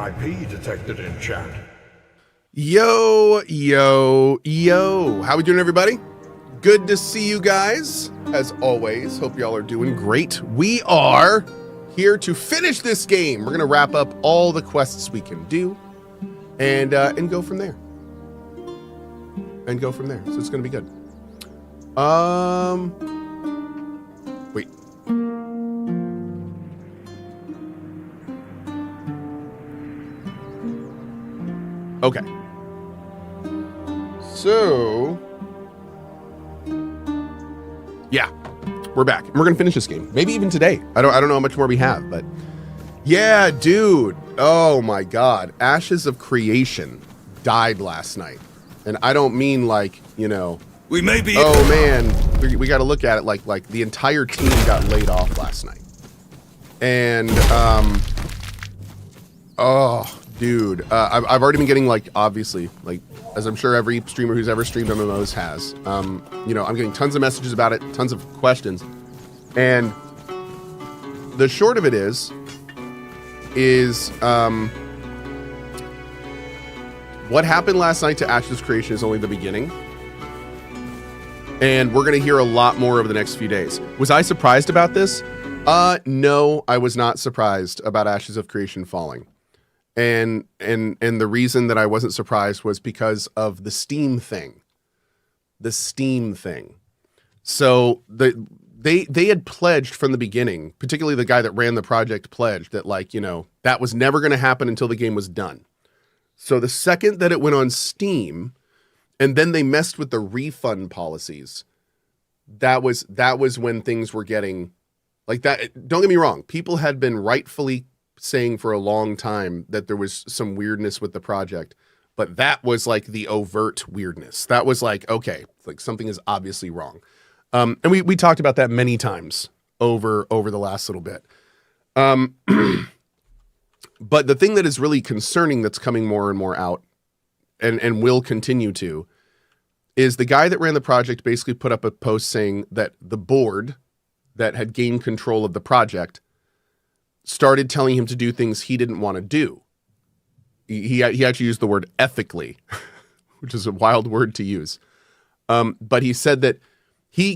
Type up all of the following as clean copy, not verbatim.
IP detected in chat. Yo, yo, yo. How we doing, everybody? Good to see you guys, as always. Hope y'all are doing great. We are here to finish this game. We're going to wrap up all the quests we can do and go from there. So it's going to be good. Wait. Okay. So, yeah, we're back. We're gonna finish this game. Maybe even today. I don't know how much more we have, but yeah, dude. Oh my God, Ashes of Creation died last night, and I don't mean like, you know. We may be. Oh man, we got to look at it like the entire team got laid off last night, and oh. Dude, I've already been getting, like, obviously, like, as I'm sure every streamer who's ever streamed MMOs has, you know, I'm getting tons of messages about it, tons of questions, and the short of it is what happened last night to Ashes Creation is only the beginning, and we're going to hear a lot more over the next few days. Was I surprised about this? No, I was not surprised about Ashes of Creation falling. And the reason that I wasn't surprised was because of the Steam thing. So they had pledged from the beginning, particularly the guy that ran the project pledged that, like, you know, that was never going to happen until the game was done. So the second that it went on Steam, and then they messed with the refund policies, that was when things were getting like that. Don't get me wrong. People had been rightfully saying for a long time that there was some weirdness with the project, but that was like the overt weirdness. That was like, okay, like something is obviously wrong. And we talked about that many times over the last little bit. But the thing that is really concerning that's coming more and more out and will continue to is the guy that ran the project basically put up a post saying that the board that had gained control of the project started telling him to do things he didn't want to do. He actually used the word ethically, which is a wild word to use. But he said that he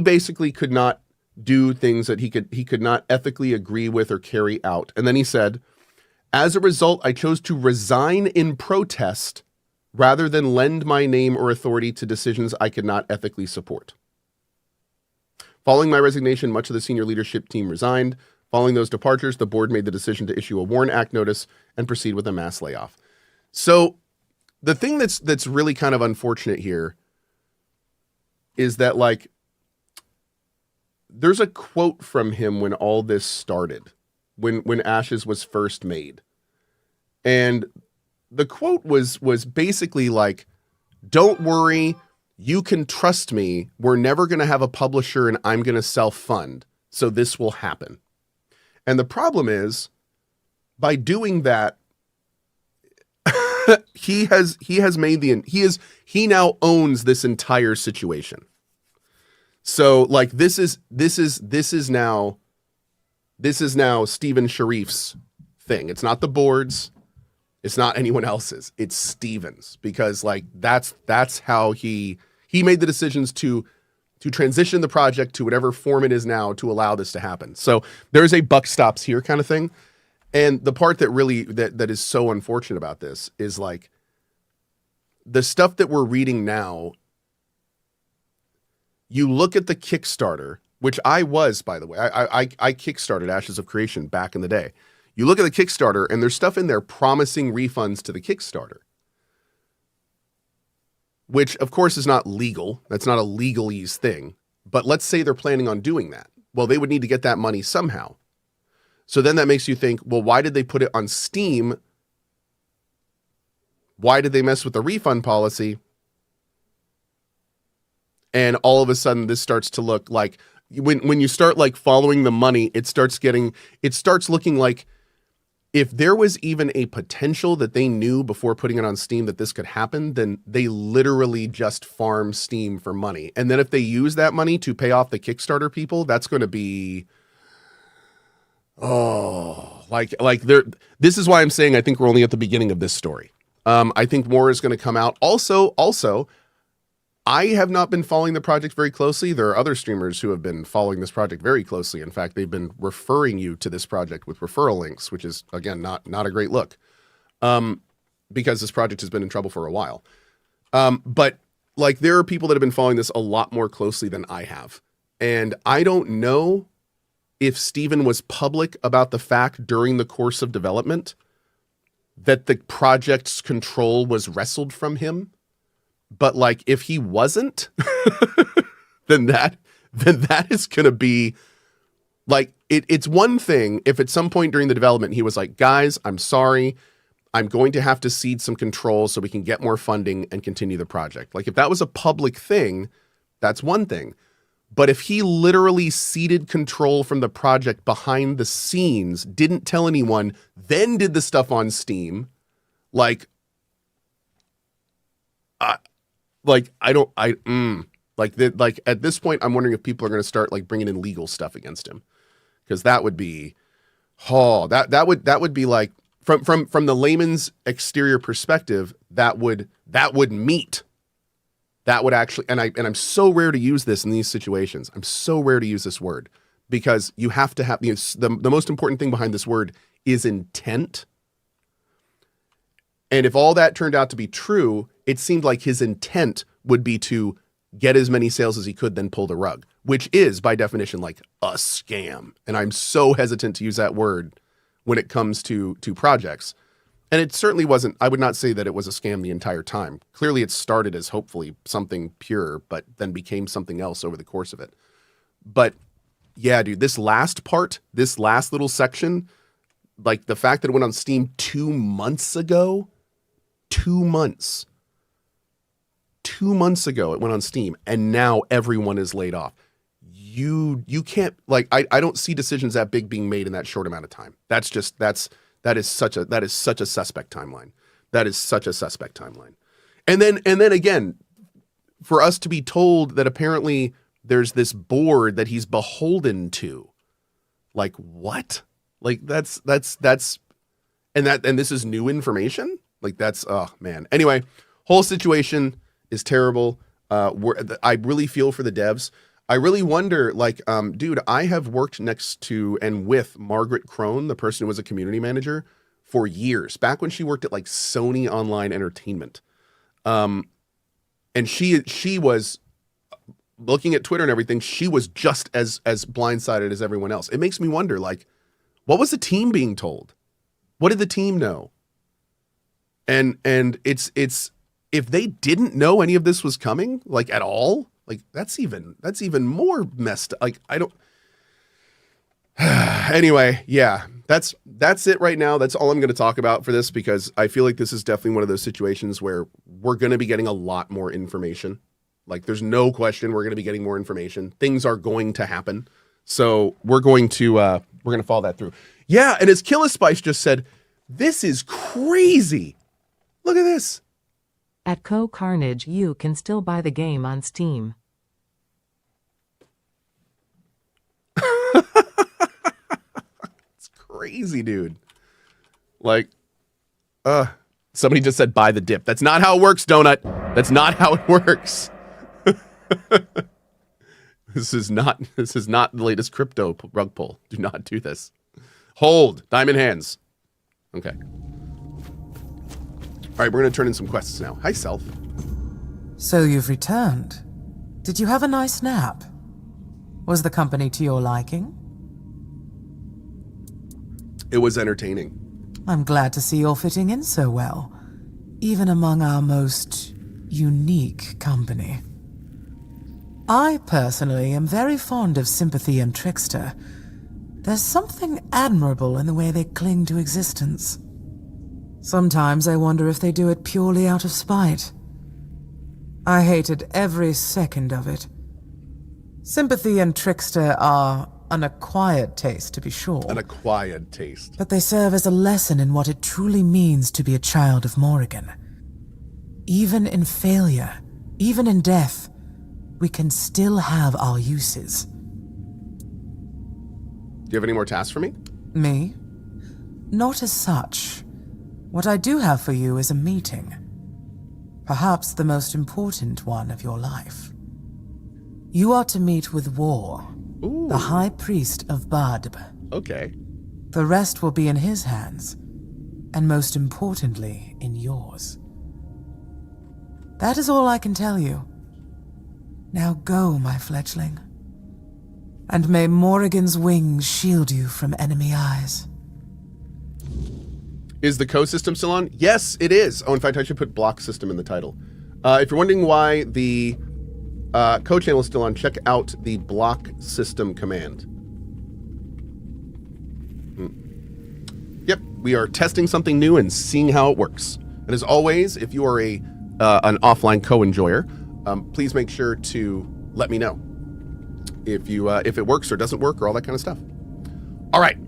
basically could not do things that he could not ethically agree with or carry out. And then he said, as a result, I chose to resign in protest rather than lend my name or authority to decisions I could not ethically support. Following my resignation, much of the senior leadership team resigned. Following those departures, the board made the decision to issue a WARN Act notice and proceed with a mass layoff. So the thing that's really kind of unfortunate here is that, like, there's a quote from him when all this started, when Ashes was first made. And the quote was basically like, don't worry, you can trust me. We're never going to have a publisher and I'm going to self-fund. So this will happen. And the problem is, by doing that, he now owns this entire situation. So, like, this is now Steven Sharif's thing. It's not the board's, it's not anyone else's. It's Steven's, because, like, that's how he made the decisions to transition the project to whatever form it is now to allow this to happen. So there's a buck stops here kind of thing. And the part that really, that is so unfortunate about this is, like, the stuff that we're reading now, you look at the Kickstarter, which I was, by the way, I kickstarted Ashes of Creation back in the day. You look at the Kickstarter and there's stuff in there promising refunds to the Kickstarter, which of course is not legal. That's not a legalese thing. But let's say they're planning on doing that. Well, they would need to get that money somehow. So then that makes you think, well, why did they put it on Steam? Why did they mess with the refund policy? And all of a sudden this starts to look like, when you start, like, following the money, it starts looking like, if there was even a potential that they knew before putting it on Steam that this could happen, then they literally just farm Steam for money. And then if they use that money to pay off the Kickstarter people, that's going to be, oh, This is why I'm saying I think we're only at the beginning of this story. I think more is going to come out. Also, I have not been following the project very closely. There are other streamers who have been following this project very closely. In fact, they've been referring you to this project with referral links, which is, again, not a great look, because this project has been in trouble for a while. But like, there are people that have been following this a lot more closely than I have. And I don't know if Steven was public about the fact during the course of development that the project's control was wrestled from him. But like, if he wasn't, then that is going to be like, it's one thing if at some point during the development, he was like, guys, I'm sorry, I'm going to have to cede some control so we can get more funding and continue the project. Like, if that was a public thing, that's one thing. But if he literally ceded control from the project behind the scenes, didn't tell anyone, then did the stuff on Steam, like at this point, I'm wondering if people are going to start like bringing in legal stuff against him, because that would be, that would be like, from the layman's exterior perspective, that would actually, and I'm so rare to use this in these situations. I'm so rare to use this word, because you have to have the most important thing behind this word is intent. And if all that turned out to be true, it seemed like his intent would be to get as many sales as he could, then pull the rug, which is by definition like a scam. And I'm so hesitant to use that word when it comes to projects. And it certainly wasn't, I would not say that it was a scam the entire time. Clearly it started as hopefully something pure, but then became something else over the course of it. But yeah, dude, this last little section, like the fact that it went on Steam 2 months ago, 2 months ago it went on Steam, and now everyone is laid off. You can't, like, I don't see decisions that big being made in that short amount of time. That is such a suspect timeline. That is such a suspect timeline. And then again, for us to be told that apparently there's this board that he's beholden to, like, what? Like, that's and this is new information. Like, that's, oh man. Anyway, whole situation is terrible. I really feel for the devs. I really wonder, like, dude, I have worked next to and with Margaret Crone, the person who was a community manager, for years, back when she worked at like Sony Online Entertainment. And she was looking at Twitter and everything. She was just as blindsided as everyone else. It makes me wonder, like, what was the team being told? What did the team know? And it's if they didn't know any of this was coming, like, at all, like, that's even more messed up. Like, I don't. Anyway, yeah, that's it right now. That's all I'm going to talk about for this, because I feel like this is definitely one of those situations where we're going to be getting a lot more information. Like, there's no question we're going to be getting more information. Things are going to happen. So we're going to follow that through. Yeah, and as Killa Spice just said, this is crazy. Look at this. At CohhCarnage, you can still buy the game on Steam. It's crazy, dude. Like, somebody just said buy the dip. That's not how it works, Donut. That's not how it works. This is not the latest crypto rug pull. Do not do this. Hold. Diamond hands. Okay. All right, we're going to turn in some quests now. Hi, Self. So you've returned. Did you have a nice nap? Was the company to your liking? It was entertaining. I'm glad to see you're fitting in so well, even among our most unique company. I personally am very fond of Sympathy and Trickster. There's something admirable in the way they cling to existence. Sometimes I wonder if they do it purely out of spite. I hated every second of it. Sympathy and Trickster are an acquired taste, to be sure. An acquired taste. But they serve as a lesson in what it truly means to be a child of Morrigan. Even in failure, even in death, we can still have our uses. Do you have any more tasks for me? Me? Not as such. What I do have for you is a meeting. Perhaps the most important one of your life. You are to meet with War, Ooh. the High Priest of Bardb. Okay. The rest will be in his hands, and most importantly, in yours. That is all I can tell you. Now go, my fledgling. And may Morrigan's wings shield you from enemy eyes. Is the Cohh system still on? Yes, it is. Oh, in fact, I should put block system in the title. If you're wondering why the Cohh channel is still on, check out the block system command. Yep, we are testing something new and seeing how it works. And as always, if you are an offline Cohh enjoyer, please make sure to let me know if it works or doesn't work or all that kind of stuff. All right.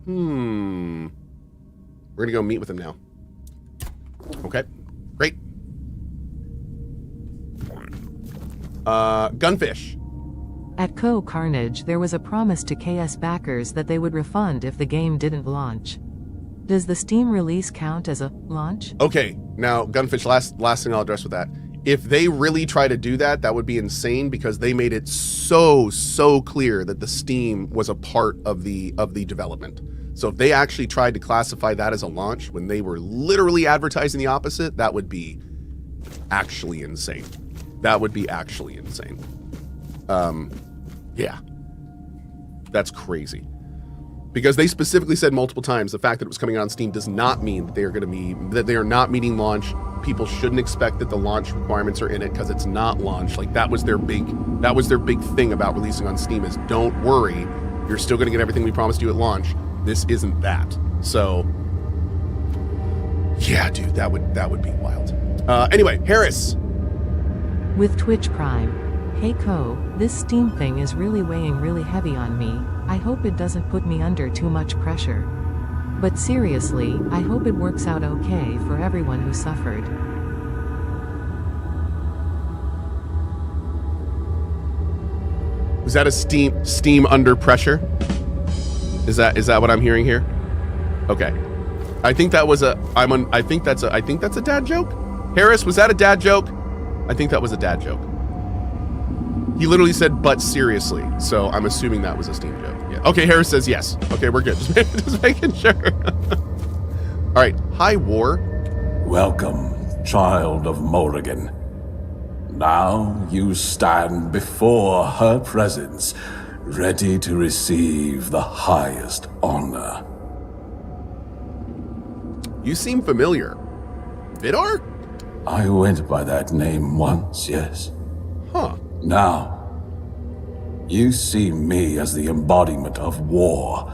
We're gonna go meet with him now. Okay, great. Gunfish. At CohhCarnage, there was a promise to KS backers that they would refund if the game didn't launch. Does the Steam release count as a launch? Okay, now Gunfish, last thing I'll address with that. If they really try to do that, that would be insane because they made it so clear that the Steam was a part of the development. So if they actually tried to classify that as a launch when they were literally advertising the opposite, that would be actually insane. That would be actually insane. Yeah. That's crazy. Because they specifically said multiple times the fact that it was coming out on Steam does not mean that they are not meeting launch. People shouldn't expect that the launch requirements are in it because it's not launch. Like that was their big thing about releasing on Steam is don't worry, you're still going to get everything we promised you at launch. This isn't that. So yeah, dude, that would be wild. Anyway, Harris. With Twitch Prime. Hey Cohh, this Steam thing is really weighing really heavy on me. I hope it doesn't put me under too much pressure. But seriously, I hope it works out okay for everyone who suffered. Was that a Steam under pressure? Is that what I'm hearing here? Okay. I think that was I think that's a dad joke. Harris, was that a dad joke? I think that was a dad joke. He literally said, but seriously. So I'm assuming that was a Steam joke. Yeah. Okay, Harris says yes. Okay, we're good. Just making sure. All right. Hi, War. Welcome, child of Morrigan. Now you stand before her presence, ready to receive the highest honor. You seem familiar. Vidar? I went by that name once, yes. Huh. Now, you see me as the embodiment of war,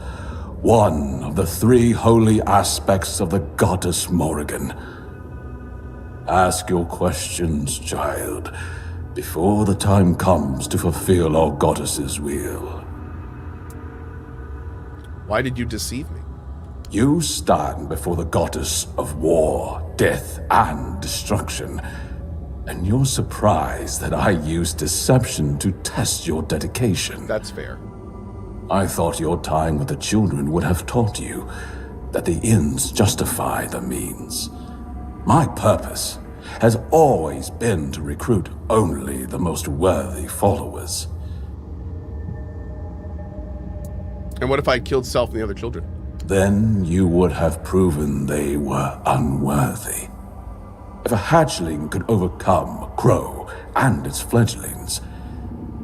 one of the three holy aspects of the goddess Morrigan. Ask your questions, child, before the time comes to fulfill our goddess's will. Why did you deceive me? You stand before the goddess of war, death, and destruction, and you're surprised that I used deception to test your dedication. That's fair. I thought your time with the children would have taught you that the ends justify the means. My purpose has always been to recruit only the most worthy followers. And what if I killed Self and the other children? Then you would have proven they were unworthy. If a hatchling could overcome a crow and its fledglings,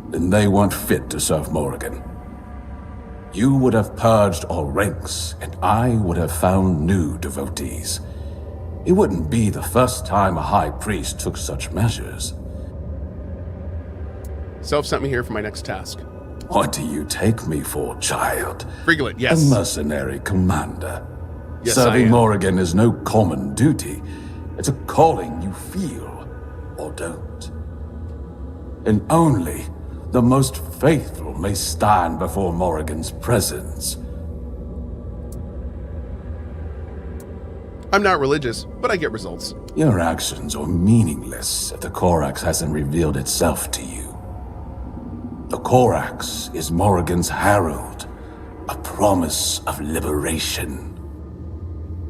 then they weren't fit to serve Morrigan. You would have purged all ranks, and I would have found new devotees. It wouldn't be the first time a high priest took such measures. Self sent me here for my next task. What do you take me for, child? Frigolate, yes. A mercenary commander. Yes, I Serving am. Morrigan is no common duty. It's a calling you feel, or don't. And only the most faithful may stand before Morrigan's presence. I'm not religious, but I get results. Your actions are meaningless if the Corax hasn't revealed itself to you. The Cohh is Morrigan's herald, a promise of liberation.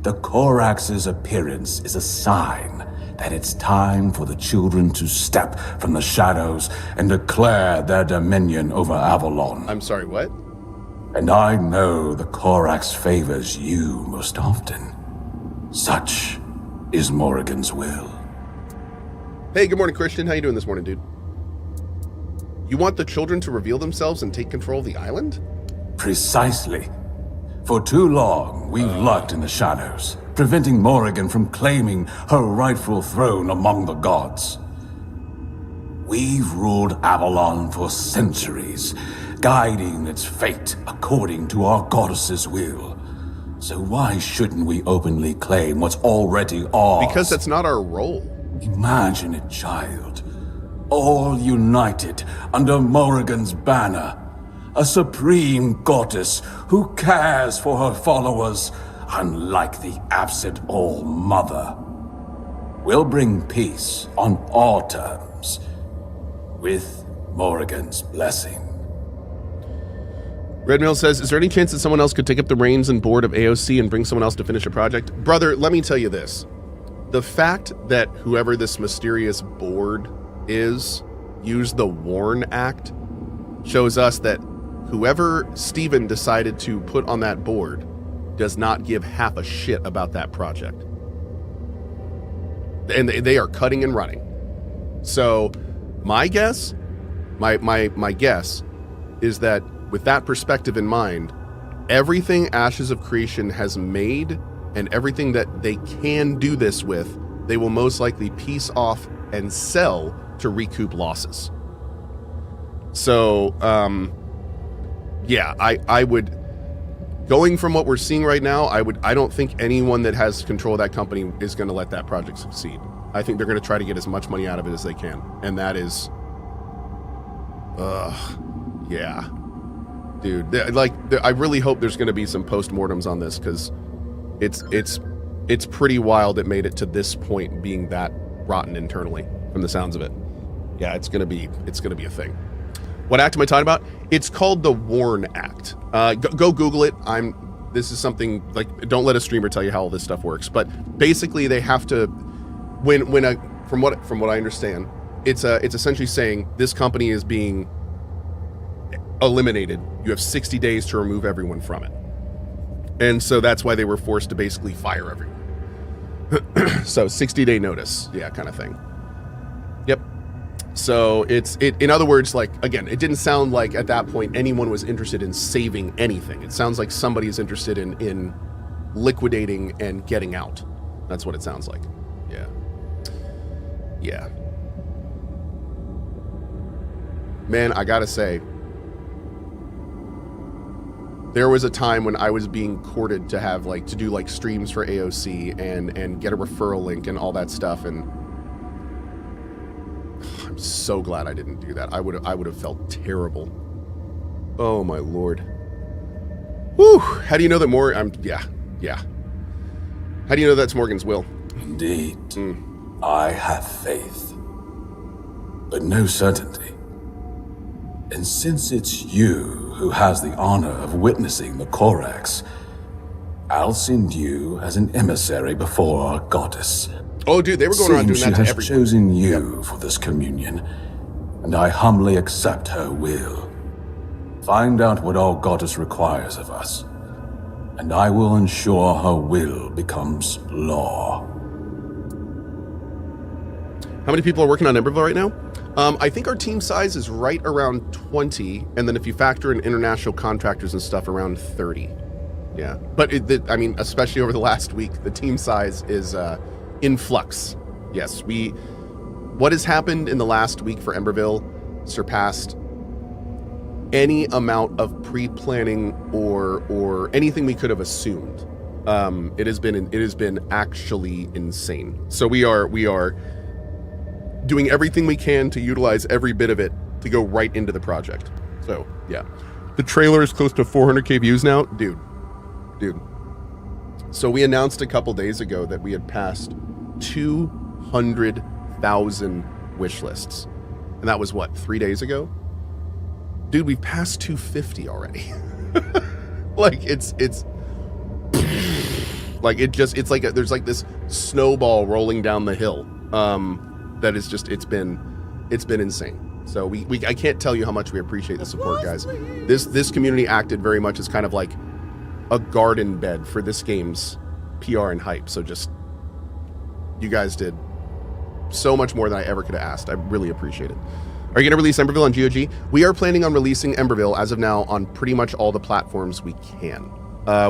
The Cohh's appearance is a sign that it's time for the children to step from the shadows and declare their dominion over Avalon. I'm sorry, what? And I know the Cohh favors you most often. Such is Morrigan's will. Hey, good morning, Christian. How you doing this morning, dude? You want the children to reveal themselves and take control of the island? Precisely. For too long, we've lurked in the shadows, preventing Morrigan from claiming her rightful throne among the gods. We've ruled Avalon for centuries, guiding its fate according to our goddess's will. So why shouldn't we openly claim what's already ours? Because that's not our role. Imagine it, child. All united under Morrigan's banner. A supreme goddess who cares for her followers, unlike the absent All-Mother. We'll bring peace on our terms, with Morrigan's blessing. Red Mill says, is there any chance that someone else could take up the reins and board of AOC and bring someone else to finish a project? Brother, let me tell you this. The fact that whoever this mysterious board is used the WARN Act shows us that whoever Steven decided to put on that board does not give half a shit about that project. And they are cutting and running. So my guess, my guess is that with that perspective in mind, everything Ashes of Creation has made and everything that they can do this with, they will most likely piece off and sell to recoup losses. So, yeah, I would, going from what we're seeing right now, I don't think anyone that has control of that company is going to let that project succeed. I think they're going to try to get as much money out of it as they can. And that is, yeah, dude, I really hope there's going to be some postmortems on this, because it's pretty wild it made it to this point being that rotten internally from the sounds of it. Yeah, it's going to be a thing. What act am I talking about? It's called the WARN Act. Go Google it. This is something like, don't let a streamer tell you how all this stuff works. But basically, they have to, from what I understand, it's essentially saying this company is being eliminated. You have 60 days to remove everyone from it, and so that's why they were forced to basically fire everyone. So 60-day notice, yeah, kind of thing. Yep. So it in other words, like, again, it didn't sound like at that point anyone was interested in saving anything. It sounds like somebody is interested in liquidating and getting out. That's what it sounds like. Yeah. Man, I gotta say, there was a time when I was being courted to do streams for AOC and get a referral link and all that stuff, and I'm so glad I didn't do that. I would have felt terrible. Oh my lord. Whew. How do you know that yeah. How do you know that's Morgan's will? Indeed. I have faith, but no certainty. And since it's you who has the honor of witnessing the Cohh, I'll send you as an emissary before our goddess. Oh, dude, they were going around doing that to everyone. She has chosen you for this communion, and I humbly accept her will. Find out what our goddess requires of us, and I will ensure her will becomes law. How many people are working on Emberville right now? I think our team size is right around 20, and then if you factor in international contractors and stuff, around 30. Yeah, but especially over the last week, the team size is in flux. Yes, what has happened in the last week for Emberville surpassed any amount of pre-planning or anything we could have assumed. It has been actually insane. So we are doing everything we can to utilize every bit of it to go right into the project. So yeah, the trailer is close to 400k views now, dude. So we announced a couple days ago that we had passed 200,000 wish lists, and that was what, 3 days ago? Dude, we've passed 250 already. Like it's like it's like there's like this snowball rolling down the hill. That is just it's been insane. So I can't tell you how much we appreciate the support, guys. This community acted very much as kind of like a garden bed for this game's PR and hype. So just you guys did so much more than I ever could have asked. I really appreciate it. Are you going to release Emberville on GOG? We are planning on releasing Emberville as of now on pretty much all the platforms we can.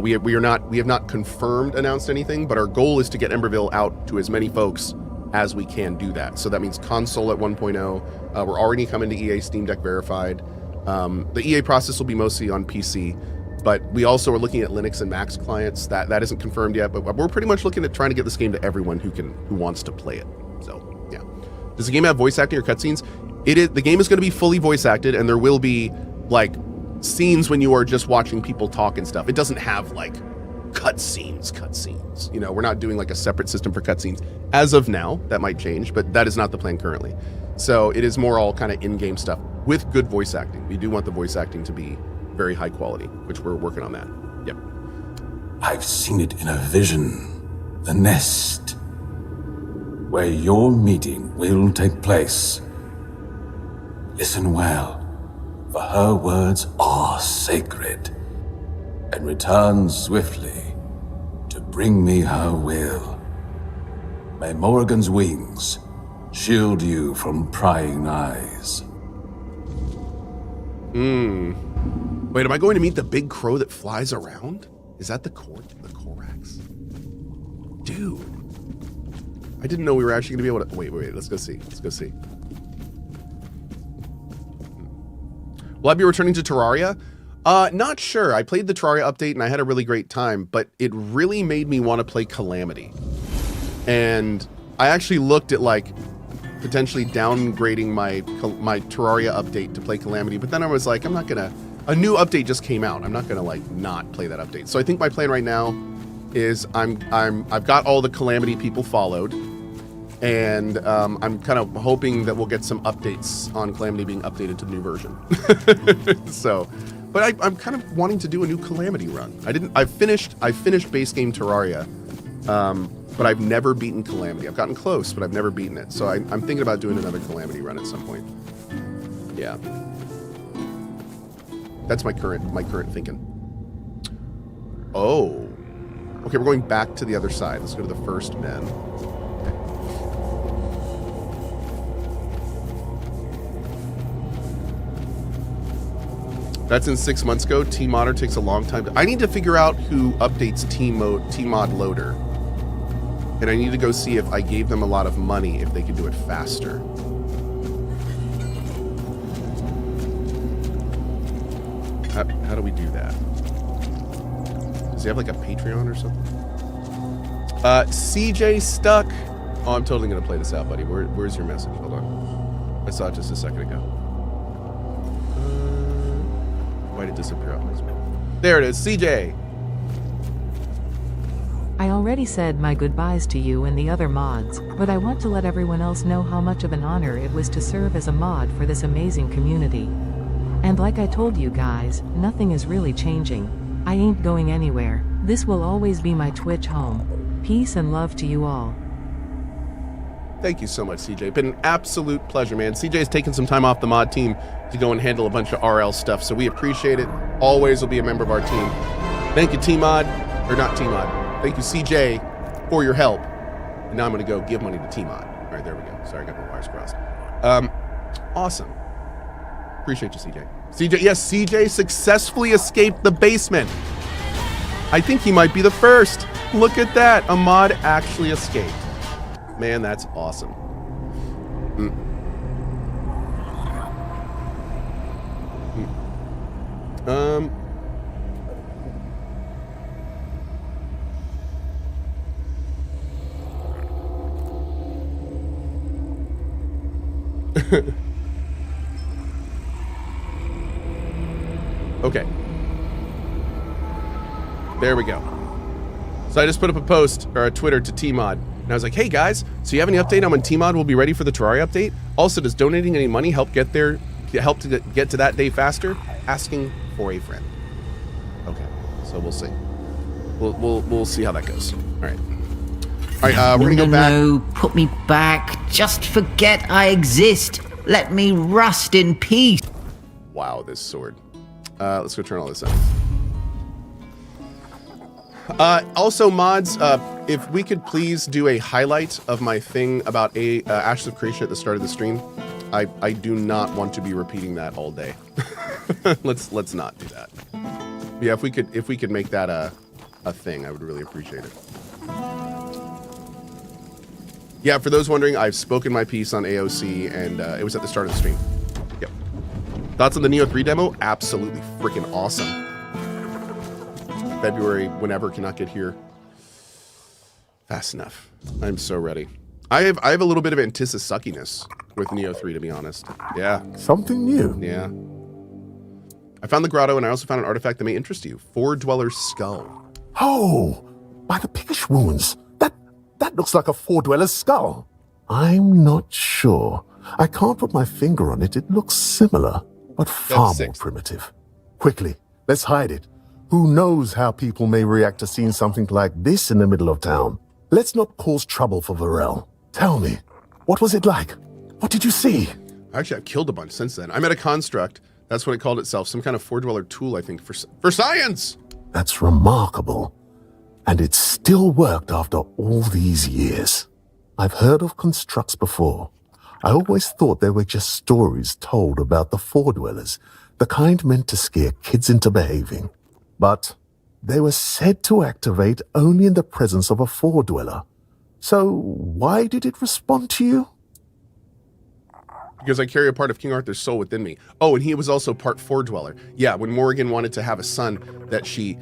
We have not confirmed announced anything, but our goal is to get Emberville out to as many folks as we can do that. So that means console at 1.0. We're already coming to EA Steam Deck verified. The EA process will be mostly on PC, but we also are looking at Linux and Mac clients. That isn't confirmed yet, but we're pretty much looking at trying to get this game to everyone who wants to play it. So yeah. Does the game have voice acting or cutscenes? The game is going to be fully voice acted, and there will be like scenes when you are just watching people talk and stuff. It doesn't have like cutscenes. You know, we're not doing like a separate system for cutscenes as of now. That might change, but that is not the plan currently. So it is more all kind of in-game stuff with good voice acting. We do want the voice acting to be very high quality, which we're working on that. Yep. I've seen it in a vision. The nest. Where your meeting will take place. Listen well, for her words are sacred, and return swiftly to bring me her will. May Morrigan's wings shield you from prying eyes. Wait, am I going to meet the big crow that flies around? Is that the Corax? Dude. I didn't know we were actually going to be able to... Wait, let's go see. Will I be returning to Terraria? Not sure. I played the Terraria update and I had a really great time, but it really made me want to play Calamity. And I actually looked at like potentially downgrading my Terraria update to play Calamity, but then I was like, I'm not gonna. A new update just came out. I'm not gonna like not play that update. So I think my plan right now is I've got all the Calamity people followed, and I'm kind of hoping that we'll get some updates on Calamity being updated to the new version. So, but I'm kind of wanting to do a new Calamity run. I finished base game Terraria, but I've never beaten Calamity. I've gotten close, but I've never beaten it. So I'm thinking about doing another Calamity run at some point. Yeah, that's my current thinking. Oh, okay. We're going back to the other side. Let's go to the first men. That's in 6 months ago. T-Modder takes a long time. I need to figure out who updates T-Mod Loader. And I need to go see if I gave them a lot of money, if they could do it faster. How do we do that? Does he have like a Patreon or something? CJ Stuck. Oh, I'm totally going to play this out, buddy. Where's your message? Hold on. I saw it just a second ago. Why did it disappear off my screen? There it is, CJ. I already said my goodbyes to you and the other mods, but I want to let everyone else know how much of an honor it was to serve as a mod for this amazing community. And like I told you guys, nothing is really changing. I ain't going anywhere. This will always be my Twitch home. Peace and love to you all. Thank you so much, CJ. Been an absolute pleasure, man. CJ's taken some time off the mod team to go and handle a bunch of RL stuff, so we appreciate it. Always will be a member of our team. Thank you, T-Mod. Or not T-Mod. Thank you, CJ, for your help. And now I'm going to go give money to T-Mod. All right, there we go. Sorry, I got my wires crossed. Awesome. Appreciate you, CJ. CJ, yes, CJ successfully escaped the basement. I think he might be the first. Look at that. A mod actually escaped. Man, that's awesome. Okay. There we go. So I just put up a post or a Twitter to T-Mod. And I was like, hey guys, so you have any update on when T-Mod will be ready for the Terraria update? Also, does donating any money help get help to get to that day faster, asking for a friend. Okay, so we'll see. We'll see how that goes. All right. All right, we're gonna go back. No, put me back. Just forget I exist. Let me rust in peace. Wow, this sword. Let's go turn all this on. Also, mods, if we could please do a highlight of my thing about Ashes of Creation at the start of the stream. I do not want to be repeating that all day. let's not do that. Yeah, if we could make that a thing, I would really appreciate it. Yeah, for those wondering, I've spoken my piece on AOC, and it was at the start of the stream. Yep. Thoughts on the Neo 3 demo? Absolutely freaking awesome. February, whenever, cannot get here fast enough. I'm so ready. I have a little bit of suckiness with Neo 3, to be honest. Yeah. Something new. Yeah. I found the grotto, and I also found an artifact that may interest you. Four Dweller's Skull. Oh, by the piggish wounds. That looks like a Four Dweller's skull. I'm not sure. I can't put my finger on it. It looks similar, but far more primitive. Quickly, let's hide it. Who knows how people may react to seeing something like this in the middle of town? Let's not cause trouble for Varel. Tell me, what was it like? What did you see? Actually, I've killed a bunch since then. I met a construct. That's what it called itself. Some kind of Four Dweller tool, I think, for science. That's remarkable. And it still worked after all these years. I've heard of constructs before. I always thought they were just stories told about the Four Dwellers, the kind meant to scare kids into behaving. But they were said to activate only in the presence of a Four Dweller. So why did it respond to you? Because I carry a part of King Arthur's soul within me. Oh, and he was also part Four Dweller. Yeah, when Morrigan wanted to have a son that she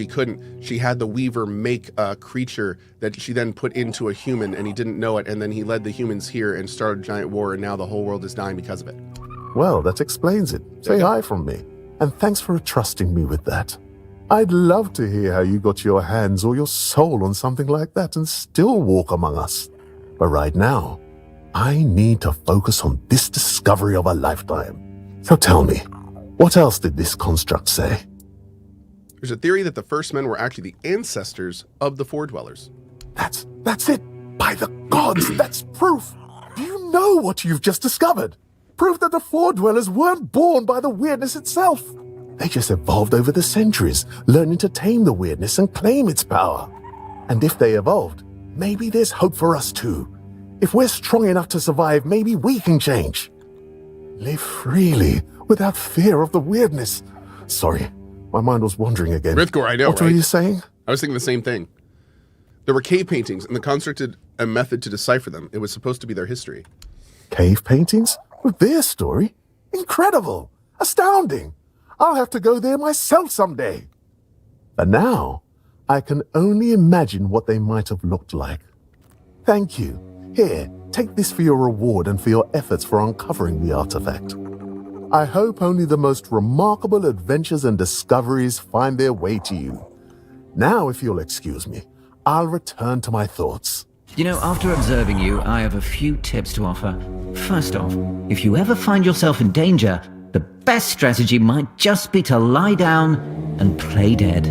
couldn't, she had the Weaver make a creature that she then put into a human, and he didn't know it, and then he led the humans here and started a giant war, and now the whole world is dying because of it. Well, that explains it. Say hi from me, and thanks for trusting me with that. I'd love to hear how you got your hands or your soul on something like that and still walk among us. But right now, I need to focus on this discovery of a lifetime. So tell me, what else did this construct say? There's a theory that the first men were actually the ancestors of the Four Dwellers. That's it. By the gods, that's proof. Do you know what you've just discovered? Proof that the Four Dwellers weren't born by the weirdness itself. They just evolved over the centuries, learning to tame the weirdness and claim its power. And if they evolved, maybe there's hope for us too. If we're strong enough to survive, maybe we can change. Live freely, without fear of the weirdness. Sorry, my mind was wandering again. Rithgor, I know, What were you saying? I was thinking the same thing. There were cave paintings, and the constructed a method to decipher them. It was supposed to be their history. Cave paintings? With their story? Incredible! Astounding! I'll have to go there myself someday. But now, I can only imagine what they might have looked like. Thank you. Here, take this for your reward and for your efforts for uncovering the artifact. I hope only the most remarkable adventures and discoveries find their way to you. Now, if you'll excuse me, I'll return to my thoughts. You know, after observing you, I have a few tips to offer. First off, if you ever find yourself in danger, the best strategy might just be to lie down and play dead.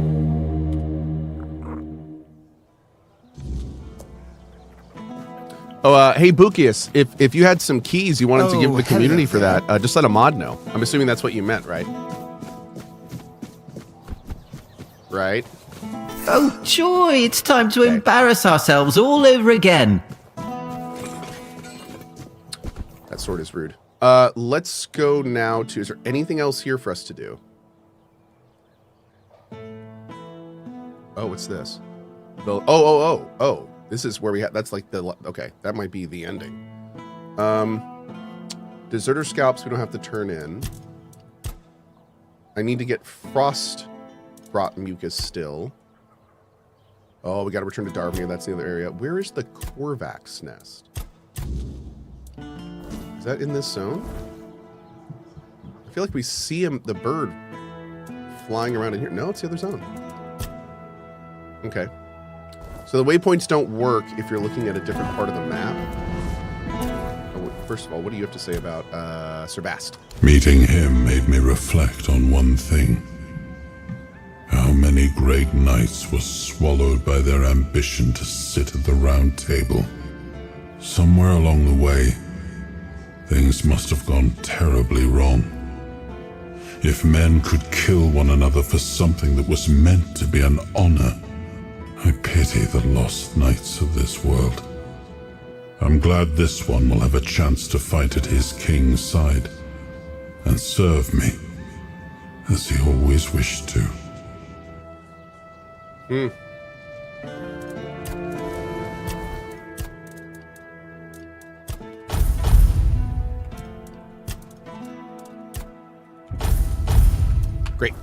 Oh, hey, Bukius, if you had some keys you wanted to give the community for that, just let a mod know. I'm assuming that's what you meant, right? Right? Oh, joy! It's time to embarrass ourselves all over again. That sword is rude. Let's go now to... Is there anything else here for us to do? Oh, what's this? Oh. This is where we have... That's like the... Okay, that might be the ending. Deserter scalps we don't have to turn in. I need to get frost rot mucus still. Oh, we got to return to Darvnia. That's the other area. Where is the Korvax nest? Is that in this zone? I feel like we see the bird flying around in here. No, it's the other zone. Okay. So the waypoints don't work if you're looking at a different part of the map. first of all, what do you have to say about Sir Bast? Meeting him made me reflect on one thing. How many great knights were swallowed by their ambition to sit at the round table. Somewhere along the way, things must have gone terribly wrong. If men could kill one another for something that was meant to be an honor, I pity the lost knights of this world. I'm glad this one will have a chance to fight at his king's side and serve me, as he always wished to. Great.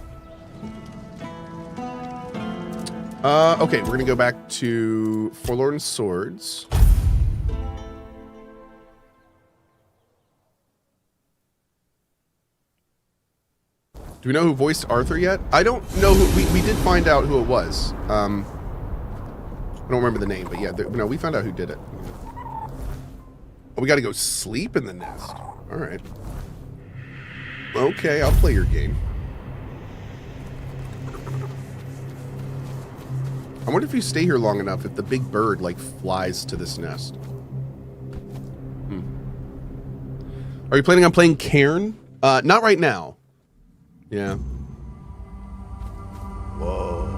Okay, we're gonna go back to Forlorn Swords. Do we know who voiced Arthur yet? I don't know who, we did find out who it was. I don't remember the name, but yeah, no, we found out who did it. Oh, we gotta go sleep in the nest. Alright. Okay, I'll play your game. I wonder if you stay here long enough, if the big bird, like, flies to this nest. Are you planning on playing Cairn? Not right now. Yeah. Whoa.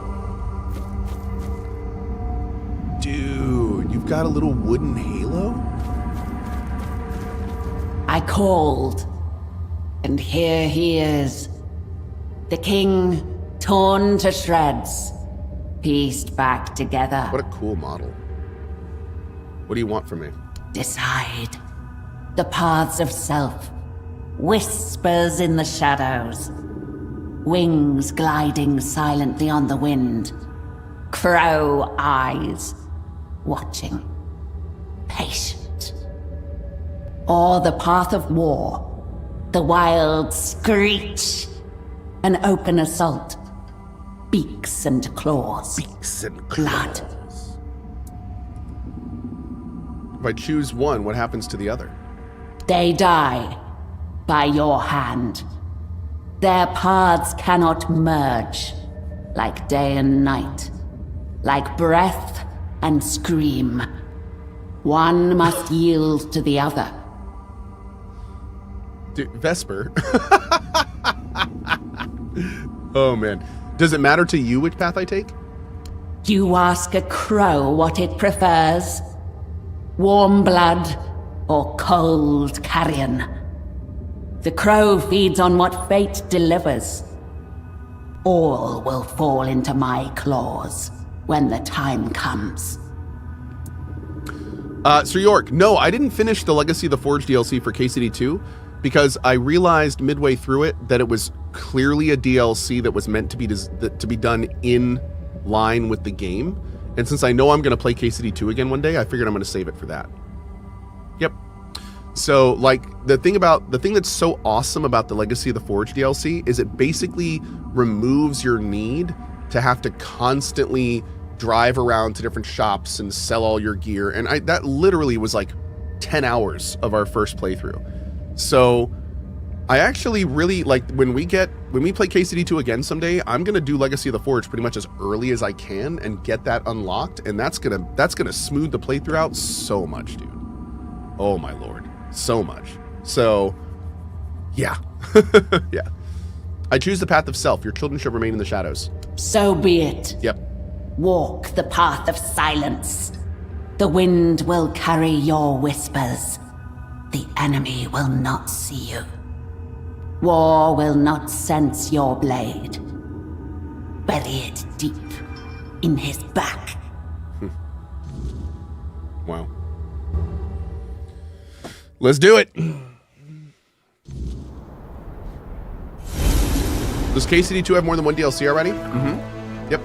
Dude, you've got a little wooden halo? I called, and here he is. The king, torn to shreds, pieced back together. What a cool model. What do you want from me? Decide. The paths of self. Whispers in the shadows. Wings gliding silently on the wind. Crow eyes. Watching. Patient. Or the path of war. The wild screech. An open assault. Beaks and claws. Beaks and Blood. claws. If I choose one, what happens to the other? They die by your hand. Their paths cannot merge, like day and night, like breath and scream. One must yield to the other. Dude, Vesper. Oh, man. Does it matter to you which path I take? You ask a crow what it prefers. Warm blood or cold carrion. The crow feeds on what fate delivers. All will fall into my claws when the time comes. Sir York, no, I didn't finish the Legacy of the Forge DLC for KCD 2 because I realized midway through it that it was clearly a DLC that was meant to be done in line with the game. And since I know I'm going to play KCD 2 again one day, I figured I'm going to save it for that. Yep. So, like, the thing that's so awesome about the Legacy of the Forge DLC is it basically removes your need to have to constantly drive around to different shops and sell all your gear. And that literally was like 10 hours of our first playthrough. So I actually really like when we play KCD 2 again someday, I'm going to do Legacy of the Forge pretty much as early as I can and get that unlocked. And that's going to smooth the playthrough out so much, dude. Oh my Lord. So much. So yeah. Yeah. I choose the path of self. Your children shall remain in the shadows. So be it. Yep. Walk the path of silence. The wind will carry your whispers. The enemy will not see you. War will not sense your blade. Bury it deep in his back. Wow. Let's do it. Does KCD 2 have more than one DLC already? Mm-hmm. Yep.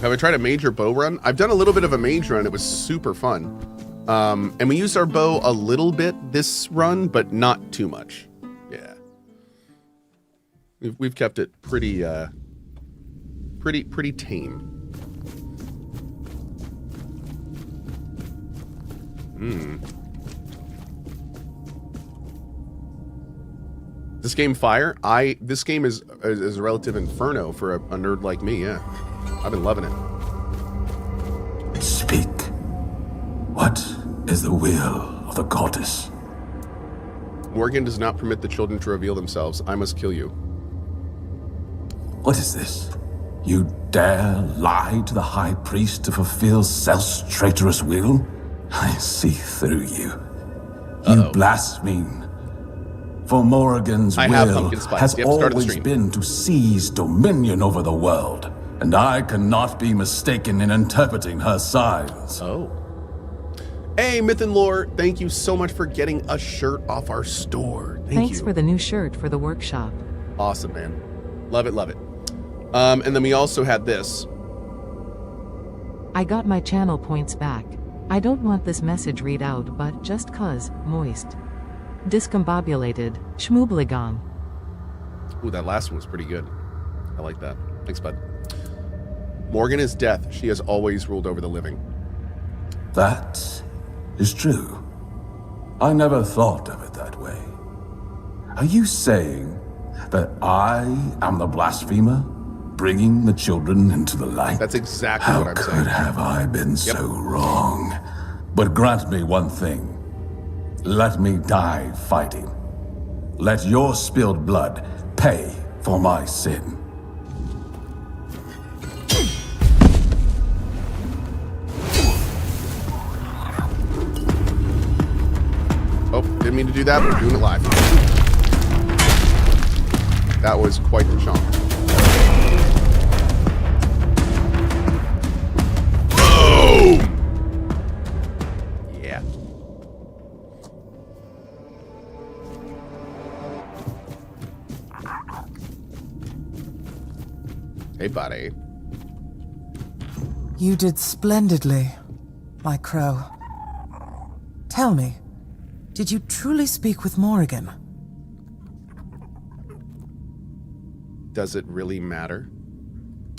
Have I tried a mage or bow run? I've done a little bit of a mage run. It was super fun. And we used our bow a little bit this run, but not too much. Yeah. We've kept it pretty tame. This game fire? This game is a relative inferno for a nerd like me, yeah. I've been loving it. Speak. What is the will of the goddess? Morgan does not permit the children to reveal themselves. I must kill you. What is this? You dare lie to the High Priest to fulfill Self's traitorous will? I see through you. You blaspheme. For Morrigan's will has always been to seize dominion over the world, and I cannot be mistaken in interpreting her signs. Oh. Hey, Myth and Lore, thank you so much for getting a shirt off our store. Thanks for the new shirt for the workshop. Awesome, man. Love it, love it. And then we also had this. I got my channel points back. I don't want this message read out, but just cuz, moist. Discombobulated, schmoobligong. Ooh, that last one was pretty good. I like that. Thanks, bud. Morgan is death. She has always ruled over the living. That is true. I never thought of it that way. Are you saying that I am the blasphemer, bringing the children into the light? That's exactly what I'm saying. How could have I been so wrong? But grant me one thing. Let me die fighting. Let your spilled blood pay for my sin. Oh, didn't mean to do that, but we're doing it live. That was quite the chomp. Boom! Yeah. Hey, buddy. You did splendidly, my crow. Tell me, did you truly speak with Morrigan? Does it really matter?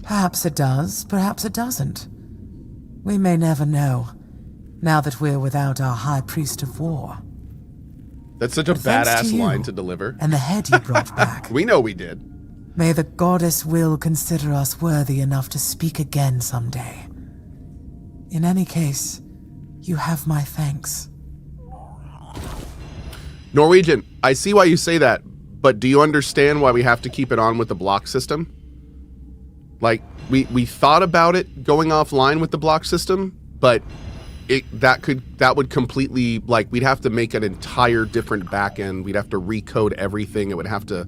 Perhaps it does, perhaps it doesn't. We may never know, now that we're without our High Priest of War. That's such a badass line to deliver. And the head you brought back. We know we did. May the goddess will consider us worthy enough to speak again someday. In any case, you have my thanks. Norwegian, I see why you say that, but do you understand why we have to keep it on with the block system? Like, we thought about it going offline with the block system, but that would completely, like, we'd have to make an entire different backend. We'd have to recode everything. It would have to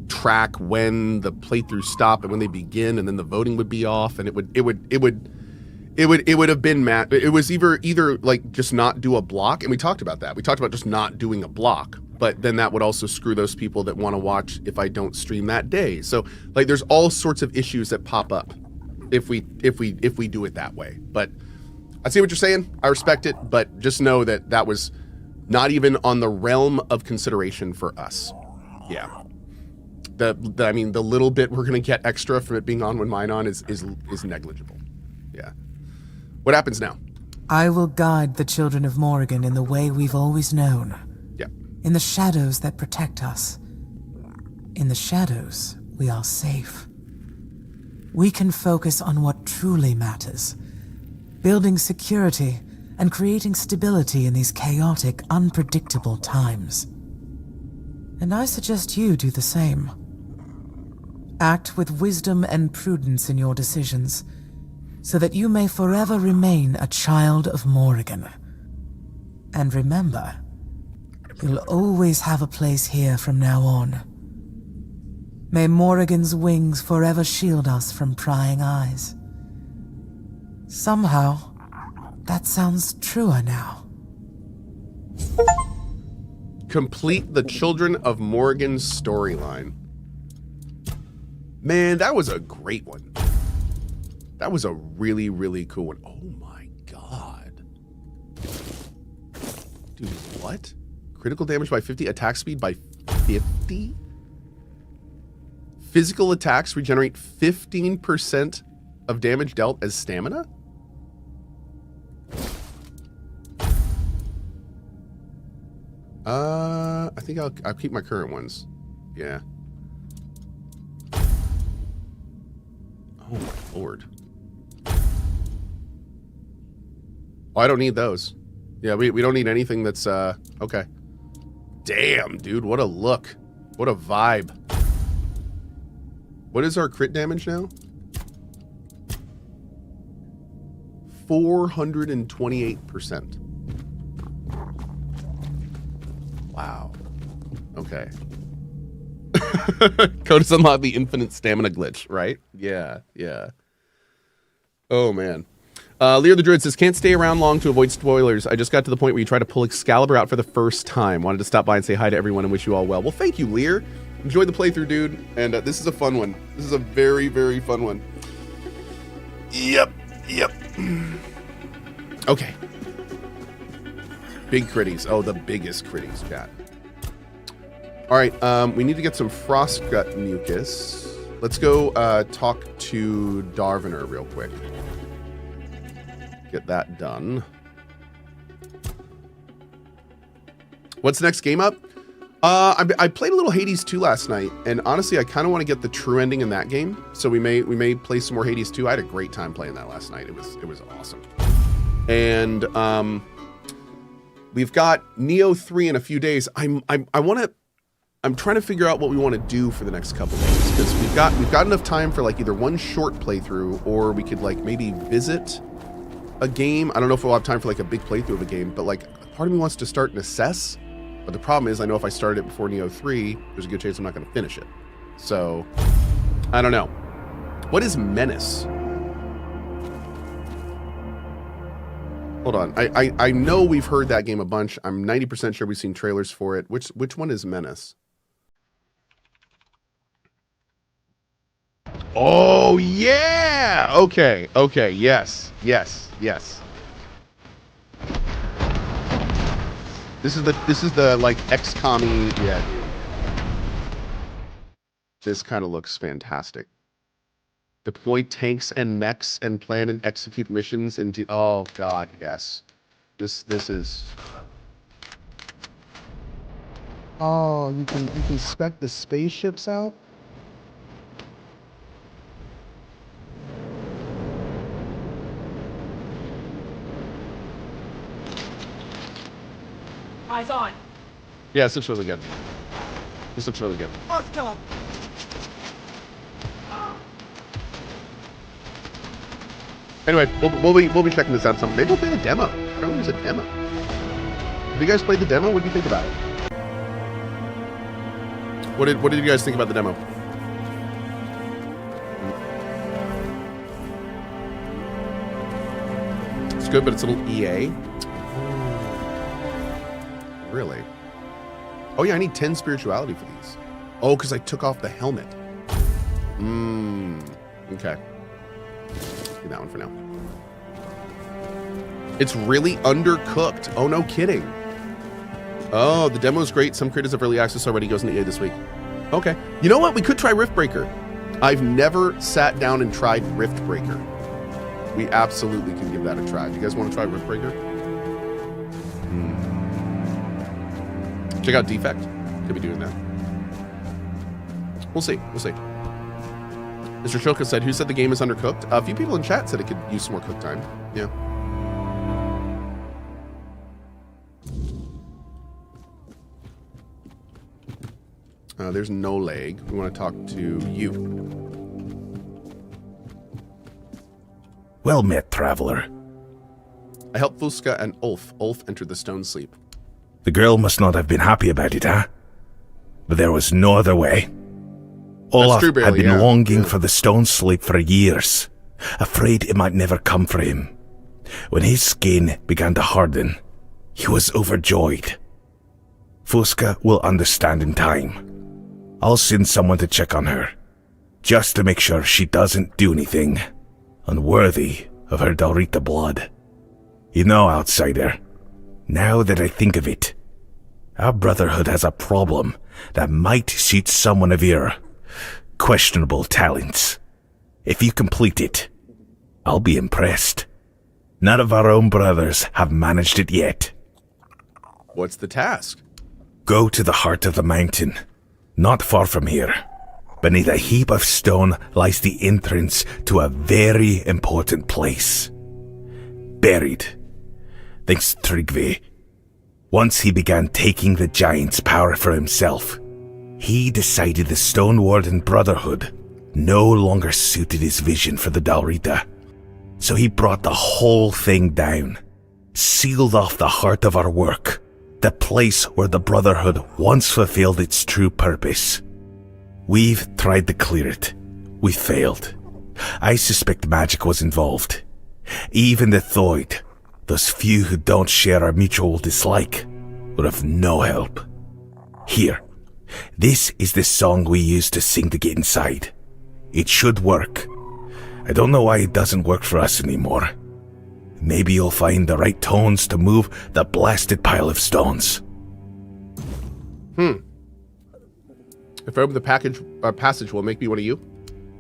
track when the playthroughs stop and when they begin, and then the voting would be off, and it would have been it was either like just not do a block, and we talked about that. We talked about just not doing a block, but then that would also screw those people that want to watch if I don't stream that day. So like there's all sorts of issues that pop up if we do it that way. But I see what you're saying. I respect it, but just know that that was not even on the realm of consideration for us. Yeah. I mean, the little bit we're gonna get extra from it being on when mine on is negligible. Yeah. What happens now? I will guide the children of Morrigan in the way we've always known. Yeah. In the shadows that protect us. In the shadows, we are safe. We can focus on what truly matters. Building security and creating stability in these chaotic, unpredictable times. And I suggest you do the same. Act with wisdom and prudence in your decisions, so that you may forever remain a child of Morrigan. And remember, you'll always have a place here from now on. May Morrigan's wings forever shield us from prying eyes. Somehow, that sounds truer now. Complete the Children of Morrigan's storyline. Man, that was a great one. That was a really, really cool one. Oh my god. Dude, what? Critical damage by 50, attack speed by 50? Physical attacks regenerate 15% of damage dealt as stamina? I think I'll keep my current ones. Yeah. Oh my lord. Oh, I don't need those. Yeah, we don't need anything that's, okay. Damn, dude, what a look. What a vibe. What is our crit damage now? 428%. Wow. Okay. Code has unlocked the infinite stamina glitch, right? Yeah, yeah. Oh, man. Lear the Druid says, can't stay around long to avoid spoilers. I just got to the point where you try to pull Excalibur out for the first time. Wanted to stop by and say hi to everyone and wish you all well. Well, thank you, Lear. Enjoyed the playthrough, dude. And this is a fun one. This is a very, very fun one. Yep. Okay. Big critties. Oh, the biggest critties, chat. All right, we need to get some Frostgut mucus. Let's go talk to Darvener real quick. Get that done. What's the next game up? I played a little Hades 2 last night, and honestly, I kind of want to get the true ending in that game. So we may play some more Hades 2. I had a great time playing that last night. It was awesome. And we've got Neo 3 in a few days. I'm trying to figure out what we want to do for the next couple days, because we've got enough time for like either one short playthrough, or we could like maybe visit a game. I don't know if we'll have time for like a big playthrough of a game, but like part of me wants to start and assess. But the problem is, I know if I started it before Neo 3, there's a good chance I'm not going to finish it. So, I don't know. What is Menace? Hold on. I know we've heard that game a bunch. I'm 90% sure we've seen trailers for it. Which one is Menace? Oh, yeah! Okay, yes. This is the like XCOM-y, yeah, dude. This kind of looks fantastic. Deploy tanks and mechs and plan and execute missions into, oh god, yes. This is. Oh, you can spec the spaceships out? Eyes on. Yeah, this looks really good. This looks really good. Let's kill him. Anyway, we'll be checking this out some. Maybe we'll play the demo. Apparently there's a demo. Have you guys played the demo? What do you think about it? What did you guys think about the demo? It's good, but it's a little EA. Really? Oh yeah, I need 10 spirituality for these. Oh, because I took off the helmet. Okay. Do that one for now. It's really undercooked. Oh, no kidding. Oh, the demo's great. Some creators have early access already. Goes into EA this week. Okay. You know what? We could try Riftbreaker. I've never sat down and tried Riftbreaker. We absolutely can give that a try. Do you guys want to try Riftbreaker? Check out Defect. Could be doing that. We'll see. Mr. Choka said, who said the game is undercooked? A few people in chat said it could use some more cook time. Yeah. There's no leg. We want to talk to you. Well met, traveler. I helped Fusca and Ulf. Ulf entered the stone sleep. The girl must not have been happy about it, huh? But there was no other way. Olaf had been longing for the stone sleep for years, afraid it might never come for him. When his skin began to harden, he was overjoyed. Fusca will understand in time. I'll send someone to check on her, just to make sure she doesn't do anything unworthy of her Dalrita blood. You know, outsider, now that I think of it, our brotherhood has a problem that might suit someone of your questionable talents. If you complete it, I'll be impressed. None of our own brothers have managed it yet. What's the task? Go to the heart of the mountain, not far from here. Beneath a heap of stone lies the entrance to a very important place. Buried, thanks to Tryggvi. Once he began taking the giant's power for himself, he decided the Stone Warden Brotherhood no longer suited his vision for the Dalrita. So he brought the whole thing down, sealed off the heart of our work, the place where the Brotherhood once fulfilled its true purpose. We've tried to clear it. We failed. I suspect magic was involved. Even the Thoid, those few who don't share our mutual dislike, would have no help. Here, this is the song we used to sing to get inside. It should work. I don't know why it doesn't work for us anymore. Maybe you'll find the right tones to move the blasted pile of stones. If I open the passage, will it make me one of you?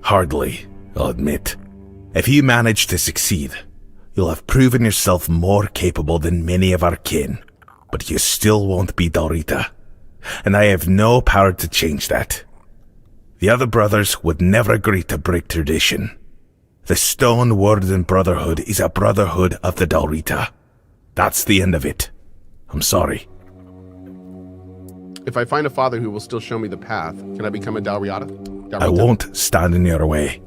Hardly, I'll admit. If you manage to succeed, you'll have proven yourself more capable than many of our kin, but you still won't be Dalrita. And I have no power to change that. The other brothers would never agree to break tradition. The Stone Warden Brotherhood is a brotherhood of the Dalrita. That's the end of it. I'm sorry. If I find a father who will still show me the path, can I become a Dalrita? I won't stand in your way,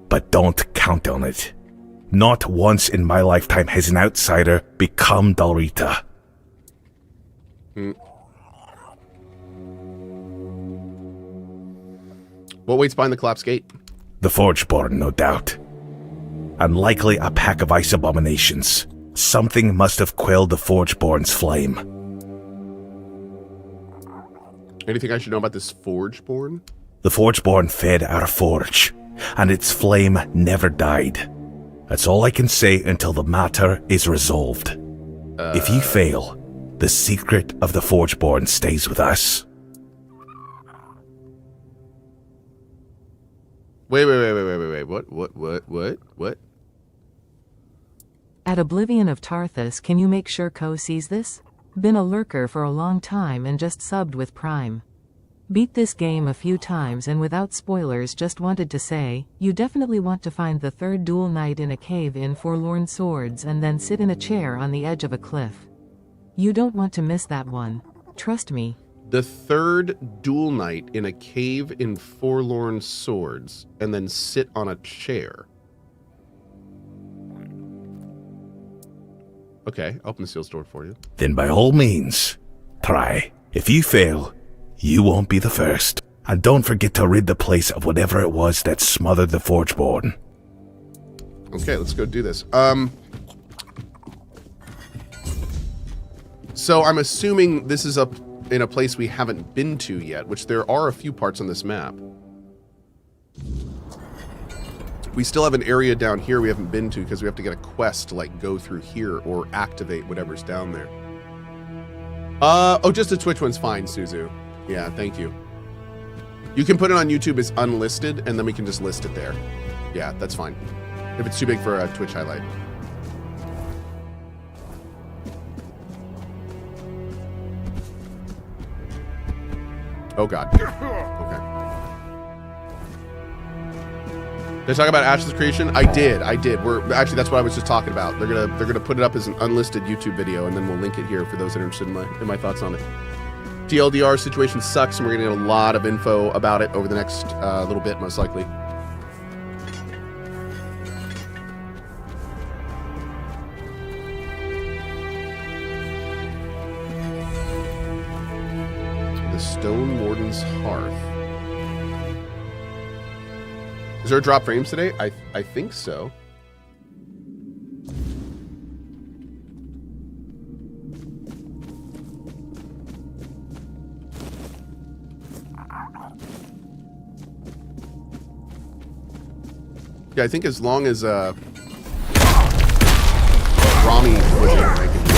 but don't count on it. Not once in my lifetime has an outsider become Dalrita. What waits behind the collapsed gate? The Forgeborn, no doubt. And likely a pack of ice abominations. Something must have quelled the Forgeborn's flame. Anything I should know about this Forgeborn? The Forgeborn fed our forge, and its flame never died. That's all I can say until the matter is resolved. If you fail, the secret of the Forgeborn stays with us. Wait. What? At Oblivion of Tarthus, can you make sure Cohh sees this? Been a lurker for a long time and just subbed with Prime. Beat this game a few times and without spoilers, just wanted to say, you definitely want to find the third dual knight in a cave in Forlorn Swords and then sit in a chair on the edge of a cliff. You don't want to miss that one. Trust me. The third dual knight in a cave in Forlorn Swords and then sit on a chair. Okay, open the sealed door for you. Then by all means, try. If you fail, you won't be the first. And don't forget to rid the place of whatever it was that smothered the Forgeborn. Okay, let's go do this. So I'm assuming this is up in a place we haven't been to yet, which there are a few parts on this map. We still have an area down here we haven't been to because we have to get a quest to like go through here or activate whatever's down there. Oh, just the Twitch one's fine, Suzu. Yeah, thank you. You can put it on YouTube as unlisted and then we can just list it there. Yeah, that's fine. If it's too big for a Twitch highlight. Oh god. Okay. Did I talk about Ash's creation? I did. We're actually, that's what I was just talking about. They're gonna put it up as an unlisted YouTube video, and then we'll link it here for those that are interested in my thoughts on it. TLDR situation sucks, and we're gonna get a lot of info about it over the next little bit, most likely. The Stone Warden's Hearth. Is there a drop frames today? I think so. Yeah, I think as long as Rami was in, I could do it.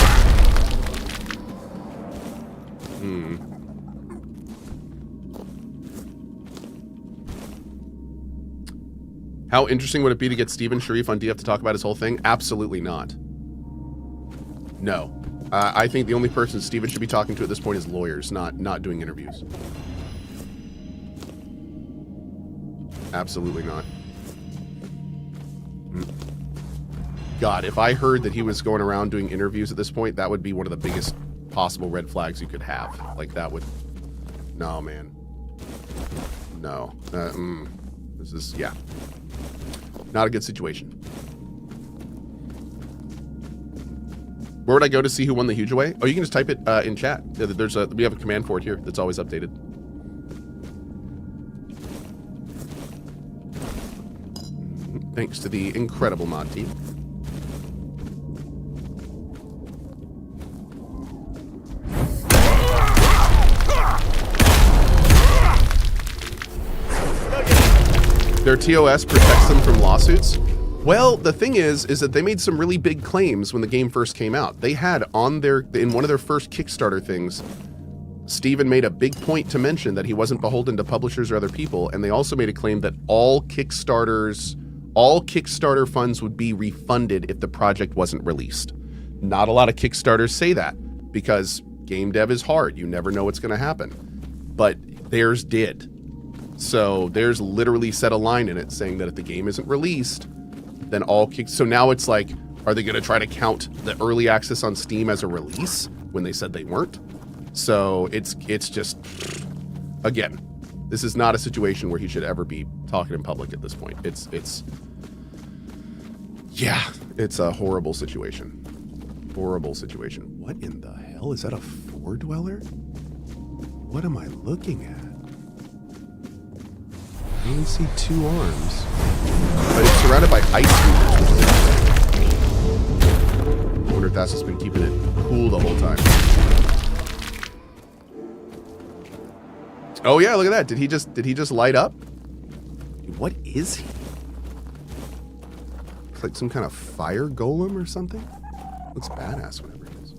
How interesting would it be to get Steven Sharif on DF to talk about his whole thing? Absolutely not. No. I think the only person Steven should be talking to at this point is lawyers, not doing interviews. Absolutely not. God, if I heard that he was going around doing interviews at this point, that would be one of the biggest possible red flags you could have. Like, that would... No, man. No. This is... Yeah. Not a good situation. Where would I go to see who won the huge away? Oh, you can just type it in chat. We have a command for it here that's always updated. Thanks to the incredible mod team. Their TOS protects them from lawsuits. Well, the thing is that they made some really big claims when the game first came out. They had in one of their first Kickstarter things, Steven made a big point to mention that he wasn't beholden to publishers or other people, and they also made a claim that all Kickstarter funds would be refunded if the project wasn't released. Not a lot of Kickstarters say that, because game dev is hard. You never know what's going to happen. But theirs did. So theirs literally set a line in it saying that if the game isn't released, then so now it's like, are they going to try to count the early access on Steam as a release when they said they weren't? So it's just, again, this is not a situation where he should ever be talking in public at this point. It's a horrible situation. Horrible situation. What in the hell? Is that a four dweller? What am I looking at? I only see two arms, but it's surrounded by ice cubes. I wonder if that's just been keeping it cool the whole time. Oh yeah, look at that. Did he just light up? What is he? It's like some kind of fire golem or something. Looks badass whenever it is.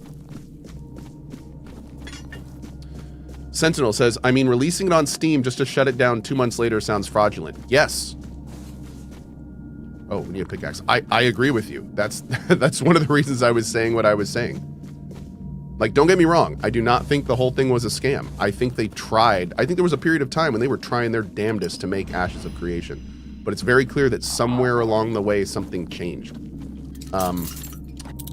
Sentinel says, I mean, releasing it on Steam just to shut it down 2 months later sounds fraudulent. Yes. Oh, we need a pickaxe. I agree with you. That's one of the reasons I was saying what I was saying. Like, don't get me wrong. I do not think the whole thing was a scam. I think they tried. I think there was a period of time when they were trying their damnedest to make Ashes of Creation. But it's very clear that somewhere along the way, something changed.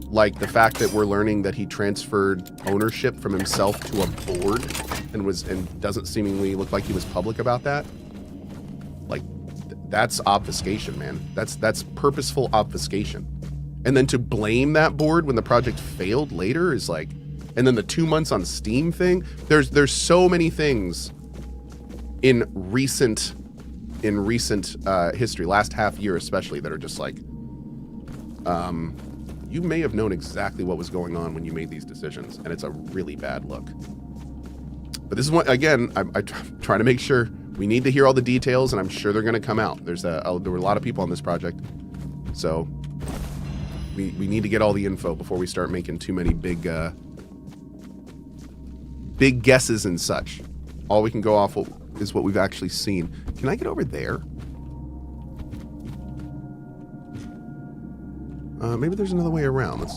Like the fact that we're learning that he transferred ownership from himself to a board and doesn't seemingly look like he was public about that. Like, that's obfuscation, man. That's purposeful obfuscation. And then to blame that board when the project failed later is like, and then the 2 months on Steam thing. There's so many things in recent history, last half year especially, that are just like, you may have known exactly what was going on when you made these decisions, and it's a really bad look. But this is what, again, I'm trying to make sure we need to hear all the details, and I'm sure they're going to come out. There were a lot of people on this project, so we need to get all the info before we start making too many big guesses and such. All we can go off is what we've actually seen. Can I get over there? Maybe there's another way around.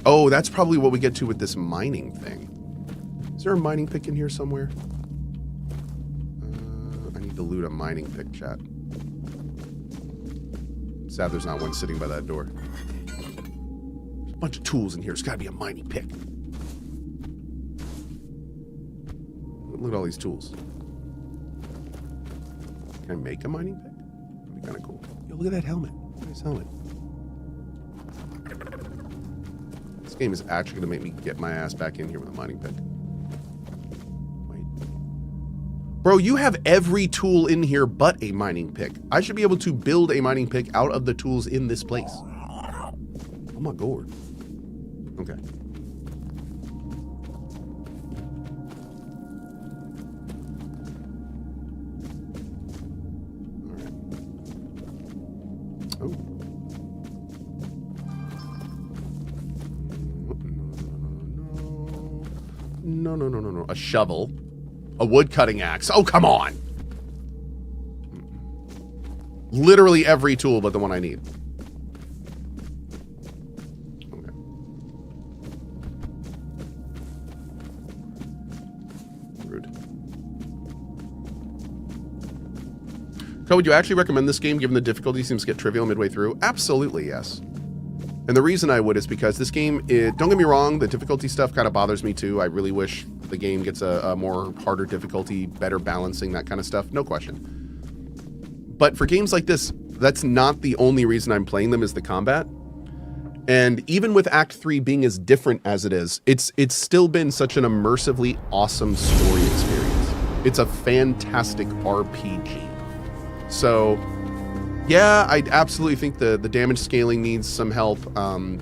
Oh, that's probably what we get to with this mining thing. Is there a mining pick in here somewhere? I need to loot a mining pick, chat. Sad there's not one sitting by that door. There's a bunch of tools in here. There's got to be a mining pick. Look at all these tools. Can I make a mining pick? That'd be kind of cool. Yo, look at that helmet. Nice helmet. This game is actually going to make me get my ass back in here with a mining pick. Wait. Bro, you have every tool in here but a mining pick. I should be able to build a mining pick out of the tools in this place. Oh my god. Okay. No. A shovel. A wood cutting axe. Oh, come on. Literally every tool but the one I need. Okay. Rude. Cohh, would you actually recommend this game given the difficulty seems to get trivial midway through? Absolutely, yes. And the reason I would is because this game, don't get me wrong, the difficulty stuff kind of bothers me too. I really wish the game gets a more harder difficulty, better balancing, that kind of stuff. No question. But for games like this, that's not the only reason I'm playing them is the combat. And even with Act 3 being as different as it is, it's still been such an immersively awesome story experience. It's a fantastic RPG. So, yeah, I absolutely think the damage scaling needs some help.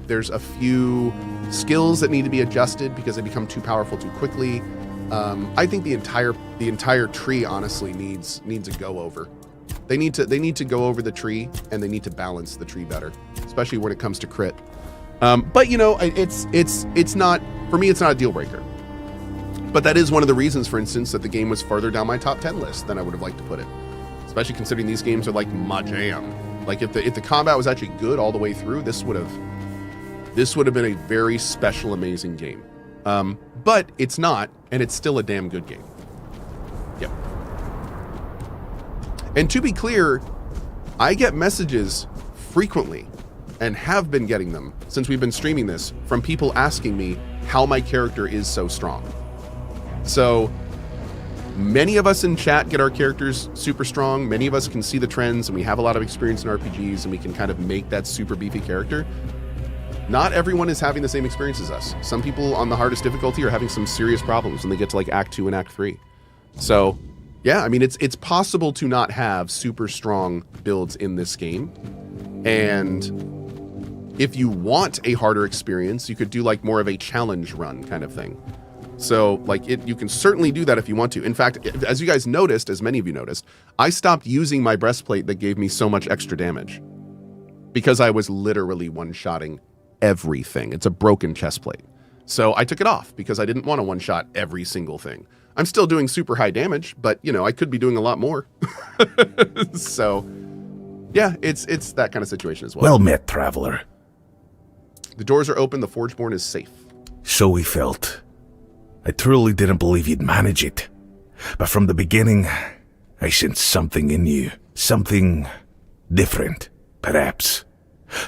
There's a few skills that need to be adjusted because they become too powerful too quickly. I think the entire tree honestly needs a go over. They need to go over the tree, and they need to balance the tree better, especially when it comes to crit. But you know, it's not, for me, it's not a deal breaker. But that is one of the reasons, for instance, that the game was farther down my top 10 list than I would have liked to put it. Especially considering these games are like my jam. Like if the combat was actually good all the way through, this would have been a very special, amazing game. But it's not, and it's still a damn good game. Yep. And to be clear, I get messages frequently, and have been getting them since we've been streaming this, from people asking me how my character is so strong. So many of us in chat get our characters super strong. Many of us can see the trends, and we have a lot of experience in RPGs, and we can kind of make that super beefy character. Not everyone is having the same experience as us. Some people on the hardest difficulty are having some serious problems when they get to like Act 2 and Act 3. So yeah, I mean, it's possible to not have super strong builds in this game. And if you want a harder experience, you could do like more of a challenge run kind of thing. So like you can certainly do that if you want to. In fact, as you guys noticed, as many of you noticed, I stopped using my breastplate that gave me so much extra damage because I was literally one-shotting everything. It's a broken chest plate. So I took it off because I didn't want to one-shot every single thing. I'm still doing super high damage, but you know, I could be doing a lot more. So yeah, it's that kind of situation as well. Well met, traveler. The doors are open, the Forgeborn is safe. So we felt. I truly didn't believe you'd manage it. But from the beginning, I sensed something in you. Something different, perhaps.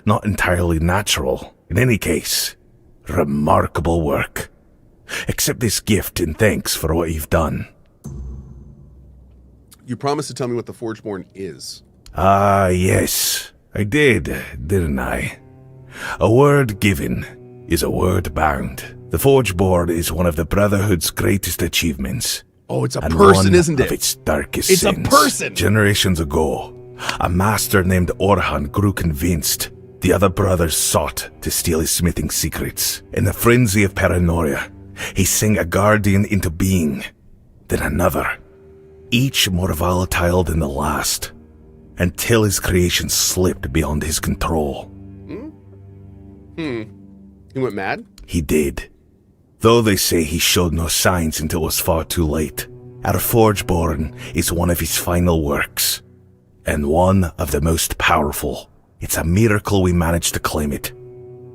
Not entirely natural. In any case, remarkable work. Accept this gift in thanks for what you've done. You promised to tell me what the Forgeborn is. Ah, yes. I did, didn't I? A word given is a word bound. The Forgeborn is one of the Brotherhood's greatest achievements. Oh, it's a person, isn't it? Of its darkest it's sins. A person! Generations ago, a master named Orhan grew convinced the other brothers sought to steal his smithing secrets. In the frenzy of paranoia, he sang a guardian into being, then another, each more volatile than the last, until his creation slipped beyond his control. He went mad? He did. Though they say he showed no signs until it was far too late. Our Forgeborn is one of his final works, and one of the most powerful. It's a miracle we managed to claim it,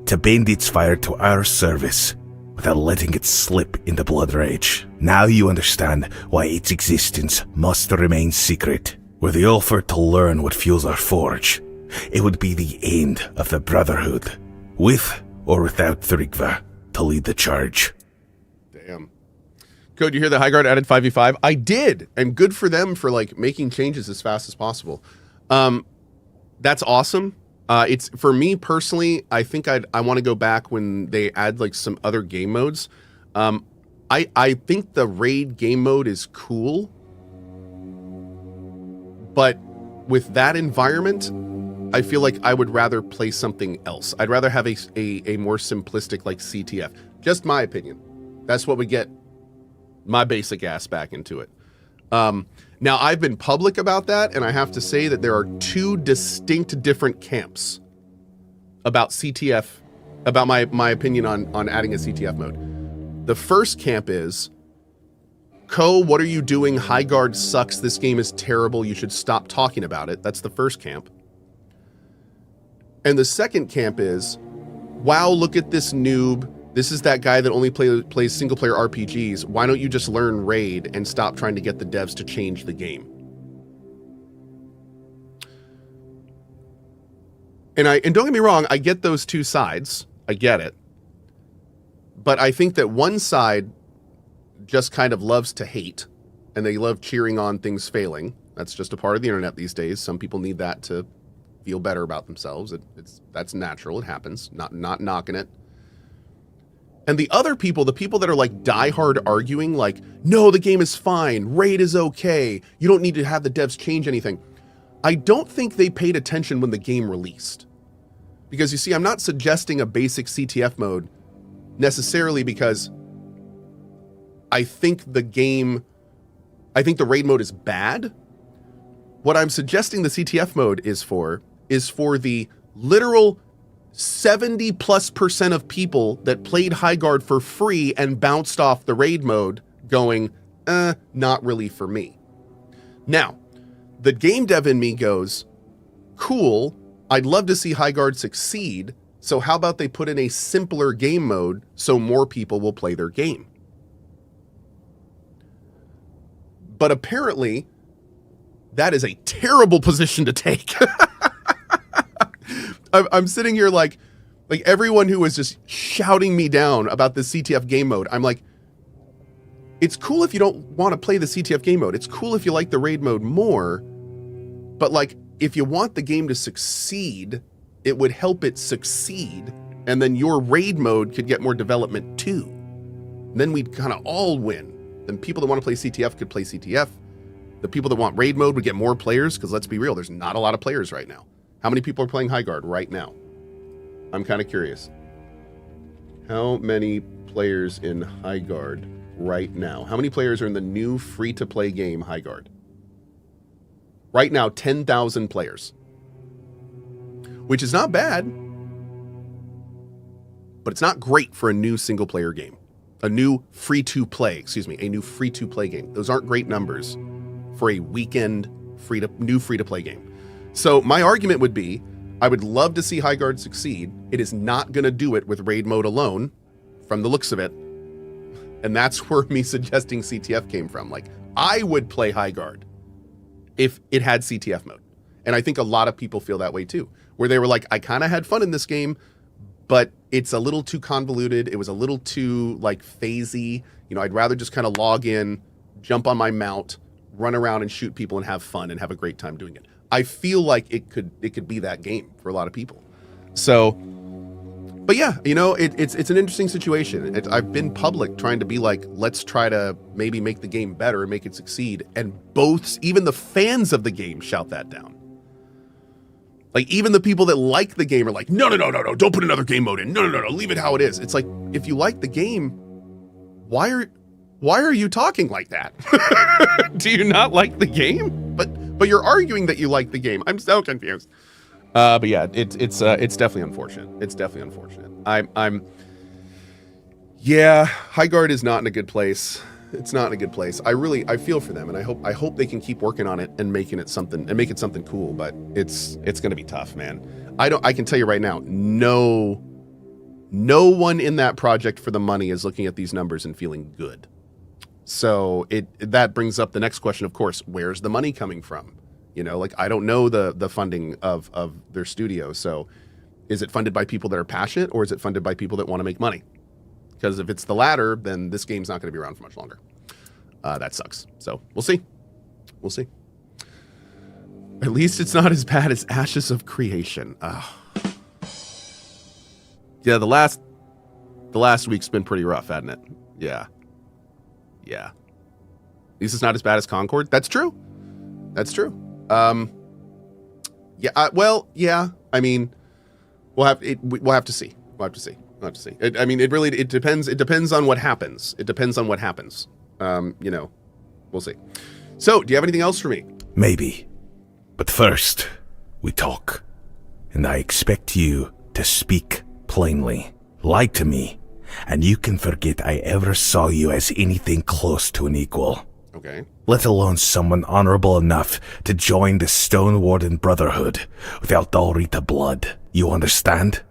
to bend its fire to our service, without letting it slip into blood rage. Now you understand why its existence must remain secret. Were the offer to learn what fuels our forge, it would be the end of the Brotherhood, with or without Thrigva to lead the charge. Damn. Cohh, you hear that Highguard added 5v5? I did, and good for them for like making changes as fast as possible. That's awesome. It's for me personally, I think I want to go back when they add like some other game modes. I think the raid game mode is cool, but with that environment, I feel like I would rather play something else. I'd rather have a more simplistic like CTF. Just my opinion. That's what would get my basic ass back into it. Now, I've been public about that, and I have to say that there are two distinct different camps about CTF, about my opinion on adding a CTF mode. The first camp is, Cohh, what are you doing? Highguard sucks. This game is terrible. You should stop talking about it. That's the first camp. And the second camp is, wow, look at this noob. This is that guy that only plays single-player RPGs. Why don't you just learn Raid and stop trying to get the devs to change the game? And don't get me wrong, I get those two sides. I get it. But I think that one side just kind of loves to hate, and they love cheering on things failing. That's just a part of the internet these days. Some people need that to feel better about themselves. That's natural. It happens. Not knocking it. And the other people, the people that are like diehard arguing, like, no, the game is fine. Raid is okay. You don't need to have the devs change anything. I don't think they paid attention when the game released. Because you see, I'm not suggesting a basic CTF mode necessarily because I think the raid mode is bad. What I'm suggesting the CTF mode is for the literal 70+% of people that played Highguard for free and bounced off the raid mode going, not really for me. Now, the game dev in me goes, cool, I'd love to see Highguard succeed, so how about they put in a simpler game mode so more people will play their game? But apparently, that is a terrible position to take. I'm sitting here like everyone who was just shouting me down about the CTF game mode. I'm like, it's cool if you don't want to play the CTF game mode. It's cool if you like the raid mode more. But like, if you want the game to succeed, it would help it succeed. And then your raid mode could get more development too. Then we'd kind of all win. Then people that want to play CTF could play CTF. The people that want raid mode would get more players, because let's be real, there's not a lot of players right now. How many people are playing Highguard right now? I'm kind of curious. How many players in Highguard right now? How many players are in the new free-to-play game Highguard? Right now, 10,000 players. Which is not bad, but it's not great for a new single-player game. A new free-to-play game. Those aren't great numbers for a weekend new free-to-play game. So my argument would be, I would love to see Highguard succeed. It is not going to do it with raid mode alone, from the looks of it. And that's where me suggesting CTF came from. Like, I would play Highguard if it had CTF mode. And I think a lot of people feel that way too, where they were like, I kind of had fun in this game, but it's a little too convoluted. It was a little too like phasey. You know, I'd rather just kind of log in, jump on my mount, run around and shoot people and have fun and have a great time doing it. I feel like it could be that game for a lot of people. So, but yeah, you know, it's an interesting situation. I've been public trying to be like, let's try to maybe make the game better and make it succeed. And even the fans of the game shout that down. Like, even the people that like the game are like, no, don't put another game mode in. No, leave it how it is. It's like, if you like the game, why are you talking like that? Do you not like the game? But you're arguing that you like the game. I'm so confused. But yeah, it's definitely unfortunate. It's definitely unfortunate. Yeah, Highguard is not in a good place. It's not in a good place. I feel for them, and I hope they can keep working on it and make it something cool. But it's gonna be tough, man. I can tell you right now, no one in that project for the money is looking at these numbers and feeling good. So that brings up the next question, of course, where's the money coming from? You know, like, I don't know the funding of their studio. So is it funded by people that are passionate, or is it funded by people that want to make money? Because if it's the latter, then this game's not going to be around for much longer. That sucks. So we'll see. We'll see. At least it's not as bad as Ashes of Creation. Yeah, the last week's been pretty rough, hasn't it? Yeah. At least it's not as bad as Concord. That's true. Yeah. I mean, we'll have to see. It depends. It depends on what happens. You know, we'll see. So, do you have anything else for me? Maybe. But first, we talk. And I expect you to speak plainly, lie to me, and you can forget I ever saw you as anything close to an equal. Okay. Let alone someone honorable enough to join the Stone Warden Brotherhood without Dalrita blood. You understand?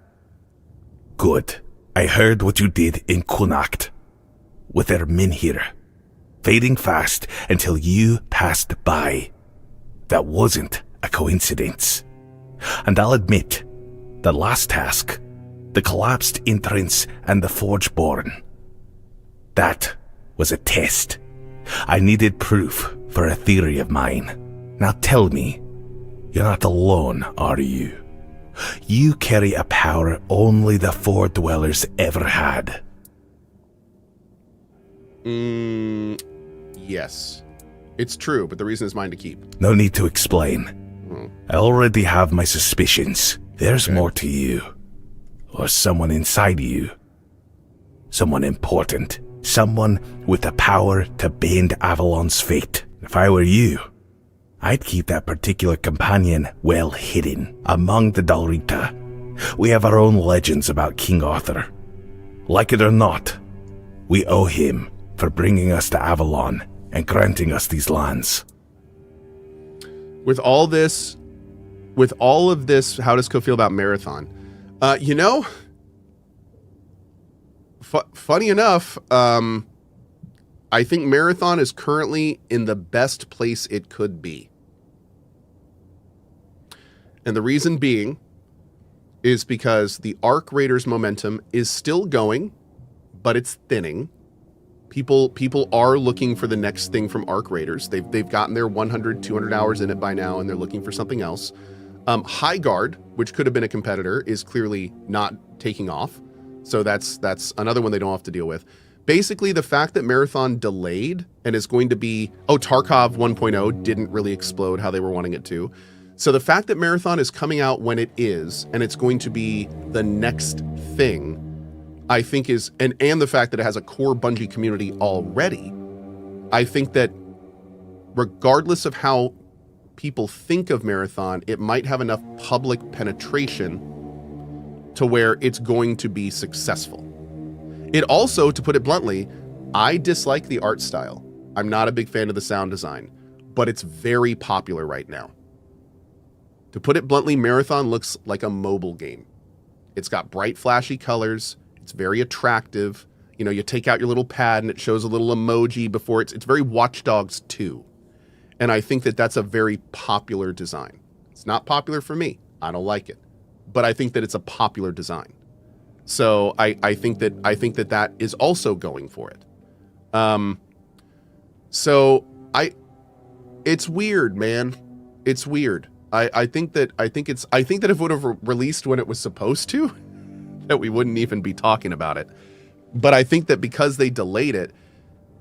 Good. I heard what you did in Connacht with their Minhir, fading fast until you passed by. That wasn't a coincidence. And I'll admit, the last task, the collapsed entrance and the Forgeborn, that was a test. I needed proof for a theory of mine. Now tell me, you're not alone, are you? You carry a power only the Four Dwellers ever had. Yes. It's true, but the reason is mine to keep. No need to explain. I already have my suspicions. There's more to you. Or someone inside you. Someone important. Someone with the power to bend Avalon's fate. If I were you, I'd keep that particular companion well hidden among the Dalrita. We have our own legends about King Arthur. Like it or not, we owe him for bringing us to Avalon and granting us these lands. With all of this, how does Cohh feel about Marathon? Funny enough, I think Marathon is currently in the best place it could be. And the reason being is because the Arc Raiders momentum is still going, but it's thinning. People are looking for the next thing from Arc Raiders. They've gotten their 100, 200 hours in it by now, and they're looking for something else. High Guard, which could have been a competitor, is clearly not taking off. So that's another one they don't have to deal with. Basically, the fact that Marathon delayed and is going to be... Tarkov 1.0 didn't really explode how they were wanting it to. So the fact that Marathon is coming out when it is, and it's going to be the next thing, I think is... And the fact that it has a core Bungie community already, I think that regardless of how people think of Marathon, it might have enough public penetration to where it's going to be successful. It also, to put it bluntly, I dislike the art style. I'm not a big fan of the sound design, but it's very popular right now. To put it bluntly, Marathon looks like a mobile game. It's got bright, flashy colors. It's very attractive. You know, you take out your little pad and it shows a little emoji before it's very Watch Dogs 2. And I think that that's a very popular design. It's not popular for me. I don't like it. But I think that it's a popular design. So I think that is also going for it. It's weird, man. It's weird. I think that if it would have released when it was supposed to, that we wouldn't even be talking about it. But I think that because they delayed it,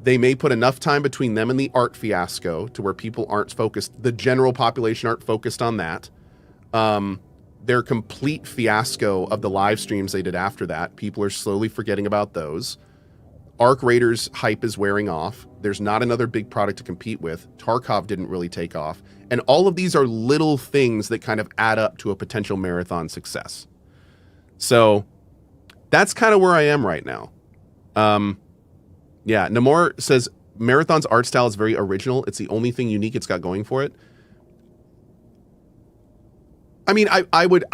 they may put enough time between them and the art fiasco to where people aren't focused, the general population aren't focused on that. Their complete fiasco of the live streams they did after that, people are slowly forgetting about those. Arc Raiders hype is wearing off. There's not another big product to compete with. Tarkov didn't really take off. And all of these are little things that kind of add up to a potential Marathon success. So that's kind of where I am right now. Yeah, Namor says, Marathon's art style is very original. It's the only thing unique it's got going for it. I mean, I would.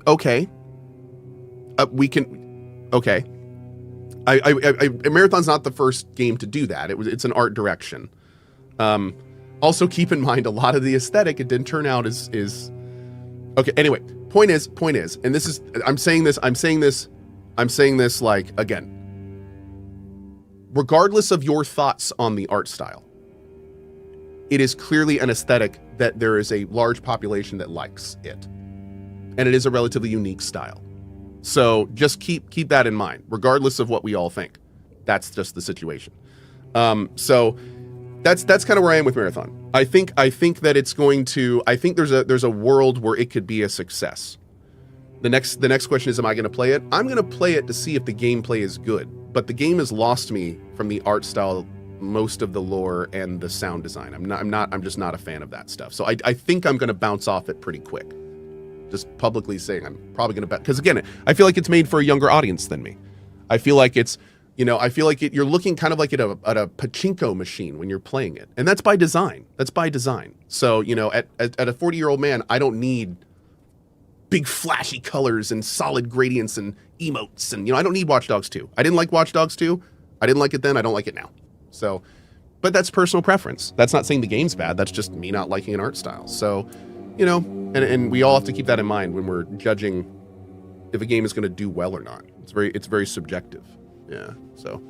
Okay. We can. Okay. Marathon's not the first game to do that. It's an art direction. Also, keep in mind a lot of the aesthetic it didn't turn out is. Okay. Anyway, point is, and this is. I'm saying this like again. Regardless of your thoughts on the art style, it is clearly an aesthetic that there is a large population that likes it. And it is a relatively unique style. So just keep that in mind, regardless of what we all think. That's just the situation. So that's kind of where I am with Marathon. I think that it's going to, I think there's a world where it could be a success. The next question is, am I going to play it? I'm going to play it to see if the gameplay is good. But the game has lost me from the art style, most of the lore, and the sound design. I'm just not a fan of that stuff. So I think I'm going to bounce off it pretty quick. just publicly saying I'm probably going to bet. Because again, I feel like it's made for a younger audience than me. I feel like it's, I feel like you're looking kind of like at a pachinko machine when you're playing it. And that's by design. That's by design. So, at a 40-year-old man, I don't need big flashy colors and solid gradients and emotes. And, I don't need Watch Dogs 2. I didn't like Watch Dogs 2. I didn't like it then. I don't like it now. So, but that's personal preference. That's not saying the game's bad. That's just me not liking an art style. So, and we all have to keep that in mind when we're judging if a game is going to do well or not. It's very subjective. Yeah. So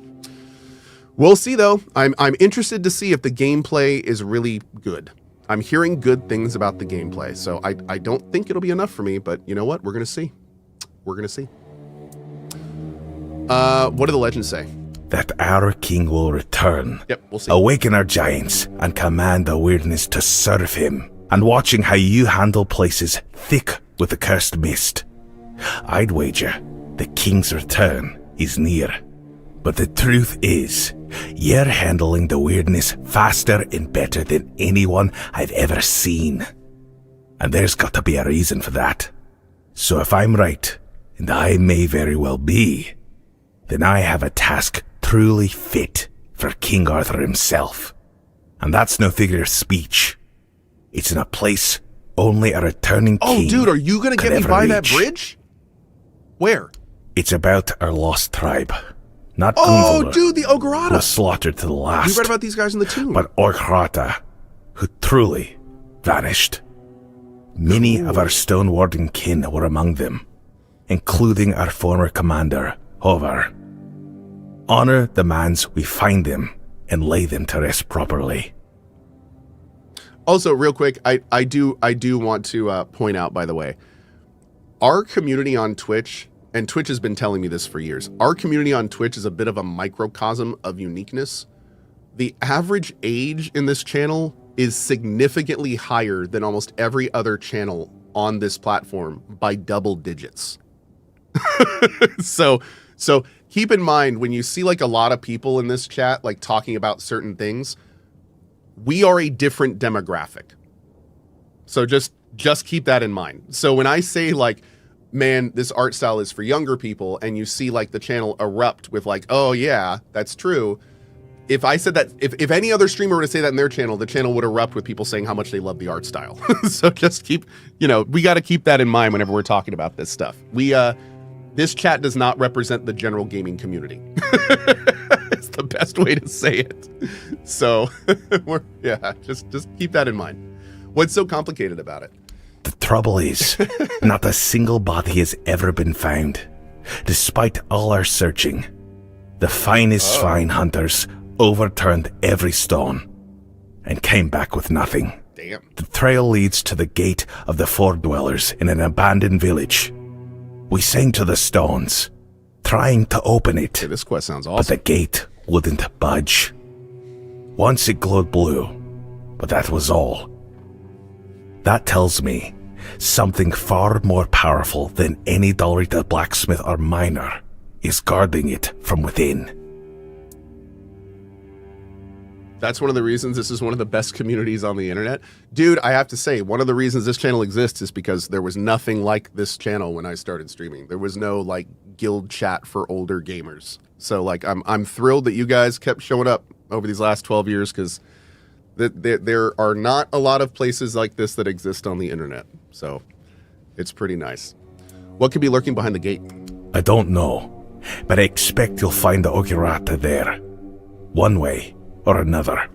we'll see though. I'm interested to see if the gameplay is really good. I'm hearing good things about the gameplay. So I don't think it'll be enough for me, but you know what? We're going to see. We're going to see. What do the legends say? That our king will return. Yep, we'll see. Awaken our giants and command the weirdness to serve him. And watching how you handle places thick with the cursed mist, I'd wager the king's return is near. But the truth is, you're handling the weirdness faster and better than anyone I've ever seen. And there's got to be a reason for that. So if I'm right, and I may very well be, then I have a task truly fit for King Arthur himself. And that's no figure of speech. It's in a place only a returning king. Oh, dude, are you going to get me by that bridge? Where? It's about our lost tribe. Not Oh, Gunvalor, dude, the Ogorata. was slaughtered to the last. We read about these guys in the tomb. But Ogorata, who truly vanished. Many of our stone warding kin were among them, including our former commander, Hovar. Honor the mans we find them and lay them to rest properly. Also, real quick, I do want to point out, by the way, our community on Twitch, and Twitch has been telling me this for years, our community on Twitch is a bit of a microcosm of uniqueness. The average age in this channel is significantly higher than almost every other channel on this platform by double digits. So keep in mind, when you see like a lot of people in this chat like talking about certain things, we are a different demographic. So just keep that in mind. So when I say like, man, this art style is for younger people, and you see like the channel erupt with like, oh yeah, that's true. If I said that, if any other streamer were to say that in their channel, the channel would erupt with people saying how much they love the art style. So just keep, we got to keep that in mind whenever we're talking about this stuff. This chat does not represent the general gaming community. It's the best way to say it. So just keep that in mind. What's so complicated about it? The trouble is, not a single body has ever been found. Despite all our searching, the finest fine hunters overturned every stone and came back with nothing. Damn. The trail leads to the gate of the Ford dwellers in an abandoned village. We sang to the stones, trying to open it. Hey, this quest sounds awesome. But the gate wouldn't budge. Once it glowed blue, but that was all. That tells me something far more powerful than any Dalrita blacksmith or miner is guarding it from within. That's one of the reasons this is one of the best communities on the internet. Dude, I have to say, one of the reasons this channel exists is because there was nothing like this channel when I started streaming. There was no like guild chat for older gamers. So like I'm thrilled that you guys kept showing up over these last 12 years, because there are not a lot of places like this that exist on the internet. So it's pretty nice. What could be lurking behind the gate? I don't know, but I expect you'll find the Ogorata there. One way or another.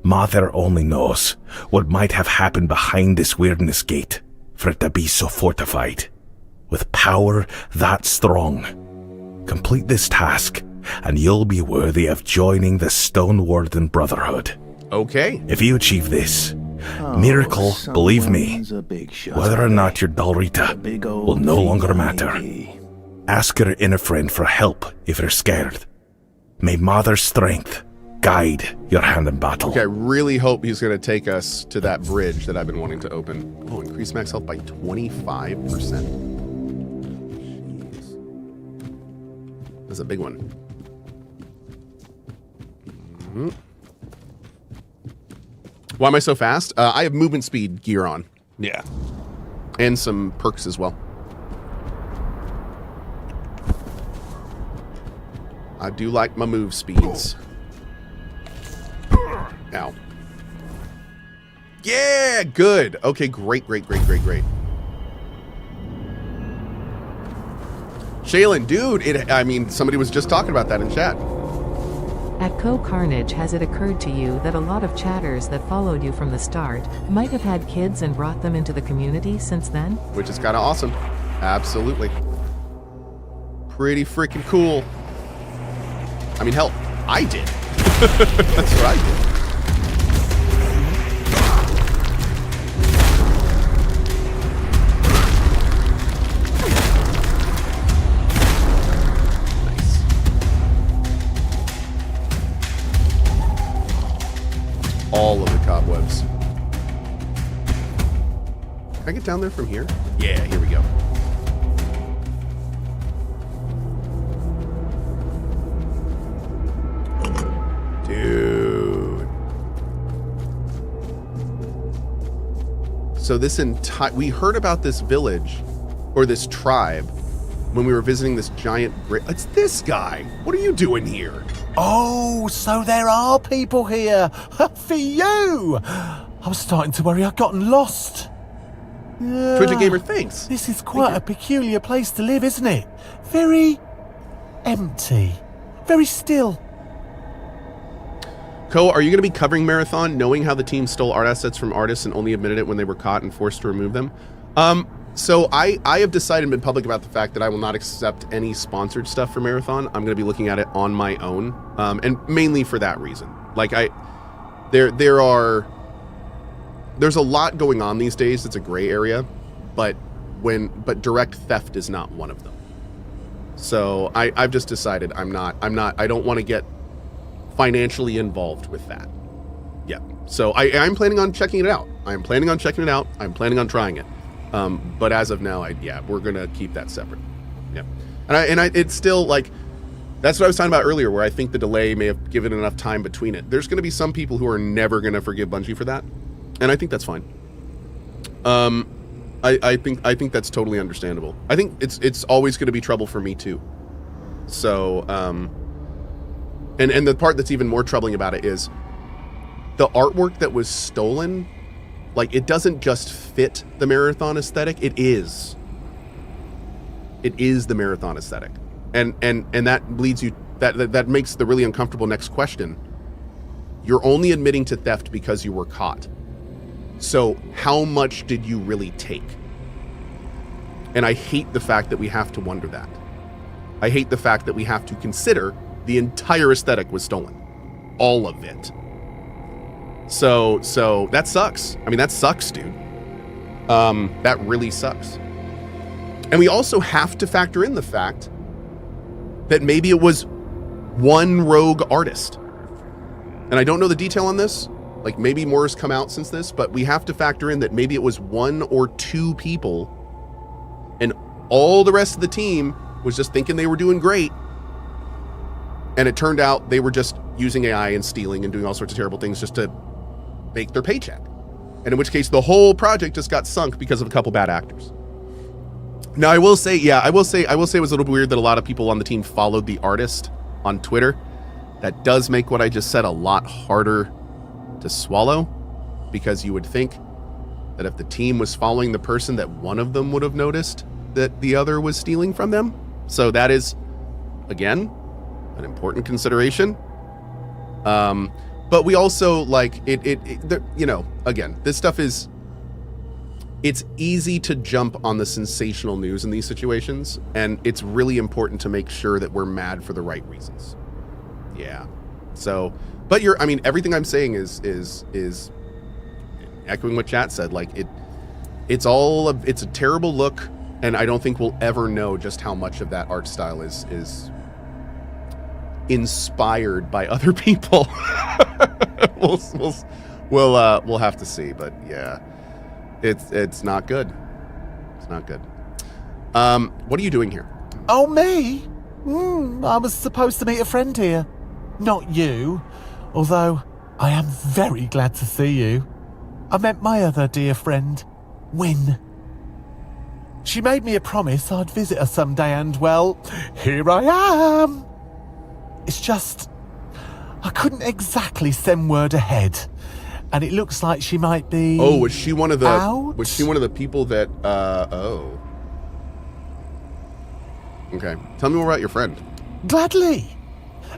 Mother only knows what might have happened behind this weirdness gate for it to be so fortified. With power that strong. Complete this task, and you'll be worthy of joining the Stone Warden Brotherhood. Okay. If you achieve this miracle, believe me, whether or not you're Dalrita will no longer matter. Ask your inner friend for help if you're scared. May Mother's strength guide your hand in battle. Okay, I really hope he's going to take us to that bridge that I've been wanting to open. Oh, increase max health by 25%. Jeez. That's a big one. Mm-hmm. Why am I so fast? I have movement speed gear on. Yeah. And some perks as well. I do like my move speeds. Ow. Yeah, good. Okay, great. Shaylin, dude, I mean, somebody was just talking about that in chat. At CohhCarnage, has it occurred to you that a lot of chatters that followed you from the start might have had kids and brought them into the community since then? Which is kind of awesome. Absolutely. Pretty freaking cool. I mean, hell, I did. That's what I did. All of the cobwebs. Can I get down there from here? Yeah, here we go. Dude. So this entire... We heard about this village, or this tribe, when we were visiting this giant... It's this guy. What are you doing here? Oh, so there are people here. For you. I was starting to worry I'd gotten lost. Twitcher Gamer, thanks. This is quite a peculiar place to live, isn't it? Very empty. Very still. Cohh, are you going to be covering Marathon, knowing how the team stole art assets from artists and only admitted it when they were caught and forced to remove them? So I have decided and been public about the fact that I will not accept any sponsored stuff for Marathon. I'm going to be looking at it on my own, and mainly for that reason. Like there's a lot going on these days. It's a gray area, but direct theft is not one of them. So I've just decided I don't want to get financially involved with that. Yeah. So I'm planning on checking it out. I'm planning on trying it. But as of now, we're gonna keep that separate. Yeah, and it's still like, that's what I was talking about earlier, where I think the delay may have given enough time between it. There's gonna be some people who are never gonna forgive Bungie for that, and I think that's fine. I think that's totally understandable. I think it's always gonna be trouble for me too. So, and the part that's even more troubling about it is the artwork that was stolen. Like, it doesn't just fit the Marathon aesthetic. It is the Marathon aesthetic. And that leads you, that makes the really uncomfortable next question. You're only admitting to theft because you were caught. So how much did you really take? And I hate the fact that we have to wonder that. I hate the fact that we have to consider the entire aesthetic was stolen. All of it. So that sucks. I mean, that sucks, dude. That really sucks. And we also have to factor in the fact that maybe it was one rogue artist. And I don't know the detail on this. Like, maybe more has come out since this, but we have to factor in that maybe it was one or two people and all the rest of the team was just thinking they were doing great. And it turned out they were just using AI and stealing and doing all sorts of terrible things just to make their paycheck. And in which case the whole project just got sunk because of a couple bad actors. Now I will say it was a little weird that a lot of people on the team followed the artist on Twitter. That does make what I just said a lot harder to swallow, because you would think that if the team was following the person, that one of them would have noticed that the other was stealing from them. So that is, again, an important consideration. But we also, like, again, this stuff is, it's easy to jump on the sensational news in these situations, and it's really important to make sure that we're mad for the right reasons. Yeah. So, but everything I'm saying is echoing what chat said. Like, it's a terrible look, and I don't think we'll ever know just how much of that art style is inspired by other people. We'll have to see, but yeah, it's not good. It's not good. What are you doing here? Oh, me? I was supposed to meet a friend here. Not you. Although, I am very glad to see you. I met my other dear friend, Win. She made me a promise I'd visit her someday, and, well, here I am. It's just, I couldn't exactly send word ahead, and it looks like she might be. Oh, was she one of the? Out? Was she one of the people that? Oh. Okay, tell me more about your friend. Gladly.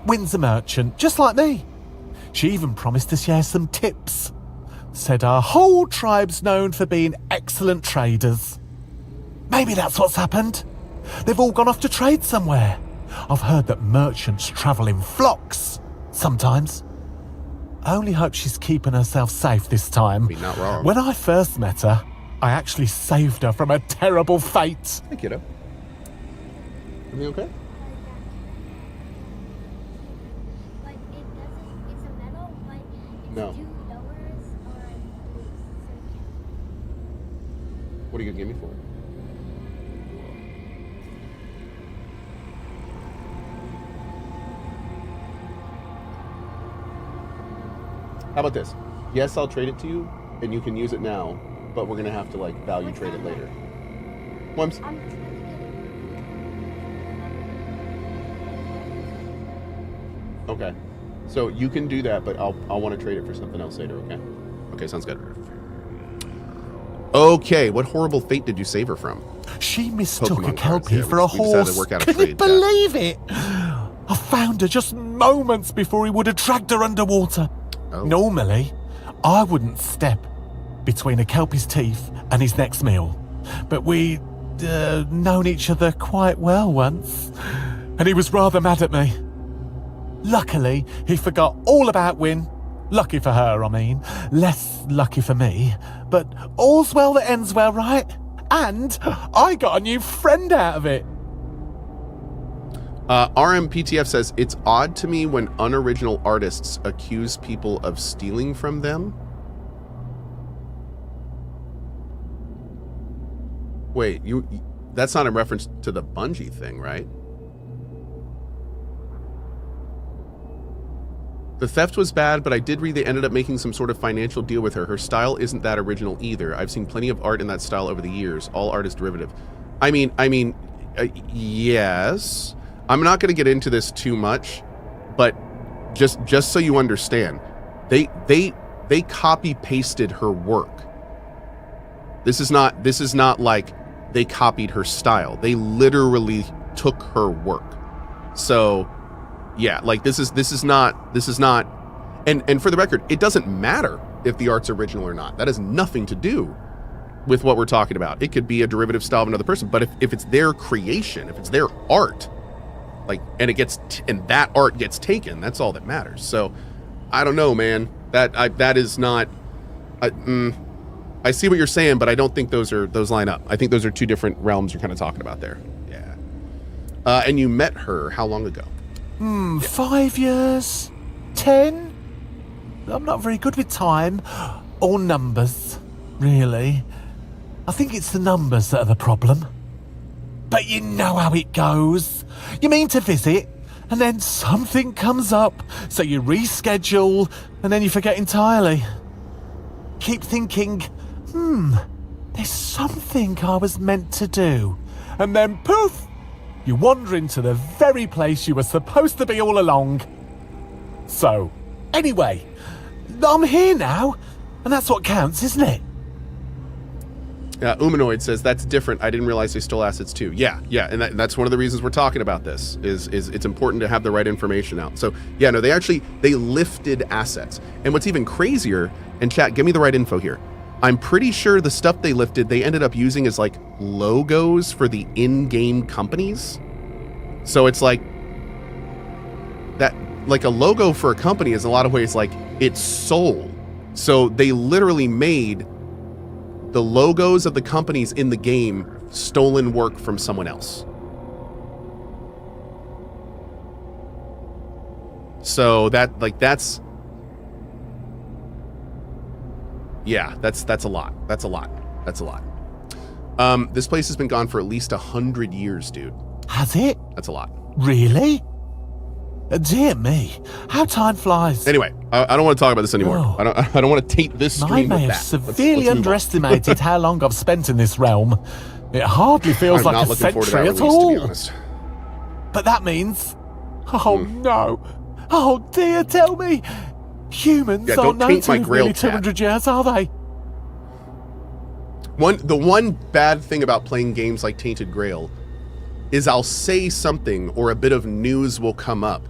Wynn's a merchant, just like me. She even promised to share some tips. Said our whole tribe's known for being excellent traders. Maybe that's what's happened. They've all gone off to trade somewhere. I've heard that merchants travel in flocks, sometimes. I only hope she's keeping herself safe this time. You're not wrong. When I first met her, I actually saved her from a terrible fate. Hey, kiddo. Everything okay? No. What are you gonna give me for it? How about this? Yes, I'll trade it to you, and you can use it now, but we're gonna have to like value trade it later. Whoops. Okay. So you can do that, but I'll want to trade it for something else later, okay? Okay, sounds good. Okay, what horrible fate did you save her from? She mistook Pokemon a Kelpie cards, yeah, for a we decided horse. to work out a Can trade, you believe it? I found her just moments before he would have dragged her underwater. Oh. Normally, I wouldn't step between a Kelpie's teeth and his next meal. But we'd known each other quite well once, and he was rather mad at me. Luckily, he forgot all about Wynn. Lucky for her, I mean. Less lucky for me. But all's well that ends well, right? And I got a new friend out of it. RMPTF says, it's odd to me when unoriginal artists accuse people of stealing from them. Wait, that's not in reference to the Bungie thing, right? The theft was bad, but I did read they ended up making some sort of financial deal with her. Her style isn't that original either. I've seen plenty of art in that style over the years. All art is derivative. I mean, yes. I'm not going to get into this too much, but just so you understand, they copy pasted her work. This is not like they copied her style. They literally took her work. So, yeah, like this is not, and for the record, it doesn't matter if the art's original or not. That has nothing to do with what we're talking about. It could be a derivative style of another person, but if it's their creation, if it's their art, like, and that art gets taken, that's all that matters. So, I don't know, man. That is not. I see what you're saying, but I don't think those line up. I think those are two different realms you're kind of talking about there. Yeah. And you met her how long ago? 5 years? 10? I'm not very good with time. Or numbers, really. I think it's the numbers that are the problem. But you know how it goes. You mean to visit, and then something comes up, so you reschedule, and then you forget entirely. Keep thinking, there's something I was meant to do. And then poof! You wander into the very place you were supposed to be all along. So, anyway, I'm here now, and that's what counts, isn't it? Umanoid says, that's different. I didn't realize they stole assets too. Yeah, and that's one of the reasons we're talking about this, is it's important to have the right information out. So, yeah, no, they lifted assets. And what's even crazier, and chat, give me the right info here. I'm pretty sure the stuff they lifted, they ended up using as like logos for the in-game companies. So it's like that, like a logo for a company is in a lot of ways like its soul. So they literally made the logos of the companies in the game stolen work from someone else. So that's a lot. That's a lot. This place has been gone for at least 100 years, dude. Has it? That's a lot. Really? Dear me, how time flies. Anyway, I don't want to talk about this anymore. Oh. I don't want to taint this I stream may with have that. severely Let's move on. underestimated how long I've spent in this realm. It hardly feels I'm like not a looking forward to that century at release, to be all. honest. But that means... Oh no. Oh dear, tell me. Humans Yeah, aren't don't known taint to my live Grail nearly chat. 200 years, are they? The one bad thing about playing games like Tainted Grail is I'll say something or a bit of news will come up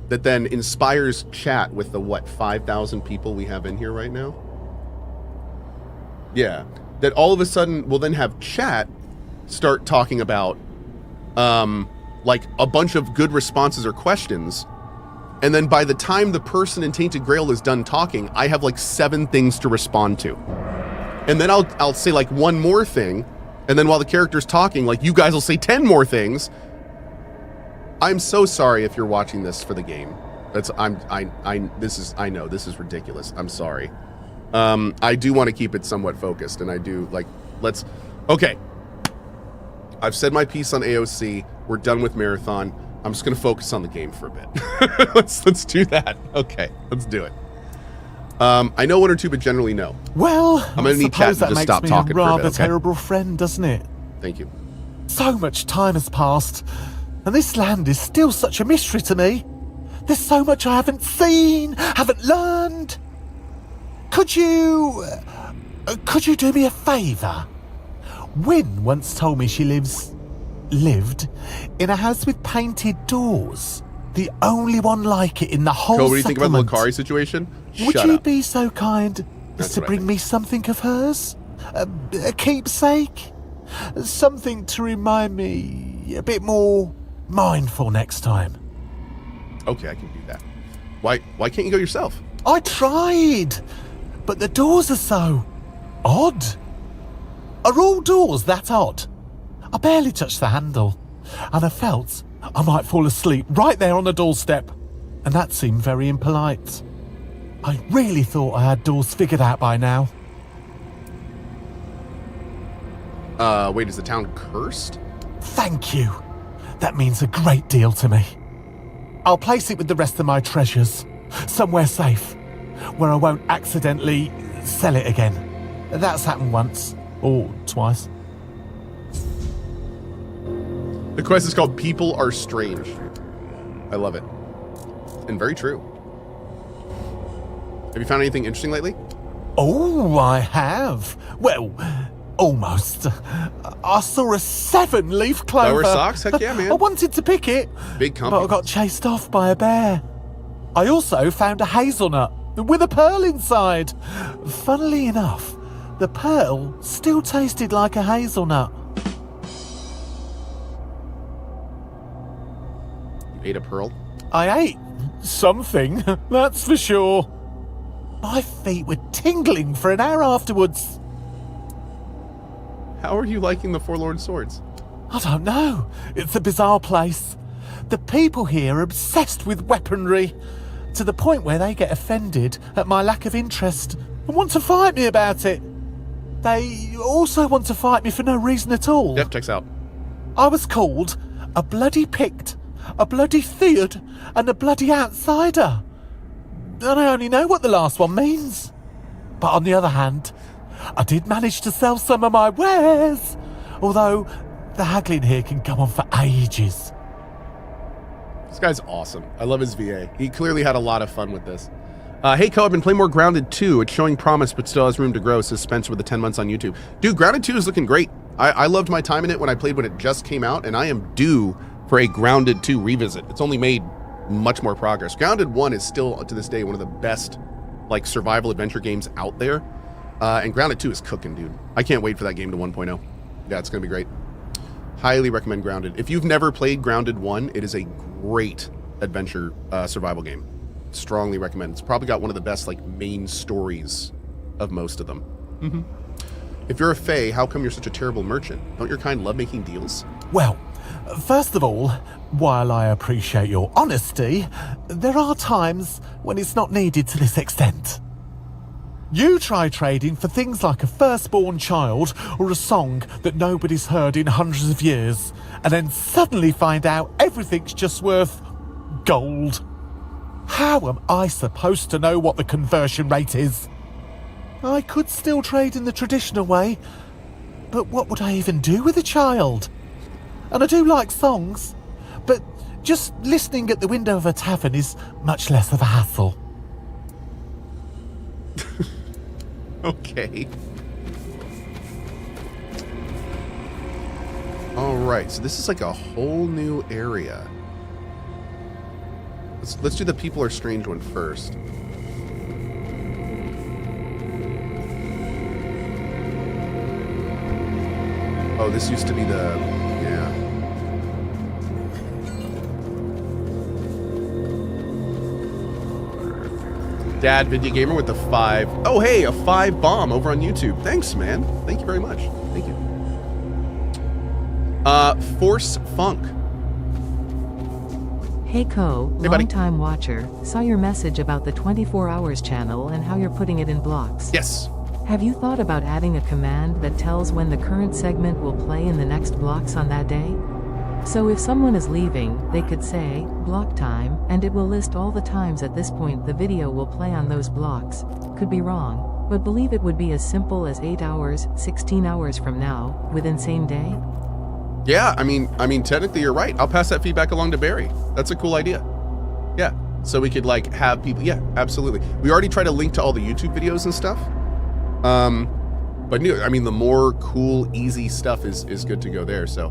that then inspires chat with the, 5,000 people we have in here right now? Yeah. That all of a sudden will then have chat start talking about, like, a bunch of good responses or questions. And then by the time the person in Tainted Grail is done talking, I have, like, 7 things to respond to. And then I'll say, like, one more thing. And then while the character's talking, like, you guys will say 10 more things. I'm so sorry if you're watching this for the game. I know this is ridiculous. I'm sorry. I do want to keep it somewhat focused, and I do okay. I've said my piece on AOC. We're done with Marathon. I'm just gonna focus on the game for a bit. let's do that. Okay, let's do it. I know 1 or 2, but generally no. Well, I'm gonna need chat to just stop talking for a bit, rather okay? terrible friend, doesn't it? Thank you. So much time has passed, and this land is still such a mystery to me. There's so much I haven't seen, haven't learned. Could you do me a favour? Wynne once told me she lived in a house with painted doors. The only one like it in the whole Cohh, what do you think about the settlement. Lucari situation? Would Shut you up. be so kind That's as to what I bring think. me something of hers? A keepsake? Something to remind me a bit more mindful next time. Okay, I can do that. Why can't you go yourself? I tried, but the doors are so odd. Are all doors that odd? I barely touched the handle, and I felt I might fall asleep right there on the doorstep, and that seemed very impolite. I really thought I had doors figured out by now. Wait, is the town cursed? Thank you. That means a great deal to me. I'll place it with the rest of my treasures, somewhere safe, where I won't accidentally sell it again. That's happened once, or twice. The quest is called People Are Strange. I love it. And very true. Have you found anything interesting lately? Oh, I have. Well, almost. I saw a 7-leaf clover. Flower socks? Heck yeah, man. I wanted to pick it, Big but I company. got chased off by a bear. I also found a hazelnut with a pearl inside. Funnily enough, the pearl still tasted like a hazelnut. You ate a pearl? I ate something, that's for sure. My feet were tingling for an hour afterwards. How are you liking the Forlorn Swords? I don't know. It's a bizarre place. The people here are obsessed with weaponry, to the point where they get offended at my lack of interest and want to fight me about it. They also want to fight me for no reason at all. Def checks out. I was called a bloody Pict, a bloody Theod, and a bloody outsider. And I only know what the last one means. But on the other hand, I did manage to sell some of my wares, although the haggling here can go on for ages. This guy's awesome. I love his VA. He clearly had a lot of fun with this. Hey, Cohh, I've been playing more Grounded 2. It's showing promise, but still has room to grow, says Spencer with the 10 months on YouTube. Dude, Grounded 2 is looking great. I loved my time in it when I played when it just came out, and I am due for a Grounded 2 revisit. It's only made much more progress. Grounded 1 is still, to this day, one of the best like survival adventure games out there. And Grounded 2 is cooking, dude. I can't wait for that game to 1.0. Yeah, it's going to be great. Highly recommend Grounded. If you've never played Grounded 1, it is a great adventure survival game. Strongly recommend. It's probably got one of the best like main stories of most of them. Mm-hmm. If you're a fae, how come you're such a terrible merchant? Don't your kind love making deals? Well, first of all, while I appreciate your honesty, there are times when it's not needed to this extent. You try trading for things like a firstborn child or a song that nobody's heard in hundreds of years, and then suddenly find out everything's just worth gold. How am I supposed to know what the conversion rate is? I could still trade in the traditional way, but what would I even do with a child? And I do like songs, but just listening at the window of a tavern is much less of a hassle. Okay. Alright, so this is like a whole new area. Let's do the people are strange one first. Oh, this used to be the... yeah. Dad, Video Gamer with the 5. Oh, hey, a 5 bomb over on YouTube. Thanks, man. Thank you very much. Thank you. Force Funk. Hey Cohh, Hey, buddy. long-time watcher, saw your message about the 24 Hours channel and how you're putting it in blocks. Yes. Have you thought about adding a command that tells when the current segment will play in the next blocks on that day? So if someone is leaving, they could say, block time, and it will list all the times at this point the video will play on those blocks. Could be wrong, but believe it would be as simple as 8 hours, 16 hours from now, within same day? Yeah, I mean, technically you're right. I'll pass that feedback along to Barry. That's a cool idea. Yeah, so we could like have people. Yeah, absolutely. We already tried to link to all the YouTube videos and stuff. But I mean, the more cool, easy stuff is good to go there. So,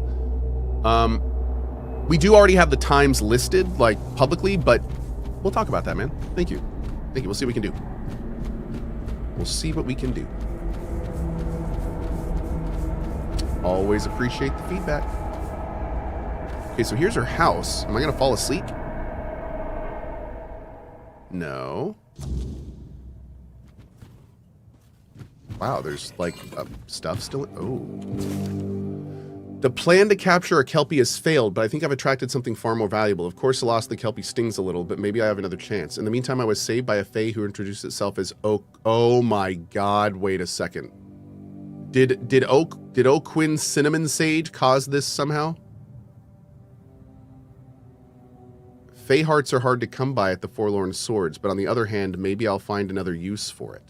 we do already have the times listed like publicly, but we'll talk about that, man. Thank you. Thank you. We'll see what we can do. We'll see what we can do. Always appreciate the feedback. Okay, so here's her house. Am I gonna fall asleep? No. Wow, there's like stuff still. Oh. The plan to capture a Kelpie has failed, but I think I've attracted something far more valuable. Of course, the loss of the Kelpie stings a little, but maybe I have another chance. In the meantime, I was saved by a Fae who introduced itself as Oak. Oh my God! Wait a second. Did Oak Quinn Cinnamon Sage cause this somehow? Fae hearts are hard to come by at the Forlorn Swords, but on the other hand, maybe I'll find another use for it.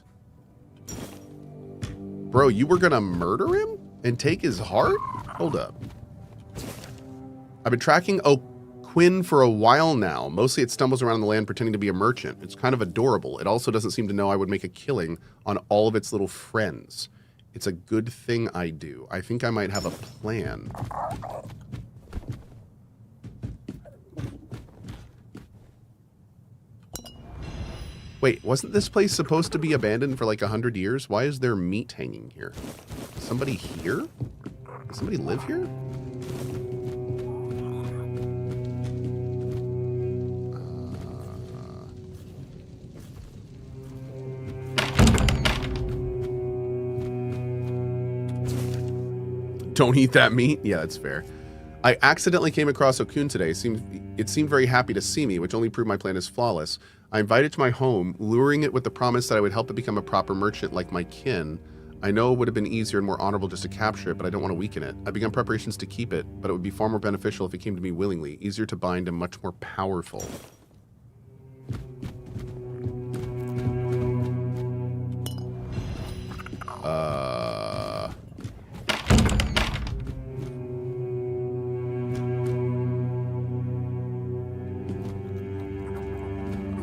Bro, you were gonna murder him and take his heart? Hold up. I've been tracking Oak Quinn for a while now. Mostly it stumbles around the land pretending to be a merchant. It's kind of adorable. It also doesn't seem to know I would make a killing on all of its little friends. It's a good thing I do. I think I might have a plan. Wait, wasn't this place supposed to be abandoned for like 100 years? Why is there meat hanging here? Somebody here? Does somebody live here? Don't eat that meat? Yeah, that's fair. I accidentally came across Okun today. It seemed very happy to see me, which only proved my plan is flawless. I invited it to my home, luring it with the promise that I would help it become a proper merchant like my kin. I know it would have been easier and more honorable just to capture it, but I don't want to weaken it. I began preparations to keep it, but it would be far more beneficial if it came to me willingly, easier to bind and much more powerful.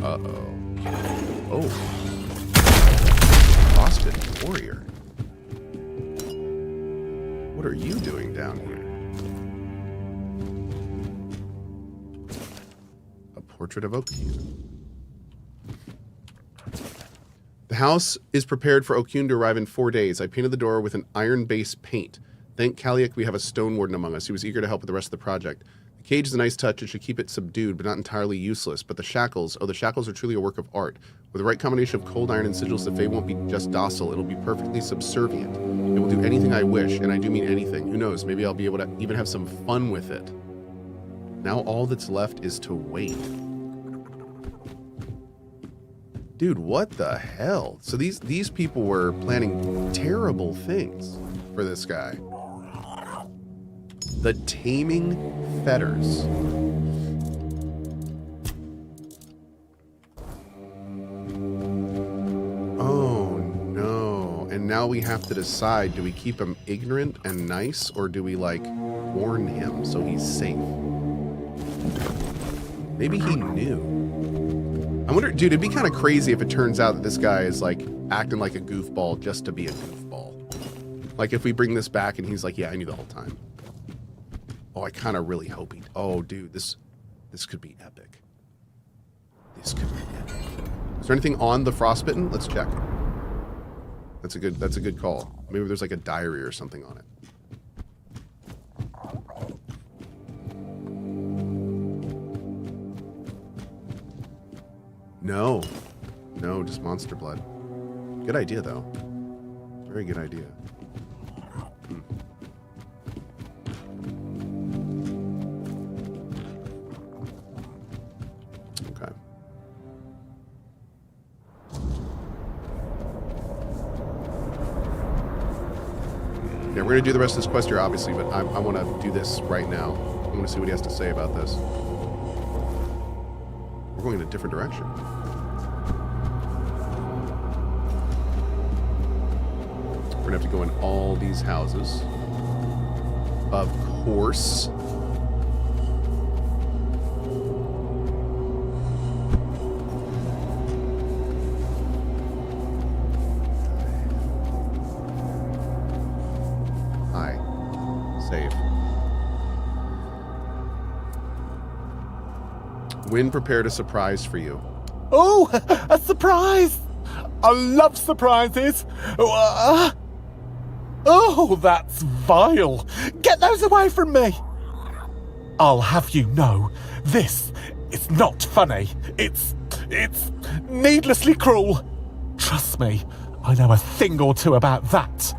Uh-oh. Oh. Frostbitten warrior. What are you doing down here? A portrait of Okun. The house is prepared for Okun to arrive in 4 days. I painted the door with an iron-based paint. Thank Kaliak we have a stone warden among us. He was eager to help with the rest of the project. The cage is a nice touch. It should keep it subdued, but not entirely useless. But the shackles, oh, the shackles are truly a work of art. With the right combination of cold iron and sigils, the Fae won't be just docile. It'll be perfectly subservient. It will do anything I wish, and I do mean anything. Who knows? Maybe I'll be able to even have some fun with it. Now all that's left is to wait. Dude, what the hell? So these people were planning terrible things for this guy. The Taming Fetters. now we have to decide, do we keep him ignorant and nice, or do we, like, warn him so he's safe? Maybe he knew. I wonder, dude, it'd be kind of crazy if it turns out that this guy is, like, acting like a goofball just to be a goofball. Like, if we bring this back and he's like, yeah, I knew the whole time. Oh, I kind of really hope he... Oh, dude, this could be epic. This could be epic. Is there anything on the Frostbitten? Let's check. That's a good call. Maybe there's like a diary or something on it. No, just monster blood. Good idea though. Very good idea. Okay. Yeah, we're going to do the rest of this quest here, obviously, but I want to do this right now. I want to see what he has to say about this. We're going in a different direction. We're going to have to go in all these houses. Of course. Wynn prepared a surprise for you. Oh, a surprise! I love surprises. Oh, that's vile. Get those away from me. I'll have you know, this is not funny. It's needlessly cruel. Trust me, I know a thing or two about that.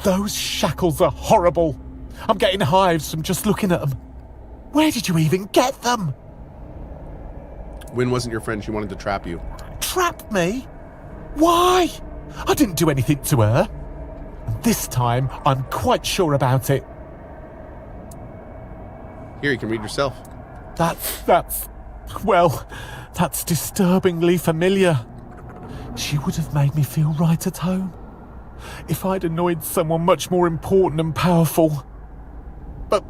Those shackles are horrible. I'm getting hives from just looking at them. Where did you even get them? Wynn wasn't your friend. She wanted to trap you. Trap me? Why? I didn't do anything to her. And this time, I'm quite sure about it. Here, you can read yourself. That's disturbingly familiar. She would have made me feel right at home if I'd annoyed someone much more important and powerful. But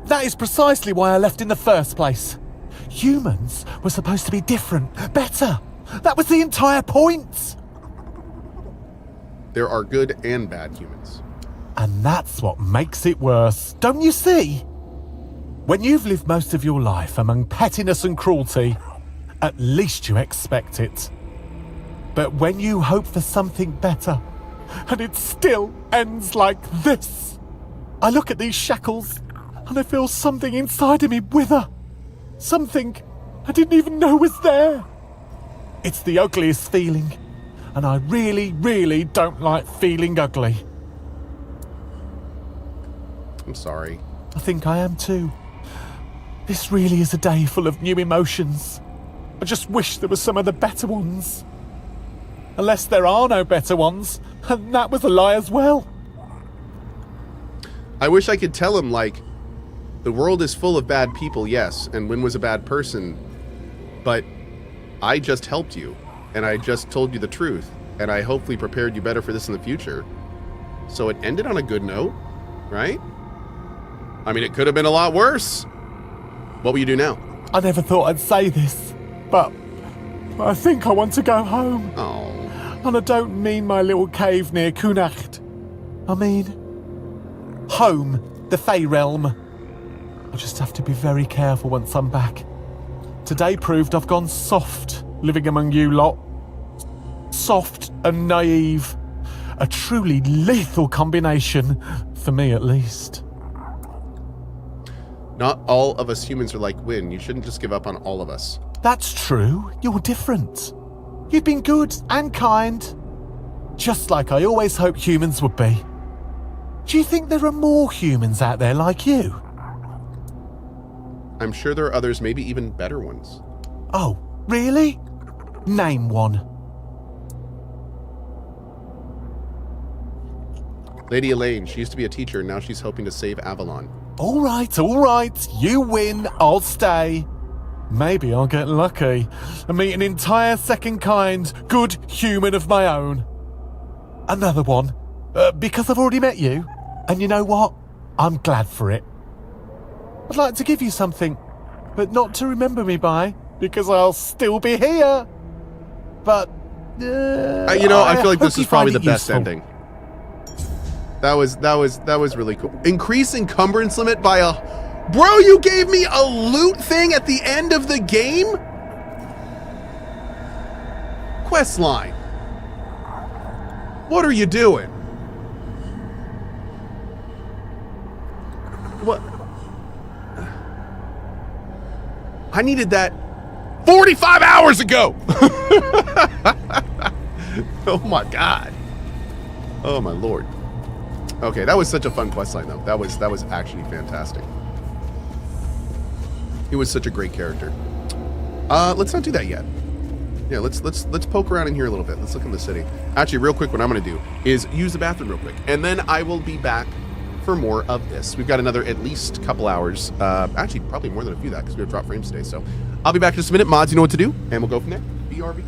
that is precisely why I left in the first place. Humans were supposed to be different, better. That was the entire point. There are good and bad humans. And that's what makes it worse, don't you see? When you've lived most of your life among pettiness and cruelty, at least you expect it. But when you hope for something better, and it still ends like this, I look at these shackles, and I feel something inside of me wither. Something I didn't even know was there. It's the ugliest feeling, and I really, really don't like feeling ugly. I'm sorry. I think I am too. This really is a day full of new emotions. I just wish there were some of the better ones. Unless there are no better ones, and that was a lie as well. I wish I could tell him, like, the world is full of bad people, yes, and Wynn was a bad person, but I just helped you, and I just told you the truth, and I hopefully prepared you better for this in the future. So it ended on a good note, right? I mean, it could have been a lot worse. What will you do now? I never thought I'd say this, but I think I want to go home. Oh. And I don't mean my little cave near Connacht. I mean home, the Fey realm. I just have to be very careful once I'm back. Today proved I've gone soft living among you lot. Soft and naive. A truly lethal combination, for me at least. Not all of us humans are like Wynn. You shouldn't just give up on all of us. That's true. You're different. You've been good and kind. Just like I always hoped humans would be. Do you think there are more humans out there like you? I'm sure there are others, maybe even better ones. Oh, really? Name one. Lady Elaine, she used to be a teacher, and now she's hoping to save Avalon. All right. You win, I'll stay. Maybe I'll get lucky and meet an entire second kind, good human of my own. Another one. Because I've already met you. And you know what? I'm glad for it. I'd like to give you something, but not to remember me by, because I'll still be here. But, I feel like this is probably the best ending. That was really cool. Increase encumbrance limit by a... Bro, you gave me a loot thing at the end of the game? Quest line. What are you doing? What? I needed that 45 hours ago. Oh my God. Oh my Lord. Okay, that was such a fun questline though. That was actually fantastic. He was such a great character. Let's not do that yet. Yeah, let's poke around in here a little bit. Let's look in the city. Actually, real quick, what I'm gonna do is use the bathroom real quick, and then I will be back for more of this. We've got another at least couple hours. Actually, probably more than a few that because we have dropped frames today. So I'll be back in just a minute. Mods, you know what to do, and we'll go from there. BRB.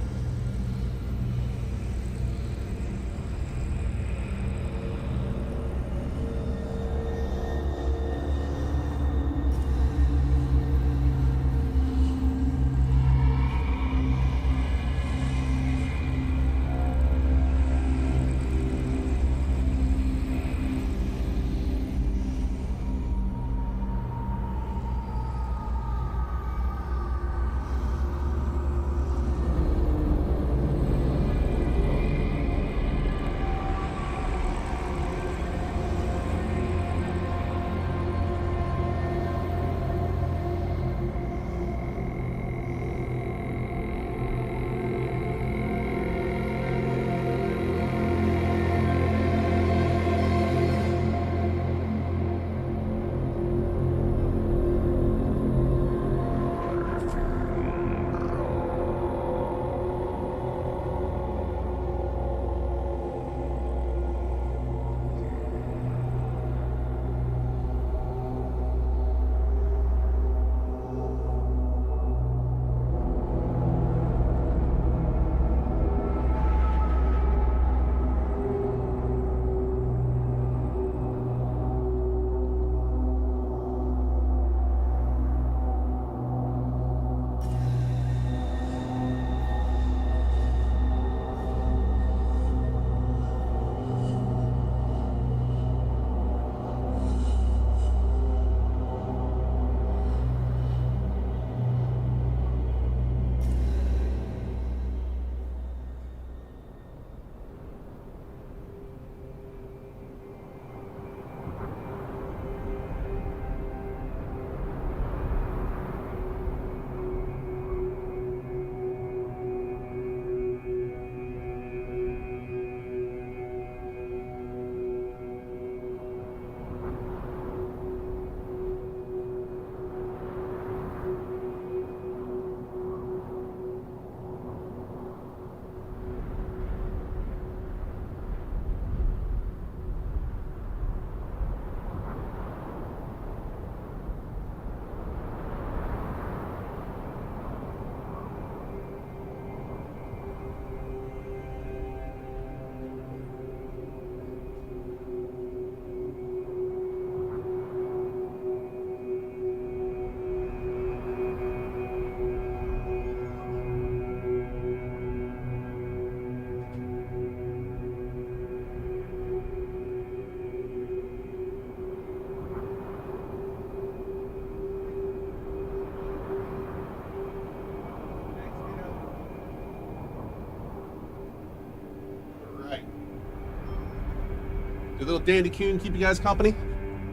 Did little Dandy Coon keep you guys company?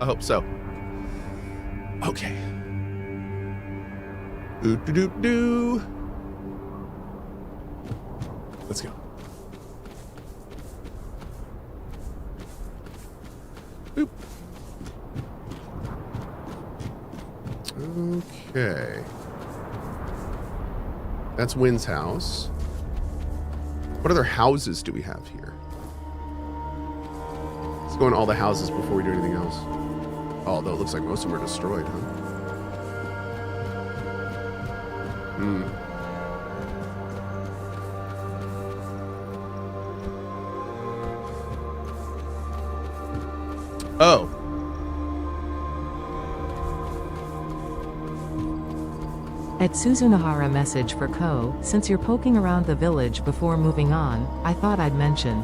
I hope so. Okay. Do. Let's go. Boop. Okay. That's Wynn's house. What other houses do we have here? Let's go in all the houses before we do anything else. Although it looks like most of them are destroyed, huh? Oh. At Suzunahara message for Cohh, since you're poking around the village before moving on, I thought I'd mention.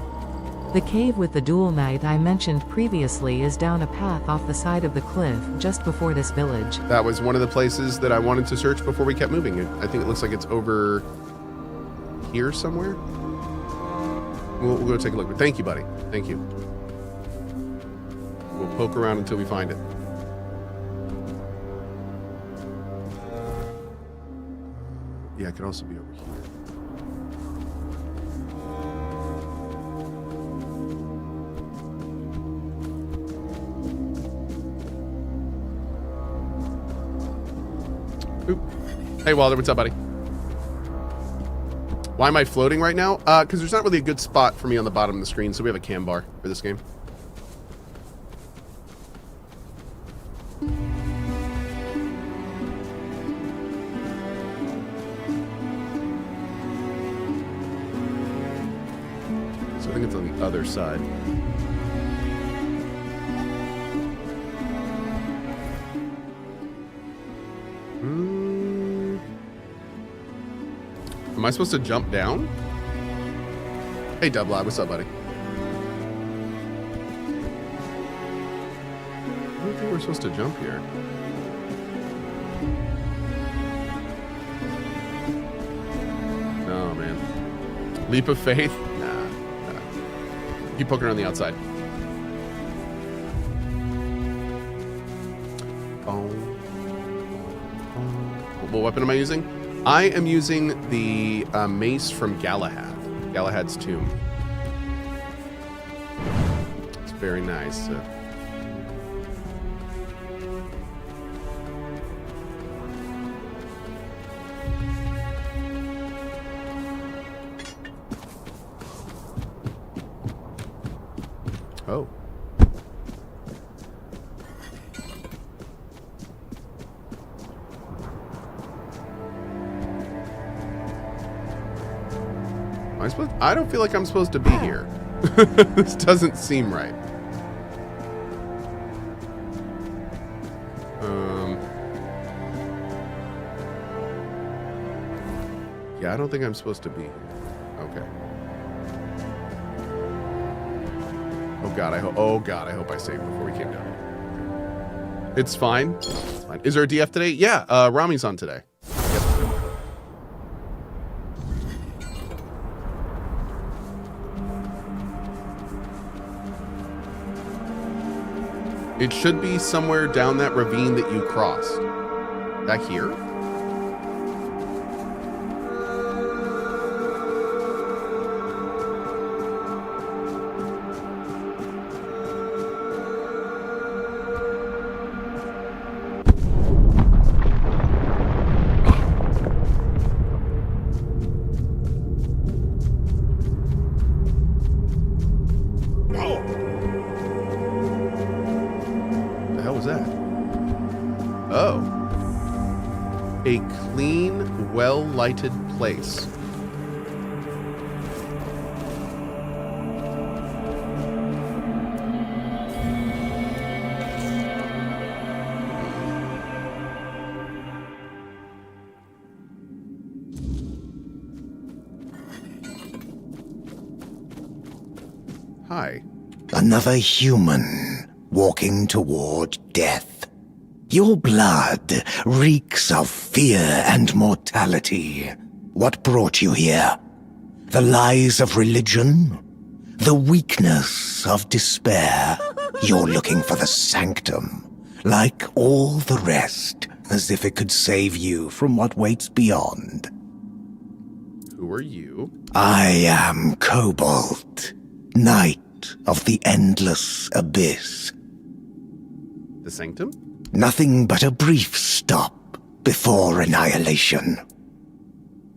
The cave with the dual knight I mentioned previously is down a path off the side of the cliff just before this village. That was one of the places that I wanted to search before we kept moving. I think it looks like it's over here somewhere. We'll go take a look. But thank you, buddy. Thank you. We'll poke around until we find it. Yeah, it could also be over here. Oop. Hey, Walter, what's up, buddy? Why am I floating right now? Because there's not really a good spot for me on the bottom of the screen, so we have a cam bar for this game. So I think it's on the other side. Am I supposed to jump down? Hey, Dublab, what's up, buddy? I don't think we're supposed to jump here. No, man. Leap of faith? Nah. Keep poking around the outside. What weapon am I using? I am using the mace from Galahad. Galahad's tomb. It's very nice. Oh. I don't feel like I'm supposed to be here. This doesn't seem right. Yeah, I don't think I'm supposed to be here. Okay. Oh God, I hope I saved before we came down. It's fine. It's fine. Is there a DF today? Yeah, Rami's on today. It should be somewhere down that ravine that you crossed. Back here? Well-lighted place. Hi. Another human walking toward death. Your blood reeks of fear and mortality. What brought you here? The lies of religion? The weakness of despair? You're looking for the sanctum, like all the rest, as if it could save you from what waits beyond. Who are you? I am Cobalt, Knight of the Endless Abyss. The sanctum? Nothing but a brief stop before annihilation.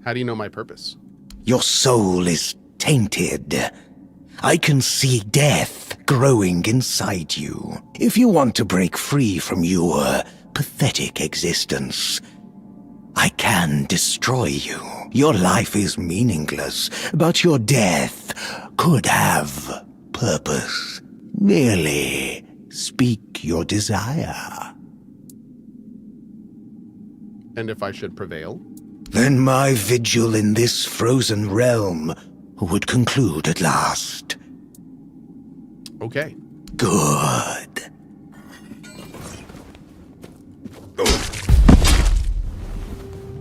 How do you know my purpose? Your soul is tainted. I can see death growing inside you. If you want to break free from your pathetic existence, I can destroy you. Your life is meaningless, but your death could have purpose. Merely Speak your desire. And if I should prevail? Then my vigil in this frozen realm would conclude at last. Okay. Good.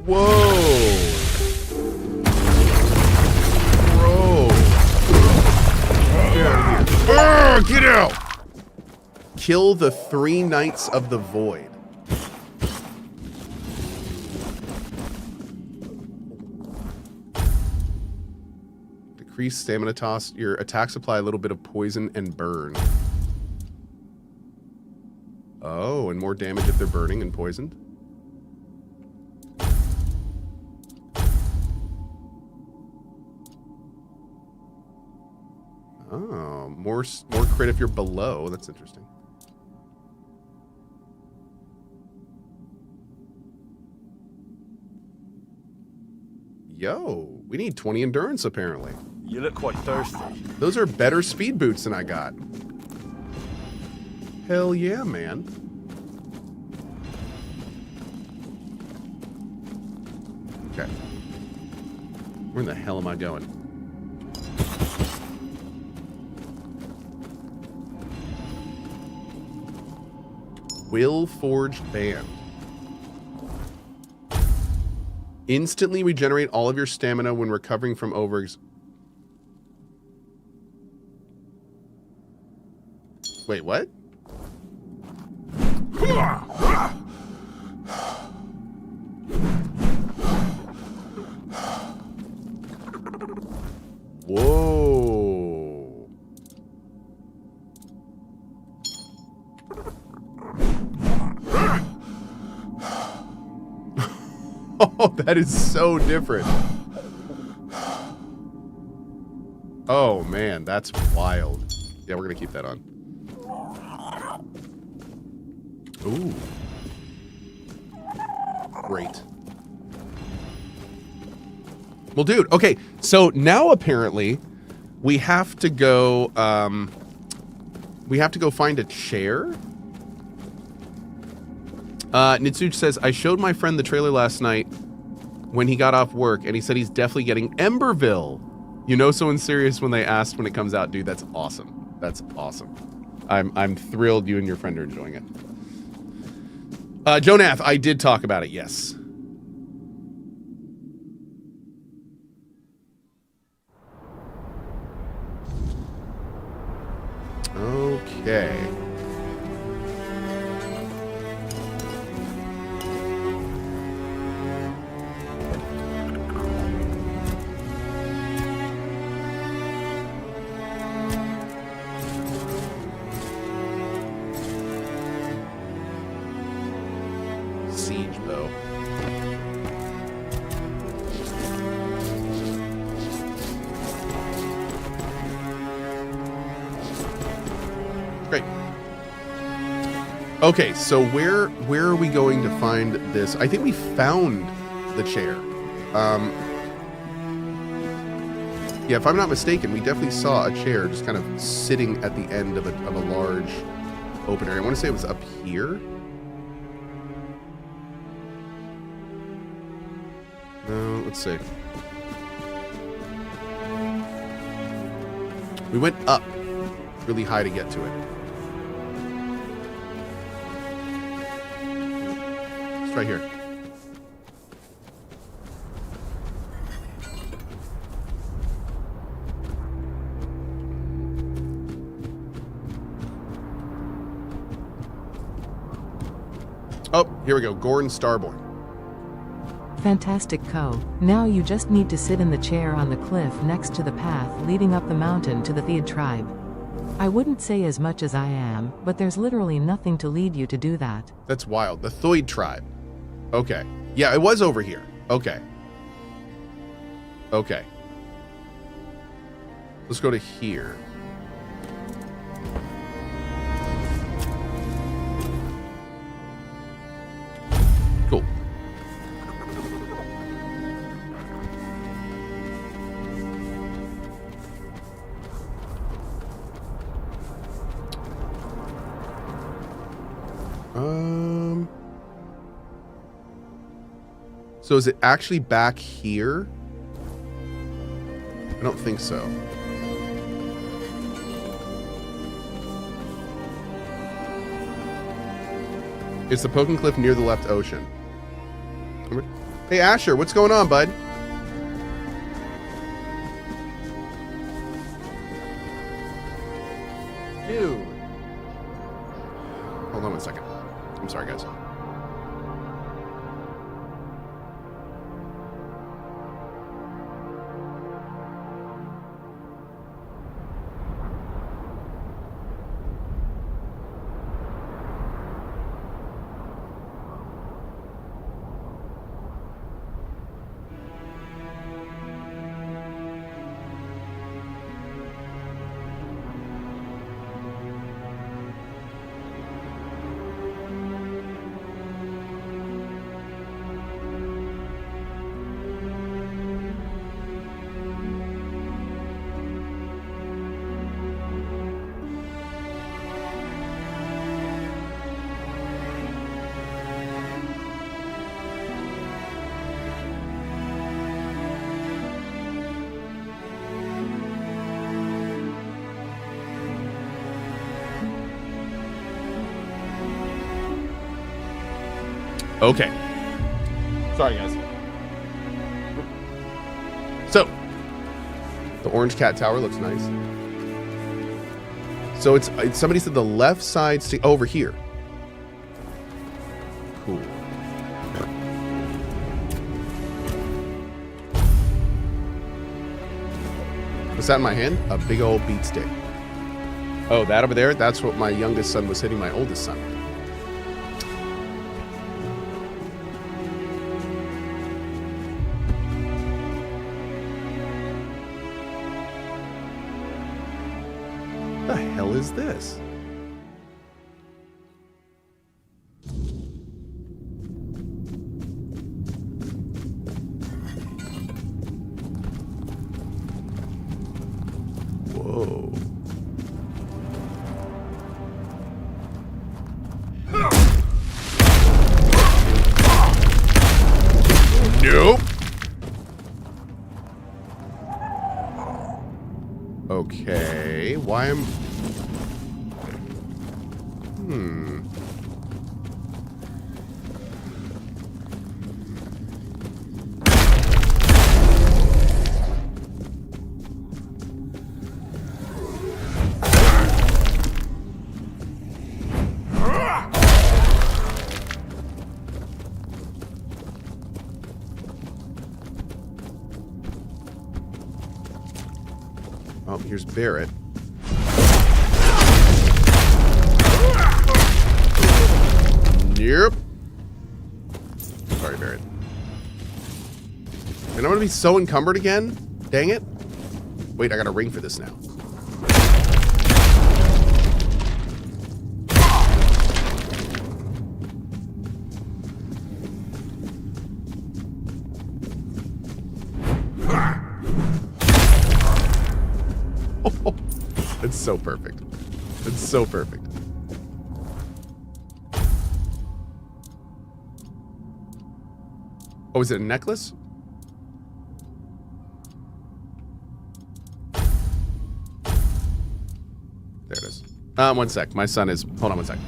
Whoa. Bro. Get out of here. Get out! Kill the 3 Knights of the Void. Decrease stamina toss. Your attacks apply a little bit of poison and burn. Oh, and more damage if they're burning and poisoned. Oh, more crit if you're below. That's interesting. Yo, we need 20 endurance apparently. You look quite thirsty. Those are better speed boots than I got. Hell yeah, man. Okay. Where in the hell am I going? Will Forged Band. Instantly regenerate all of your stamina when recovering from Wait, what? Whoa. Oh, that is so different. Oh, man, that's wild. Yeah, we're going to keep that on. Ooh. Great. Well, dude, okay, so now apparently we have to go, find a chair. Nitsuch says, I showed my friend the trailer last night when he got off work, and he said he's definitely getting Emberville. You know someone's serious when they asked when it comes out. Dude, that's awesome. That's awesome. I'm thrilled you and your friend are enjoying it. Jonath, I did talk about it, yes. Okay. Siege bow. Great. Okay, so where are we going to find this? I think we found the chair. Yeah, if I'm not mistaken, we definitely saw a chair just kind of sitting at the end of a large open area. I want to say it was up here. No, let's see. We went up really high to get to it. It's right here. Oh, here we go. Gorn Starborn. Fantastic, Cohh. Now you just need to sit in the chair on the cliff next to the path leading up the mountain to the Theod tribe. I wouldn't say as much as I am, but there's literally nothing to lead you to do that. That's wild. The Theod tribe. Okay. Yeah, it was over here. Okay. Okay. Let's go to here. Cool. So is it actually back here? I don't think so. It's the Poking Cliff near the left ocean. Hey Asher, what's going on, bud? Dude. Hold on 1 second. I'm sorry, guys. Okay. Sorry, guys. So, the orange cat tower looks nice. So it's somebody said the left side over here. Cool. What's that in my hand? A big old beat stick. Oh, that over there? That's what my youngest son was hitting my oldest son. What the hell is this? Whoa. Nope. Okay, why am... Oh, here's Barrett. Yep. Sorry, Barrett. And I'm gonna be so encumbered again. Dang it. Wait, I got a ring for this now. It's so perfect. It's so perfect. Oh, is it a necklace? There it is. 1 sec. My son is... Hold on 1 sec.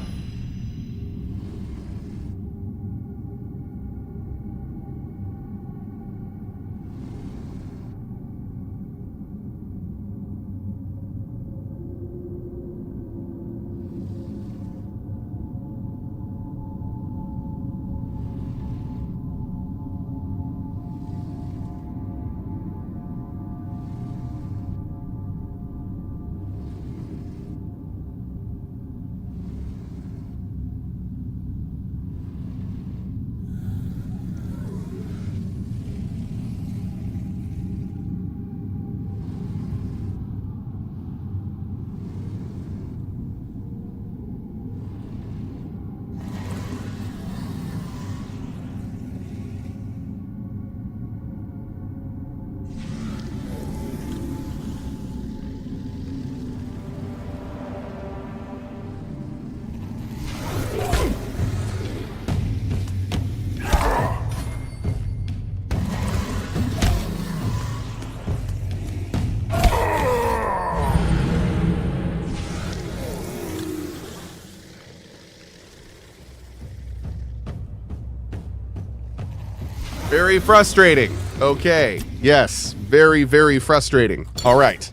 Very frustrating. Okay. Yes. Very, very frustrating. All right.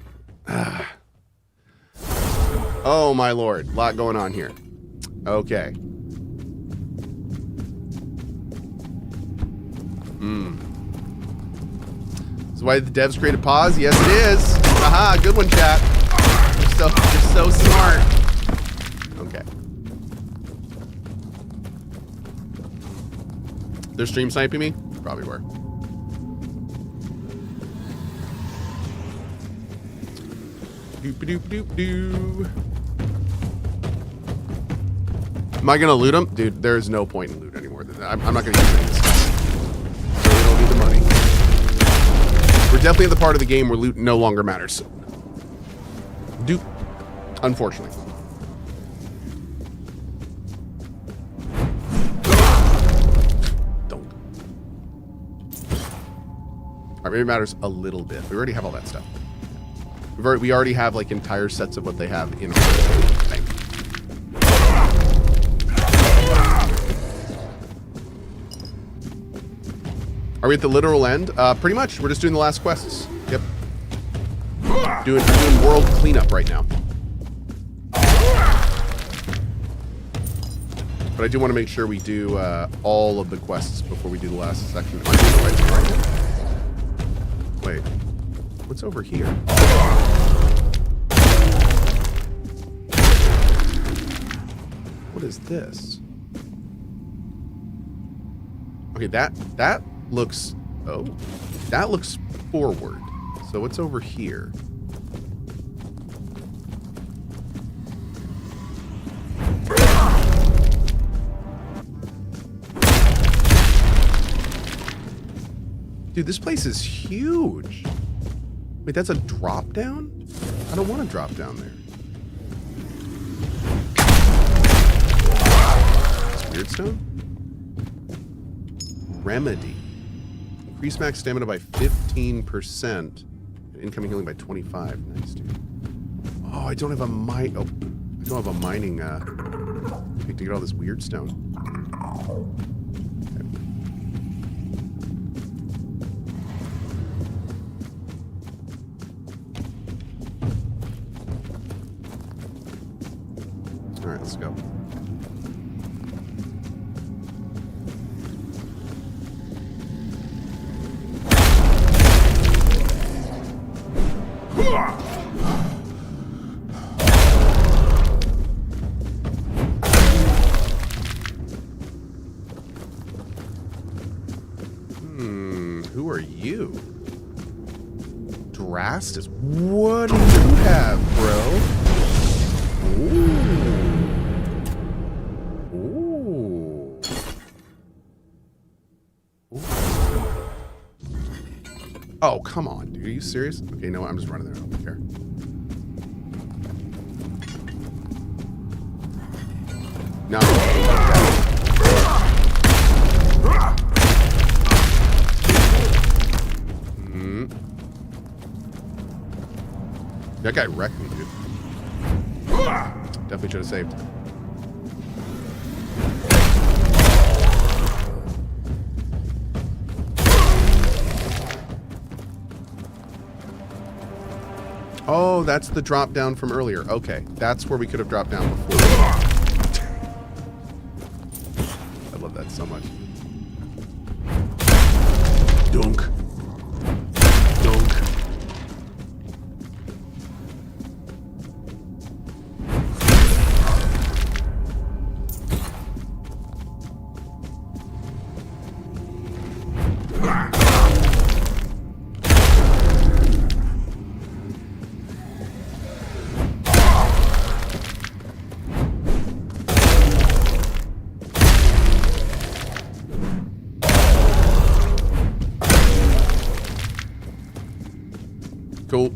Oh, my lord. A lot going on here. Okay. This is why the devs created pause? Yes, it is. Aha, good one, chat. You're so smart. Okay. They're stream sniping me? Probably were. Doop-a-doop-doop-doo. Am I gonna loot them? Dude, there's no point in loot anymore. I'm not gonna use any of this stuff. We don't need the money. We're definitely at the part of the game where loot no longer matters. Doop. Unfortunately. Don't. Alright, maybe it matters a little bit. We already have all that stuff. We already have like entire sets of what they have in our thing. Are we at the literal end? Pretty much. We're just doing the last quests. Yep. I'm doing world cleanup right now. But I do want to make sure we do all of the quests before we do the last section. Am I doing the right thing? Wait. What's over here? What is this? Okay, that looks... Oh. That looks forward. So what's over here? Dude, this place is huge. Wait, that's a drop down? I don't want to drop down there. It's weird stone? Remedy. Increase max stamina by 15%. Incoming healing by 25. Nice, dude. Oh, I don't have a I don't have a mining pick to get all this weird stone. Alright, let's go. Who are you? Drastus. What do you have, bro? Ooh. Oh, come on, dude. Are you serious? Okay, you know what? I'm just running there. I don't care. No. That guy wrecked me, dude. Definitely should have saved. Oh, that's the drop down from earlier. Okay, that's where we could have dropped down before. I love that so much. Dunk. Dunk. Cool.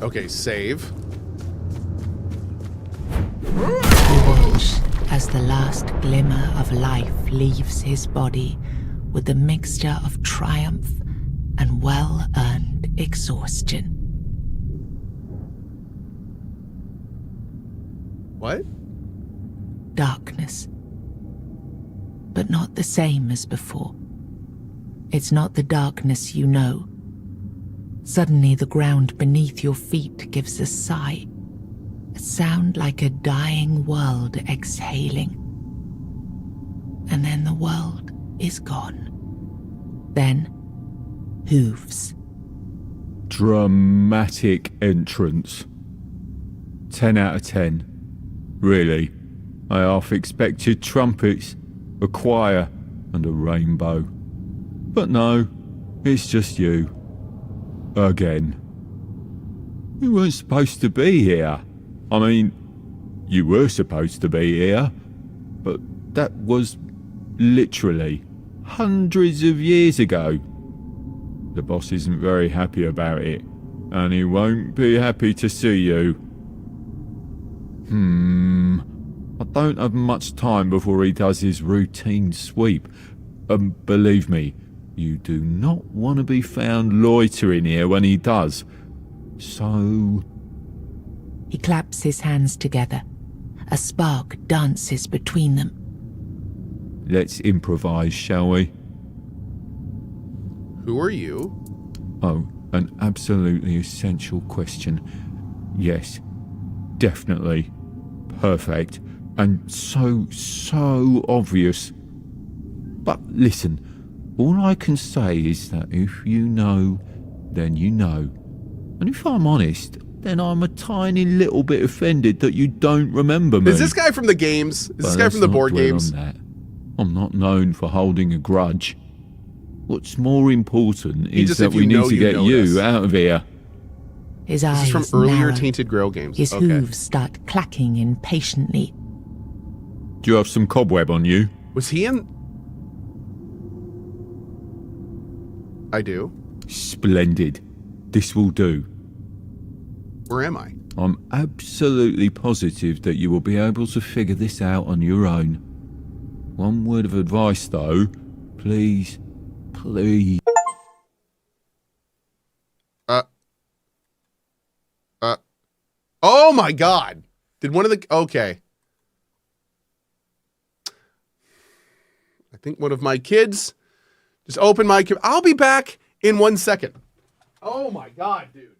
Okay, save. Watch as the last glimmer of life leaves his body with the mixture of triumph and well-earned exhaustion. What? Darkness. But not the same as before. It's not the darkness you know. Suddenly the ground beneath your feet gives a sigh. A sound like a dying world exhaling. And then the world is gone. Then, hooves. Dramatic entrance. 10 out of 10. Really. I half expected trumpets, a choir, and a rainbow. But no, it's just you. Again. You weren't supposed to be here. I mean, you were supposed to be here, but that was literally hundreds of years ago. The boss isn't very happy about it, and he won't be happy to see you. I don't have much time before he does his routine sweep. Believe me, you do not want to be found loitering here when he does. So... He claps his hands together. A spark dances between them. Let's improvise, shall we? Who are you? Oh, an absolutely essential question. Yes, definitely. Perfect. And so obvious. But listen, all I can say is that if you know, then you know. And if I'm honest, then I'm a tiny little bit offended that you don't remember me. Is this guy from the games? Is this guy from the board games? I'm not known for holding a grudge. What's more important is that we need to get you out of here. His eyes This is from earlier narrow. Tainted Grail games. His Okay. hooves start clacking impatiently. Do you have some cobweb on you? Was he in... I do. Splendid. This will do. Where am I? I'm absolutely positive that you will be able to figure this out on your own. One word of advice though, please, please. Oh my god! Did one of the... Okay. I think one of my kids just opened my... I'll be back in 1 second. Oh my god, dude.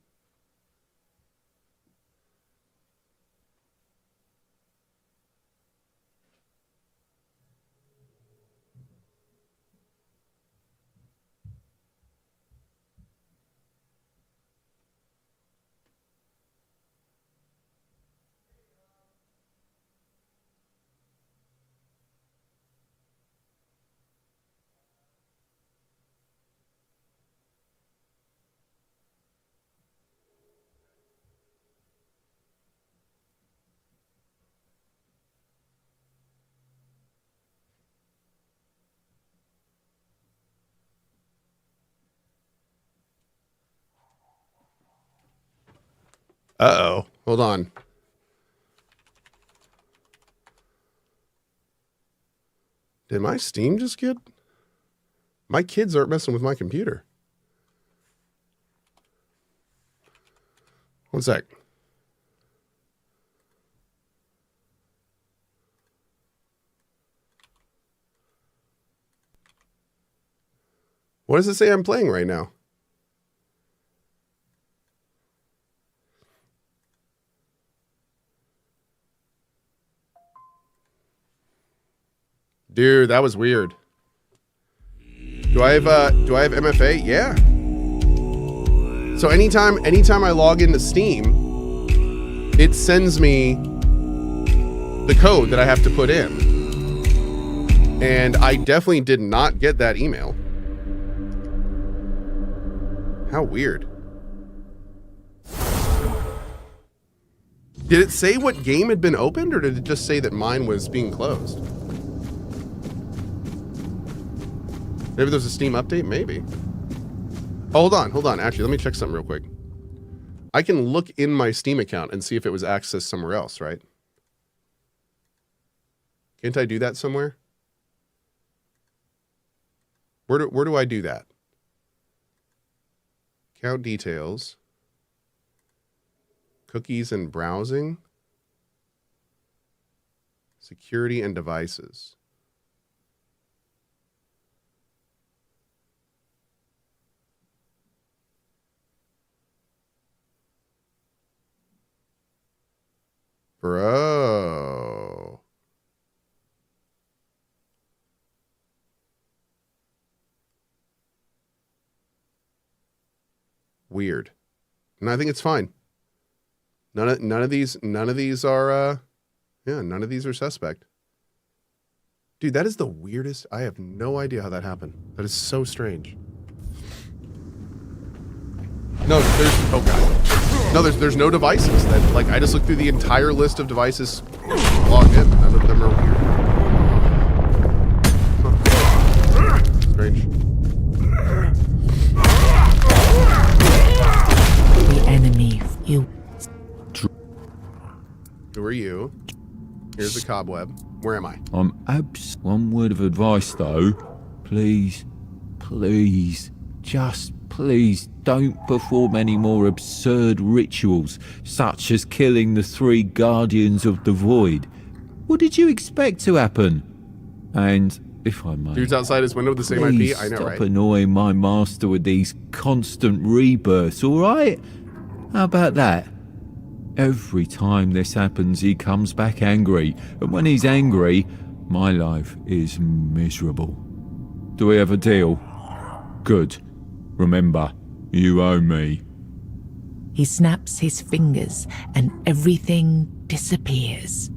Uh-oh. Hold on. Did my Steam just get... My kids aren't messing with my computer. 1 sec. What does it say I'm playing right now? Dude, that was weird. Do I have MFA? Yeah. So anytime I log into Steam, it sends me the code that I have to put in. And I definitely did not get that email. How weird. Did it say what game had been opened, or did it just say that mine was being closed? Maybe there's a Steam update? Maybe. Oh, hold on. Actually, let me check something real quick. I can look in my Steam account and see if it was accessed somewhere else, right? Can't I do that somewhere? Where do I do that? Account details. Cookies and browsing. Security and devices. Bro. Weird. And I think it's fine. None of these are none of these are suspect. Dude, that is the weirdest. I have no idea how that happened. That is so strange. No, there's no devices. That, like, I just looked through the entire list of devices logged in. None of them are weird. Huh. Strange. The enemy, you. Who are you? Here's the cobweb. Where am I? One word of advice, though. Please, just please don't perform any more absurd rituals, such as killing the 3 Guardians of the Void. What did you expect to happen? And, if I may... Dude's outside his window with the same IP? I know, right? Stop annoying my master with these constant rebirths, alright? How about that? Every time this happens, he comes back angry. And when he's angry, my life is miserable. Do we have a deal? Good. Remember, you owe me. He snaps his fingers and everything disappears.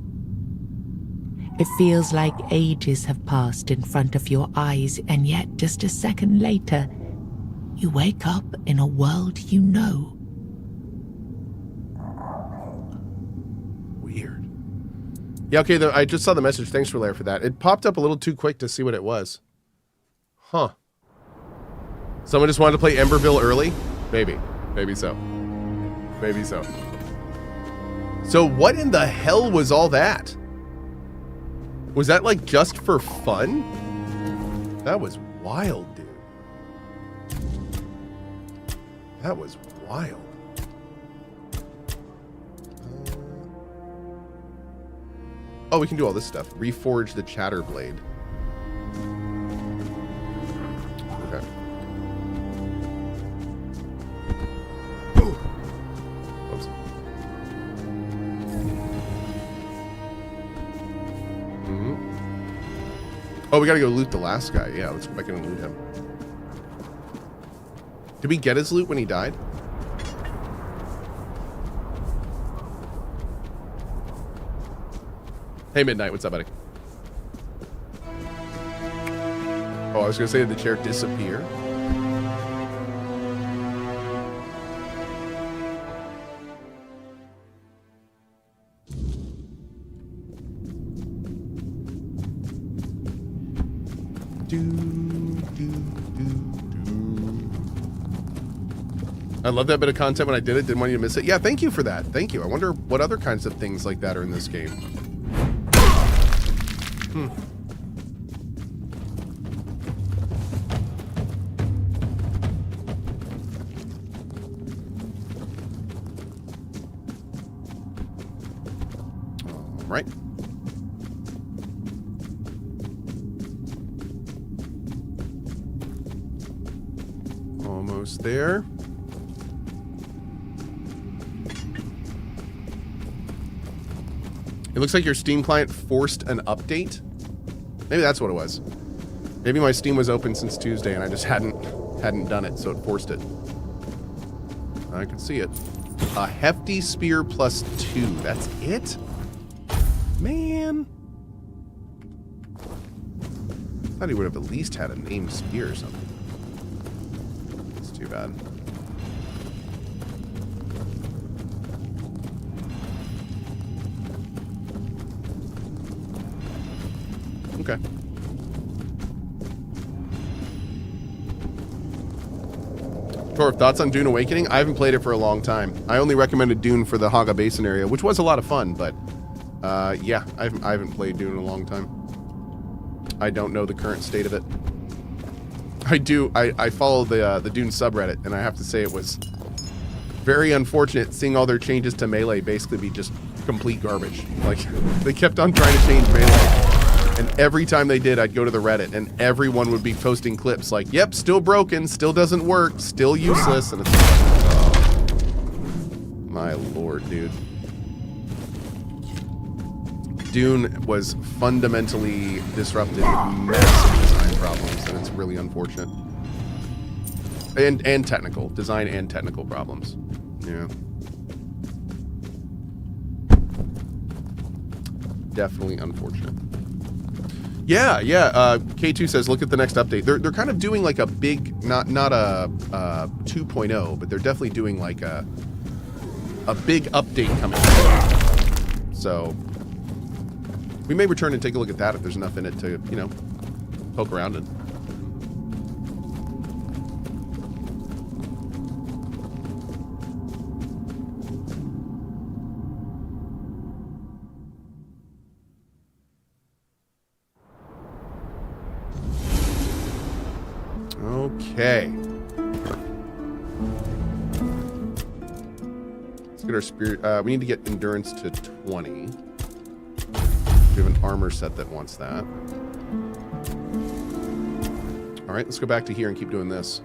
It feels like ages have passed in front of your eyes, and yet just a second later, you wake up in a world you know. Weird. Yeah, okay, I just saw the message. Thanks, Relayer, for that. It popped up a little too quick to see what it was. Huh. Someone just wanted to play Emberville early? Maybe. Maybe so. Maybe so. So what in the hell was all that? Was that like just for fun? That was wild, dude. That was wild. Oh, we can do all this stuff. Reforge the Chatterblade. Okay. Oops. Oh, we gotta go loot the last guy. Yeah, let's go back in and loot him. Did we get his loot when he died? Hey, Midnight, what's up, buddy? Oh, I was gonna say, did the chair disappear? I love that bit of content when I did it. Didn't want you to miss it. Yeah, thank you for that. Thank you. I wonder what other kinds of things like that are in this game. All right. Almost there. It looks like your Steam client forced an update. Maybe that's what it was. Maybe my Steam was open since Tuesday and I just hadn't done it, so it forced it. I can see it. A hefty spear plus 2. That's it? Man. I thought he would have at least had a named spear or something. It's too bad. Okay. Torf, thoughts on Dune Awakening? I haven't played it for a long time. I only recommended Dune for the Haga Basin area, which was a lot of fun, but yeah, I haven't played Dune in a long time. I don't know the current state of it. I follow the Dune subreddit, and I have to say it was very unfortunate seeing all their changes to Melee basically be just complete garbage. Like, they kept on trying to change Melee. And every time they did, I'd go to the Reddit and everyone would be posting clips like, yep, still broken, still doesn't work, still useless. And it's like, oh, my lord, dude. Dune was fundamentally disrupted with massive design problems, and it's really unfortunate. And technical, design and technical problems. Yeah. Definitely unfortunate. Yeah. K2 says, look at the next update. They're kind of doing like a big, not a 2.0, but they're definitely doing like a big update coming. So we may return and take a look at that if there's enough in it to, you know, poke around in. Okay. Let's get our spirit. We need to get endurance to 20. We have an armor set that wants that. All right, let's go back to here and keep doing this.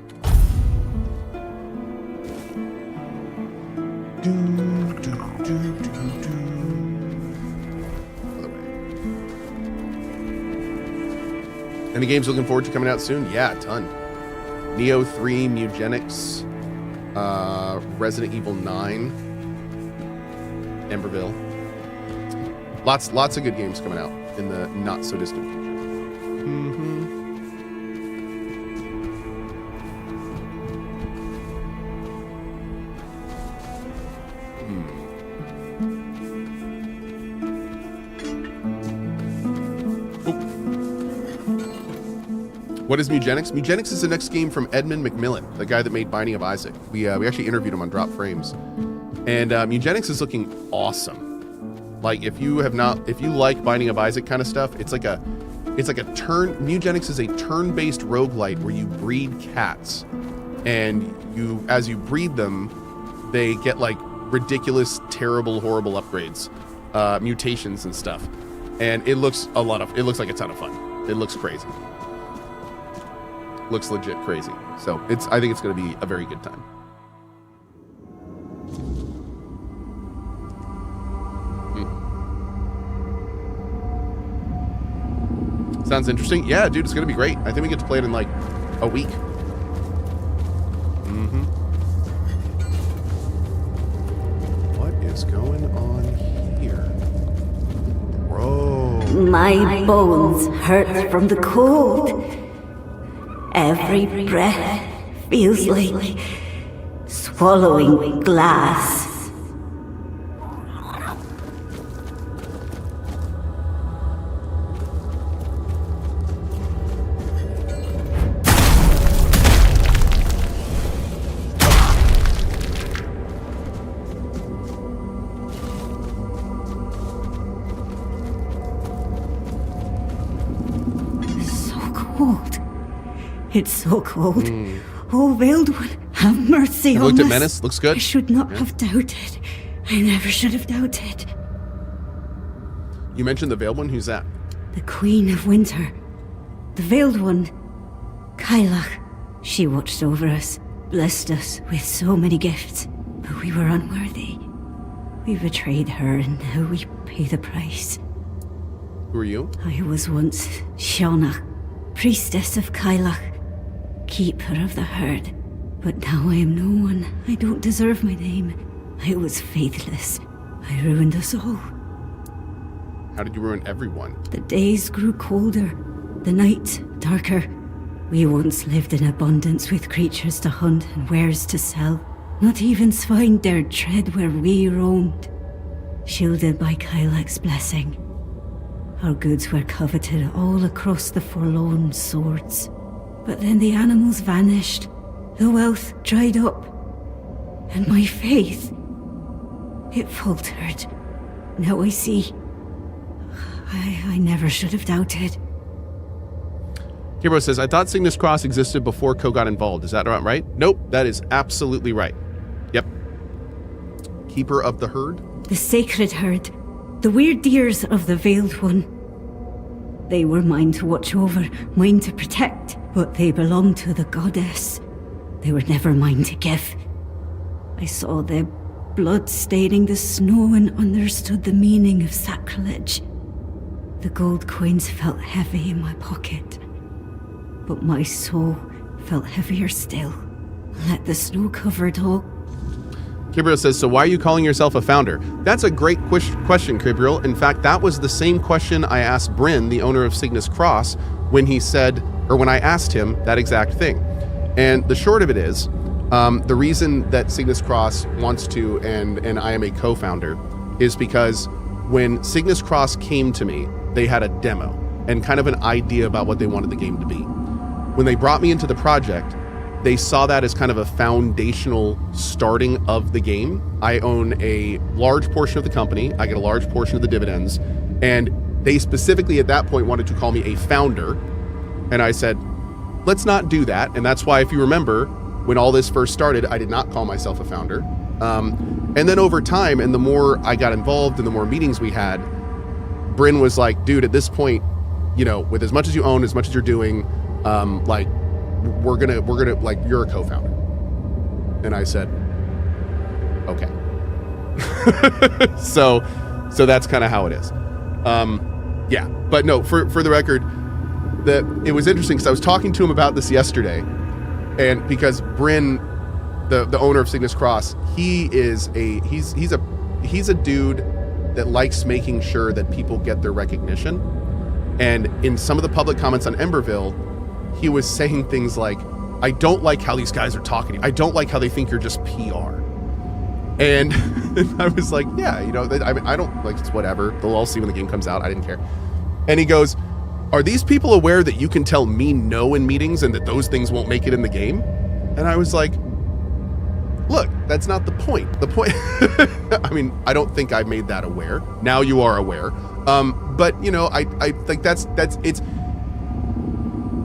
Any games looking forward to coming out soon? Yeah, a ton. Neo 3, Mugenics, Resident Evil 9, Emberville. Lots of good games coming out in the not so distant future. What is Mugenics? Mugenics is the next game from Edmund McMillan, the guy that made Binding of Isaac. We actually interviewed him on Drop Frames, and Mugenics is looking awesome. Like, if you like Binding of Isaac kind of stuff, it's like a Mugenics is a turn-based roguelite where you breed cats, and as you breed them, they get like ridiculous, terrible, horrible upgrades, mutations and stuff, and it looks like a ton of fun. It looks crazy. Looks legit crazy. So I think it's going to be a very good time. Sounds interesting. Yeah, dude, it's going to be great. I think we get to play it in like a week. What is going on here? Bro. My bones hurt from the cold. Every breath feels like swallowing glass. It's so cold. Oh, Veiled One, have mercy on us. Looked at Menace. Looks good. I should not have doubted. I never should have doubted. You mentioned the Veiled One. Who's that? The Queen of Winter. The Veiled One. Kailach. She watched over us, blessed us with so many gifts, but we were unworthy. We betrayed her, and now we pay the price. Who are you? I was once Shauna, priestess of Kailach. Keeper of the herd, but now I am no one. I don't deserve my name. I was faithless. I ruined us all. How did you ruin everyone? The days grew colder, the night darker. We once lived in abundance with creatures to hunt and wares to sell. Not even swine dared tread where we roamed. Shielded by Kailach's blessing, our goods were coveted all across the forlorn swords. But then the animals vanished, the wealth dried up, and my faith, it faltered. Now I see. I never should have doubted. Hero says, I thought Cygnus Cross existed before Cohh got involved. Is that not right? Nope, that is absolutely right. Yep. keeper of the herd? The sacred herd. The weird deers of the Veiled One. They were mine to watch over, mine to protect, but they belonged to the goddess. They were never mine to give. I saw their blood staining the snow and understood the meaning of sacrilege. The gold coins felt heavy in my pocket, but my soul felt heavier still. Let the snow cover it all. Kibriel says, so why are you calling yourself a founder? That's a great question, Kibriel. In fact, that was the same question I asked Bryn, the owner of Cygnus Cross, when I asked him that exact thing. And the short of it is, the reason that Cygnus Cross wants to, and I am a co-founder, is because when Cygnus Cross came to me, they had a demo and kind of an idea about what they wanted the game to be. When they brought me into the project, they saw that as kind of a foundational starting of the game. I own a large portion of the company. I get a large portion of the dividends. And they specifically at that point wanted to call me a founder. And I said, let's not do that. And that's why, if you remember, when all this first started, I did not call myself a founder. And then over time, and the more I got involved and the more meetings we had, Bryn was like, dude, at this point, you know, with as much as you own, as much as you're doing, like, we're gonna like, you're a co-founder. And I said, okay. so that's kind of how it is. Yeah, but no, for the record, it was interesting because I was talking to him about this yesterday, and because Bryn, the owner of Cygnus Cross, he's a dude that likes making sure that people get their recognition. And in some of the public comments on Emberville, he was saying things like, I don't like how these guys are talking to you. I don't like how they think you're just PR. And I was like, yeah, you know, I mean, I don't, like, it's whatever. They'll all see when the game comes out. I didn't care. And he goes, are these people aware that you can tell me no in meetings and that those things won't make it in the game? And I was like, look, that's not the point. The point, I mean, I don't think I made that aware. Now you are aware. But, you know, I think it's,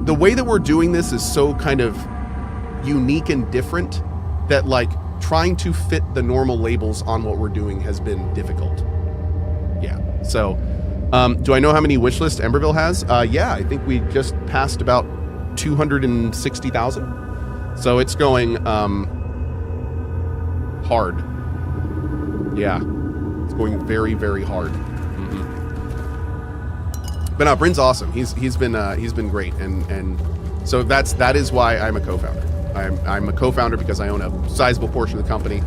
the way that we're doing this is so kind of unique and different that, like, trying to fit the normal labels on what we're doing has been difficult. Yeah. So, do I know how many wishlist Emberville has? Yeah, I think we just passed about 260,000. So it's going hard. Yeah, it's going very, very hard. But no, Bryn's awesome. He's been great, and so that is why I'm a co-founder. I'm a co-founder because I own a sizable portion of the company,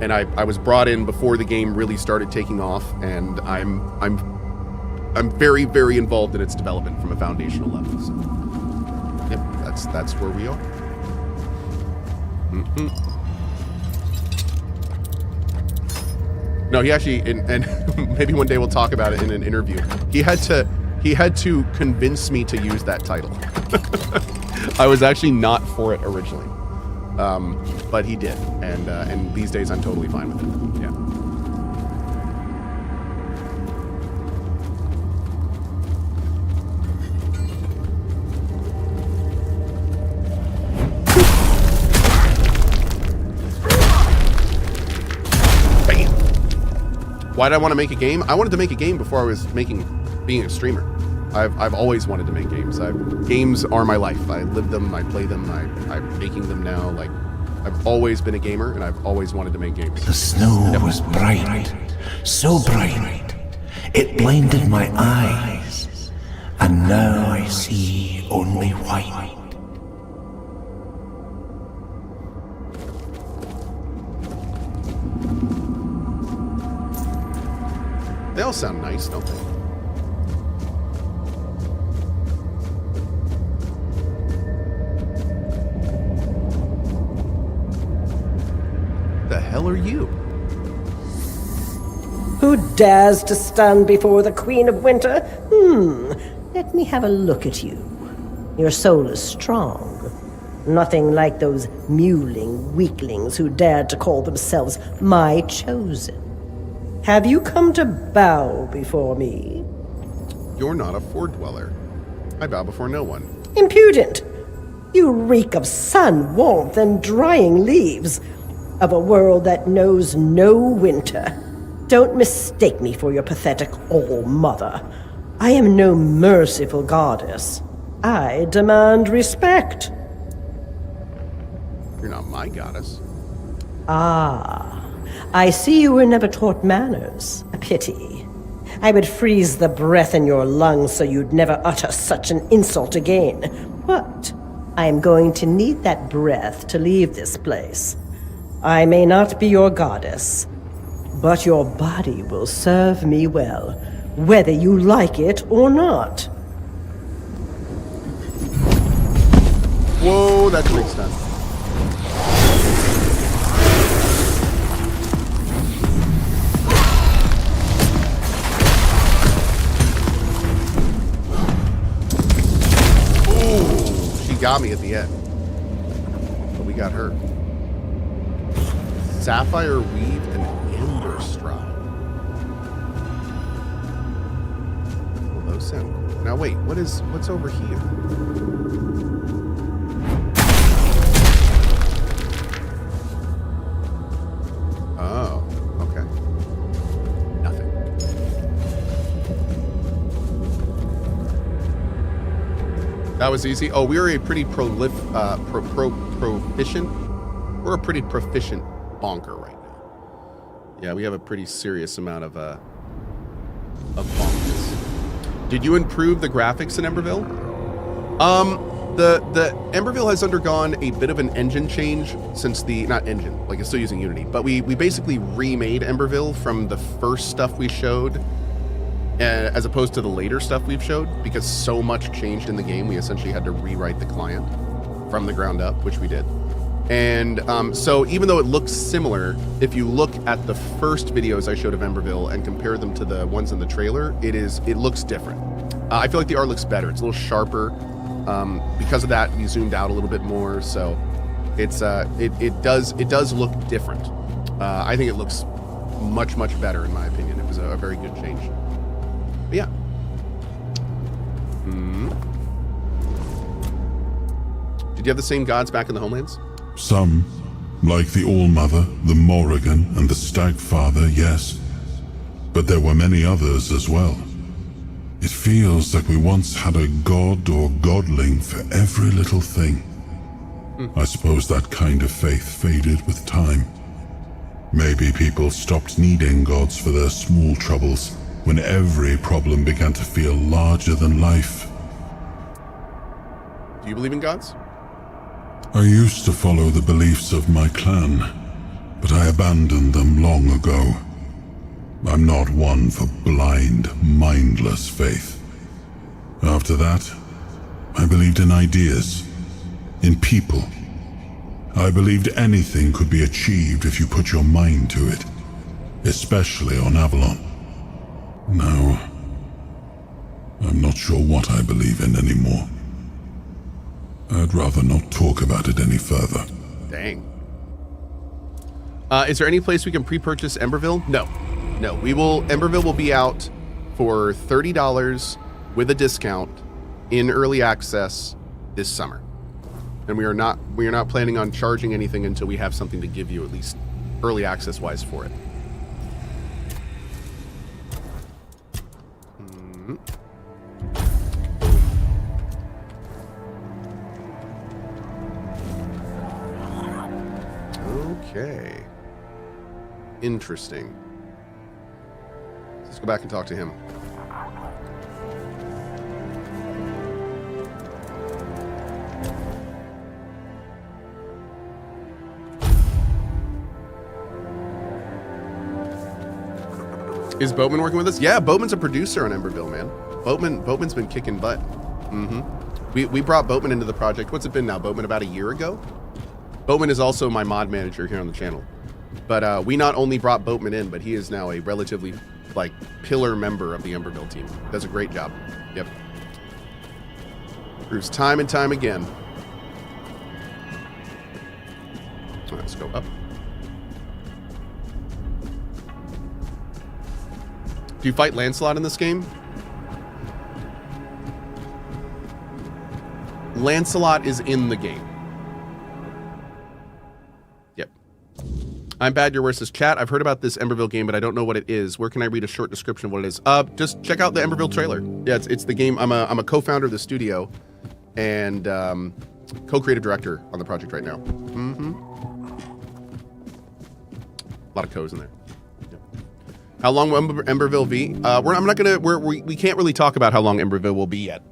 and I was brought in before the game really started taking off, and I'm very, very involved in its development from a foundational level. So, yep, that's where we are. No, he actually, and maybe one day we'll talk about it in an interview. He had to convince me to use that title. I was actually not for it originally, but he did, and these days I'm totally fine with it. Yeah. Why did I want to make a game? I wanted to make a game before I was being a streamer. I've always wanted to make games. Games are my life. I live them, I play them, I'm making them now. Like, I've always been a gamer, and I've always wanted to make games. The snow was bright, so bright, it blinded my eyes, and now I see only white. They all sound nice, don't they? The hell are you? Who dares to stand before the Queen of Winter? Let me have a look at you. Your soul is strong. Nothing like those mewling weaklings who dared to call themselves my chosen. Have you come to bow before me? You're not a Ford dweller. I bow before no one. Impudent! You reek of sun, warmth, and drying leaves. of a world that knows no winter. Don't mistake me for your pathetic all-mother. I am no merciful goddess. I demand respect. You're not my goddess. Ah, I see you were never taught manners. A pity. I would freeze the breath in your lungs so you'd never utter such an insult again. But I am going to need that breath to leave this place. I may not be your goddess, but your body will serve me well, whether you like it or not. Whoa, that makes sense. Got me at the end, but we got her. Sapphire Weave and Ember Stride. Well, those sound cool. Now wait, what's over here? Oh, okay. Nothing. That was easy. Oh, we are a pretty proficient. We're a pretty proficient bonker right now. Yeah, we have a pretty serious amount of bonkers. Did you improve the graphics in Emberville? The Emberville has undergone a bit of an engine change since not engine, like it's still using Unity, but we basically remade Emberville from the first stuff we showed. As opposed to the later stuff we've showed, because so much changed in the game, we essentially had to rewrite the client from the ground up, which we did. And so even though it looks similar, if you look at the first videos I showed of Emberville and compare them to the ones in the trailer, it looks different. I feel like the art looks better. It's a little sharper. Because of that, we zoomed out a little bit more, so it does look different. I think it looks much, much better in my opinion. It was a very good change. But yeah. Did you have the same gods back in the homelands? Some, like the All-Mother, the Morrigan, and the Stagfather, yes. But there were many others as well. It feels like we once had a god or godling for every little thing. I suppose that kind of faith faded with time. Maybe people stopped needing gods for their small troubles when every problem began to feel larger than life. Do you believe in gods? I used to follow the beliefs of my clan, but I abandoned them long ago. I'm not one for blind, mindless faith. After that, I believed in ideas, in people. I believed anything could be achieved if you put your mind to it, especially on Avalon. Now, I'm not sure what I believe in anymore. I'd rather not talk about it any further. Dang. Is there any place we can pre-purchase Emberville? No. No, Emberville will be out for $30 with a discount in early access this summer. And we are not planning on charging anything until we have something to give you, at least early access wise, for it. Okay. Interesting. Let's go back and talk to him. Is Boatman working with us? Yeah, Boatman's a producer on Emberville, man. Boatman's been kicking butt. We brought Boatman into the project. What's it been now, Boatman? About a year ago? Boatman is also my mod manager here on the channel. But we not only brought Boatman in, but he is now a relatively, pillar member of the Emberville team. Does a great job. Yep. Proves time and time again. Let's go up. Do you fight Lancelot in this game? Lancelot is in the game. Yep. I'm bad, your worst is chat. I've heard about this Emberville game, but I don't know what it is. Where can I read a short description of what it is? Just check out the Emberville trailer. Yeah, it's the game. I'm a co-founder of the studio and co-creative director on the project right now. Mm-hmm. A lot of co's in there. Yep. How long will Emberville be? We can't really talk about how long Emberville will be yet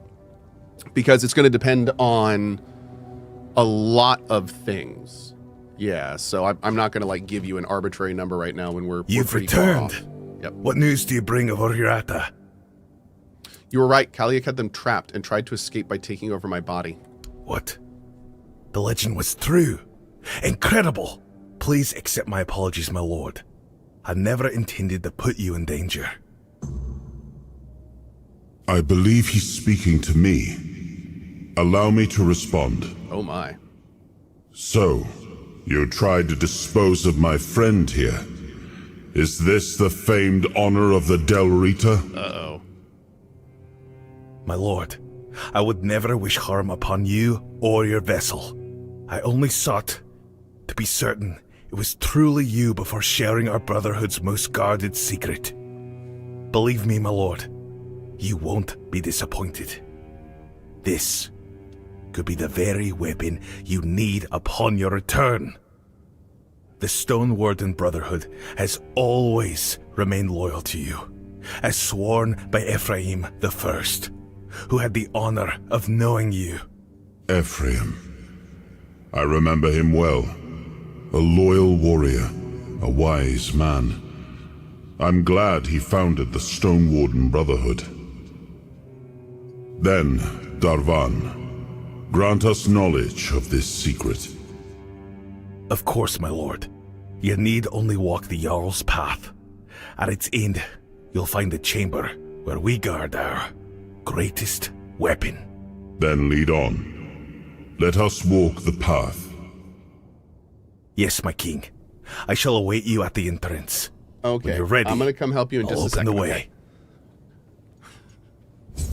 because it's going to depend on a lot of things. Yeah, so I'm not going to like give you an arbitrary number right now when we're pretty far off. Yep. What news do you bring of Oriata? You were right. Kaliak had them trapped and tried to escape by taking over my body. What? The legend was true. Incredible. Please accept my apologies, my lord. I never intended to put you in danger. I believe he's speaking to me. Allow me to respond. Oh my. So, you tried to dispose of my friend here. Is this the famed honor of the Del Rita? Uh-oh. My lord, I would never wish harm upon you or your vessel. I only sought to be certain it was truly you before sharing our Brotherhood's most guarded secret. Believe me, my lord, you won't be disappointed. This could be the very weapon you need upon your return. The Stone Warden Brotherhood has always remained loyal to you, as sworn by Ephraim the First, who had the honor of knowing you. Ephraim. I remember him well. A loyal warrior, a wise man. I'm glad he founded the Stone Warden Brotherhood. Then, Darvan, grant us knowledge of this secret. Of course, my lord. You need only walk the Jarl's path. At its end, you'll find the chamber where we guard our greatest weapon. Then lead on. Let us walk the path. Yes, my king. I shall await you at the entrance. Okay. When you're ready, I'm going to come help you in just a second. Open the way. Okay.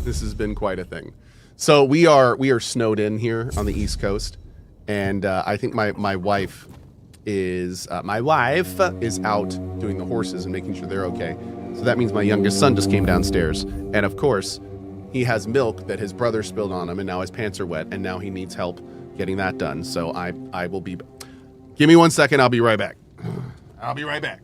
This has been quite a thing. So we are snowed in here on the East Coast, and I think my wife is out doing the horses and making sure they're okay. So that means my youngest son just came downstairs, and of course, he has milk that his brother spilled on him, and now his pants are wet, and now he needs help getting that done. So I will be. Give me 1 second. I'll be right back. I'll be right back.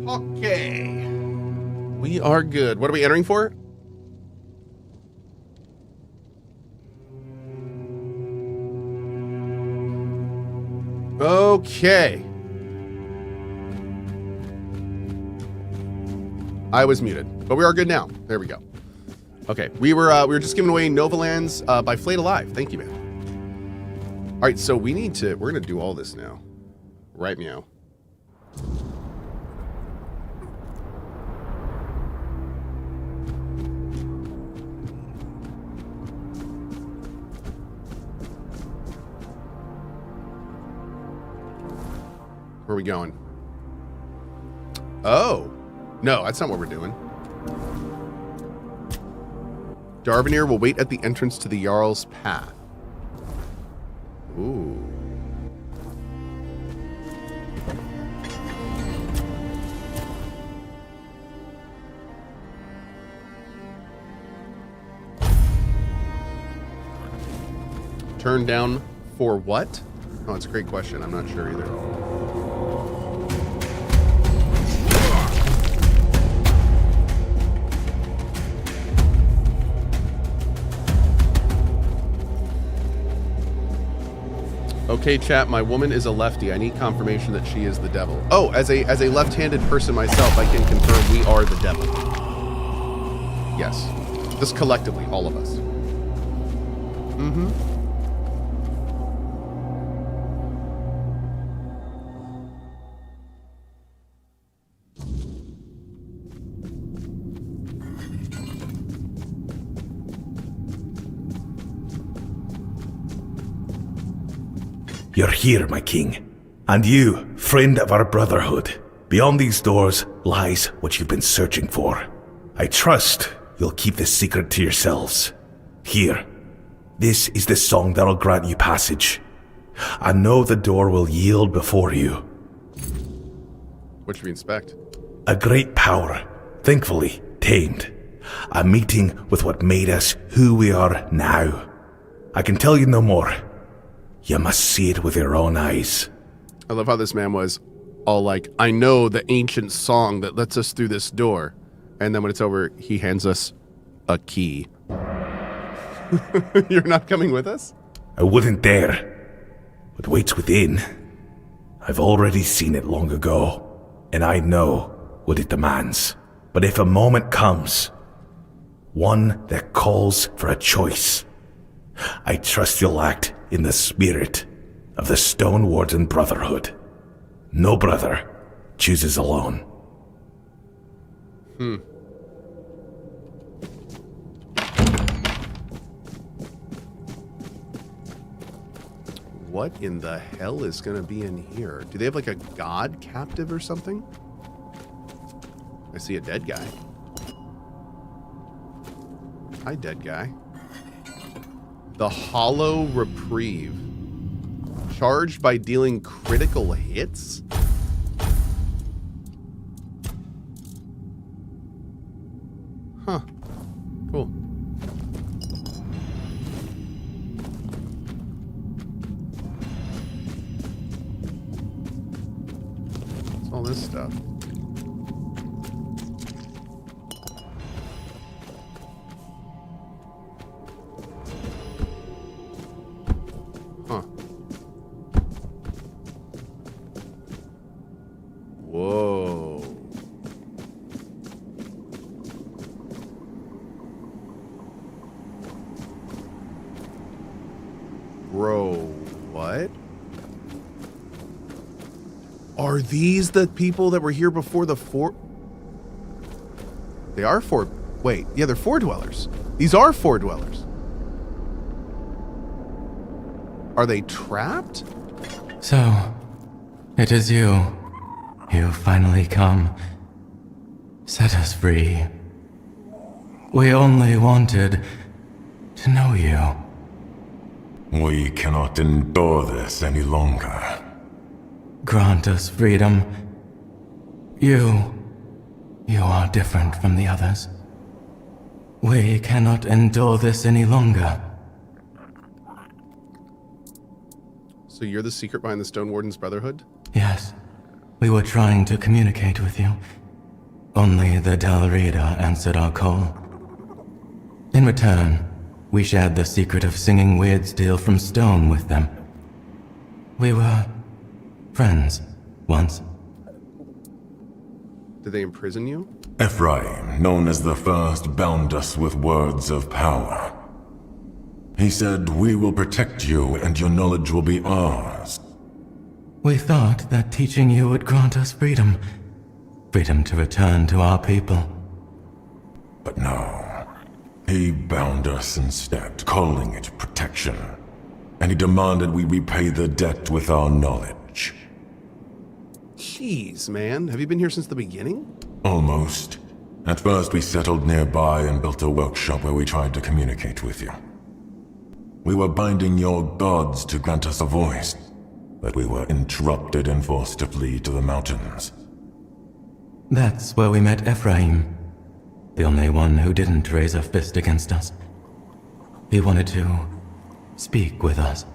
Okay. We are good. What are we entering for? Okay. I was muted, but we are good now. There we go. Okay, we were just giving away Nova Lands by Flayed Alive. Thank you, man. All right, so we're gonna do all this now. Right, meow. Where are we going? Oh, no, that's not what we're doing. Darvanir will wait at the entrance to the Jarl's Path. Ooh. Turn down for what? Oh, it's a great question. I'm not sure either. Okay, chat, my woman is a lefty. I need confirmation that she is the devil. Oh, as a left-handed person myself, I can confirm we are the devil. Yes. Just collectively, all of us. Mm-hmm. You're here, my king. And you, friend of our brotherhood. Beyond these doors lies what you've been searching for. I trust you'll keep this secret to yourselves. Here, this is the song that'll grant you passage. I know the door will yield before you. What should we inspect? A great power, thankfully tamed. A meeting with what made us who we are now. I can tell you no more. You must see it with your own eyes. I love how this man was all like, I know the ancient song that lets us through this door. And then when it's over, he hands us a key. You're not coming with us? I wouldn't dare. What waits within, I've already seen it long ago, and I know what it demands. But if a moment comes, one that calls for a choice, I trust you'll act in the spirit of the Stone Warden Brotherhood. No brother chooses alone. What in the hell is going to be in here? Do they have like a god captive or something? I see a dead guy. Hi, dead guy. The Hollow Reprieve. Charged by dealing critical hits? Huh. Cool. What's all this stuff? Huh. Whoa. Bro, what? Are these the people that were here before the fort? They are fort. Wait, yeah, they're Four Dwellers. These are Four Dwellers. Are they trapped? So, it is you. You finally come. Set us free. We only wanted to know you. We cannot endure this any longer. Grant us freedom. You are different from the others. We cannot endure this any longer. So you're the secret behind the Stone Warden's Brotherhood? Yes. We were trying to communicate with you. Only the Dalrida answered our call. In return, we shared the secret of singing weird steel from stone with them. We were friends once. Did they imprison you? Ephraim, known as the First, bound us with words of power. He said, "We will protect you and your knowledge will be ours." We thought that teaching you would grant us freedom. Freedom to return to our people. But no. He bound us instead, calling it protection. And he demanded we repay the debt with our knowledge. Jeez, man. Have you been here since the beginning? Almost. At first we settled nearby and built a workshop where we tried to communicate with you. We were binding your gods to grant us a voice, but we were interrupted and forced to flee to the mountains. That's where we met Ephraim. The only one who didn't raise a fist against us. He wanted to speak with us.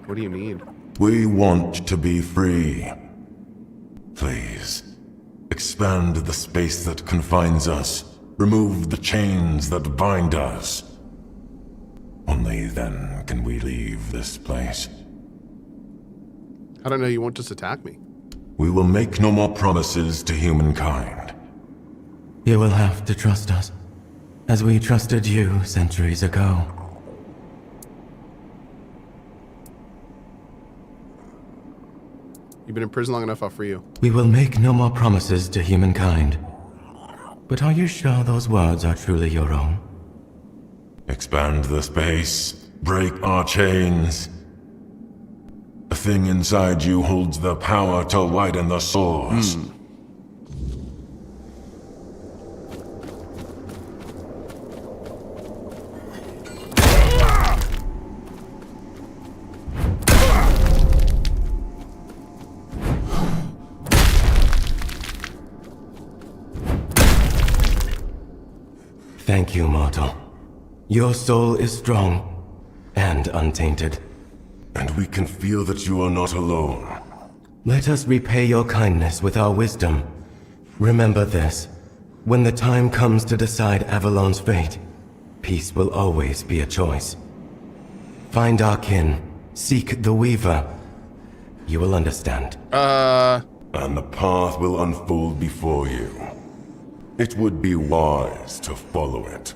What do you need? We want to be free. Please, expand the space that confines us. Remove the chains that bind us. Only then can we leave this place. I don't know, you won't just attack me. We will make no more promises to humankind. You will have to trust us, as we trusted you centuries ago. You've been in prison long enough, I'll free you. We will make no more promises to humankind. But are you sure those words are truly your own? Expand the space, break our chains. The thing inside you holds the power to widen the source. Thank you, mortal. Your soul is strong and untainted. And we can feel that you are not alone. Let us repay your kindness with our wisdom. Remember this. When the time comes to decide Avalon's fate, peace will always be a choice. Find our kin. Seek the Weaver. You will understand. And the path will unfold before you. It would be wise to follow it.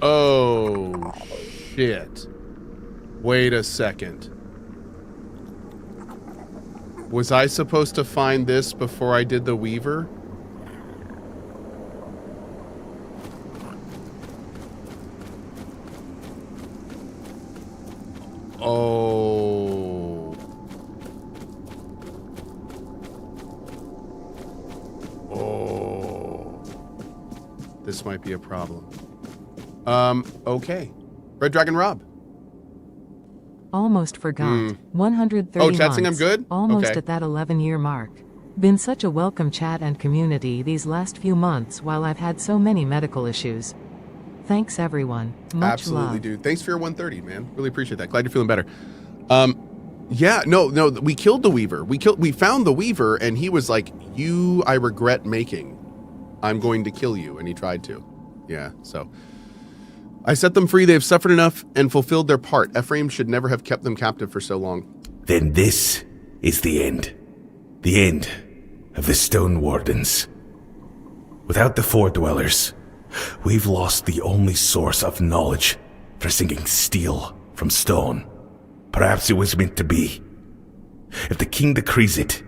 Oh, shit. Wait a second. Was I supposed to find this before I did the Weaver? Oh. Oh. This might be a problem. Okay. Red Dragon Rob. Almost forgot. 130 Oh, chat saying I'm good? Almost Okay. at that 11-year mark. Been such a welcome chat and community these last few months while I've had so many medical issues. Thanks everyone. Much Absolutely, love. dude. Thanks for your 130, man. Really appreciate that. Glad you're feeling better. Yeah, no, we killed the Weaver. We found the Weaver and he was like, "You, I regret making. I'm going to kill you." And he tried to. Yeah, so I set them free. They have suffered enough and fulfilled their part. Ephraim should never have kept them captive for so long. Then this is the end. The end of the Stone Wardens. Without the Four Dwellers, we've lost the only source of knowledge for singing steel from stone. Perhaps it was meant to be. If the king decrees it,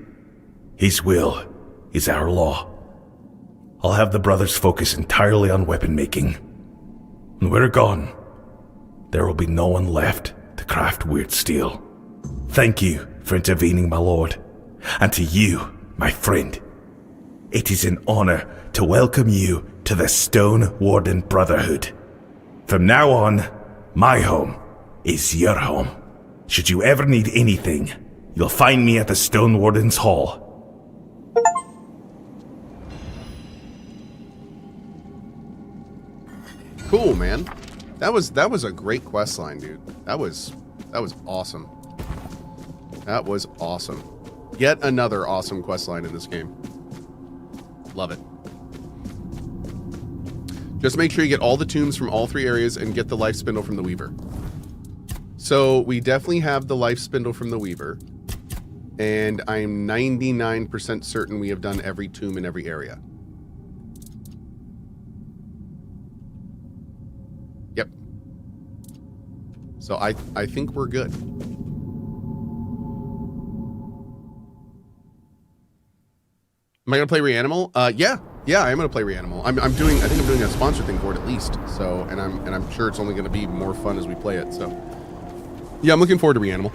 his will is our law. I'll have the brothers focus entirely on weapon making. When we're gone, there will be no one left to craft weird steel. Thank you for intervening, my lord. And to you, my friend. It is an honor to welcome you to the Stone Warden Brotherhood. From now on, my home is your home. Should you ever need anything, you'll find me at the Stone Warden's Hall. Cool, man. That was a great quest line, dude. That was awesome. That was awesome. Yet another awesome quest line in this game. Love it. Just make sure you get all the tombs from all 3 areas and get the life spindle from the Weaver. So we definitely have the life spindle from the Weaver. And I'm 99% certain we have done every tomb in every area. Yep. So I think we're good. Am I gonna play Reanimal? Yeah, I am gonna play Reanimal. I think I'm doing a sponsor thing for it at least. So, and I'm sure it's only gonna be more fun as we play it. So, yeah, I'm looking forward to Reanimal.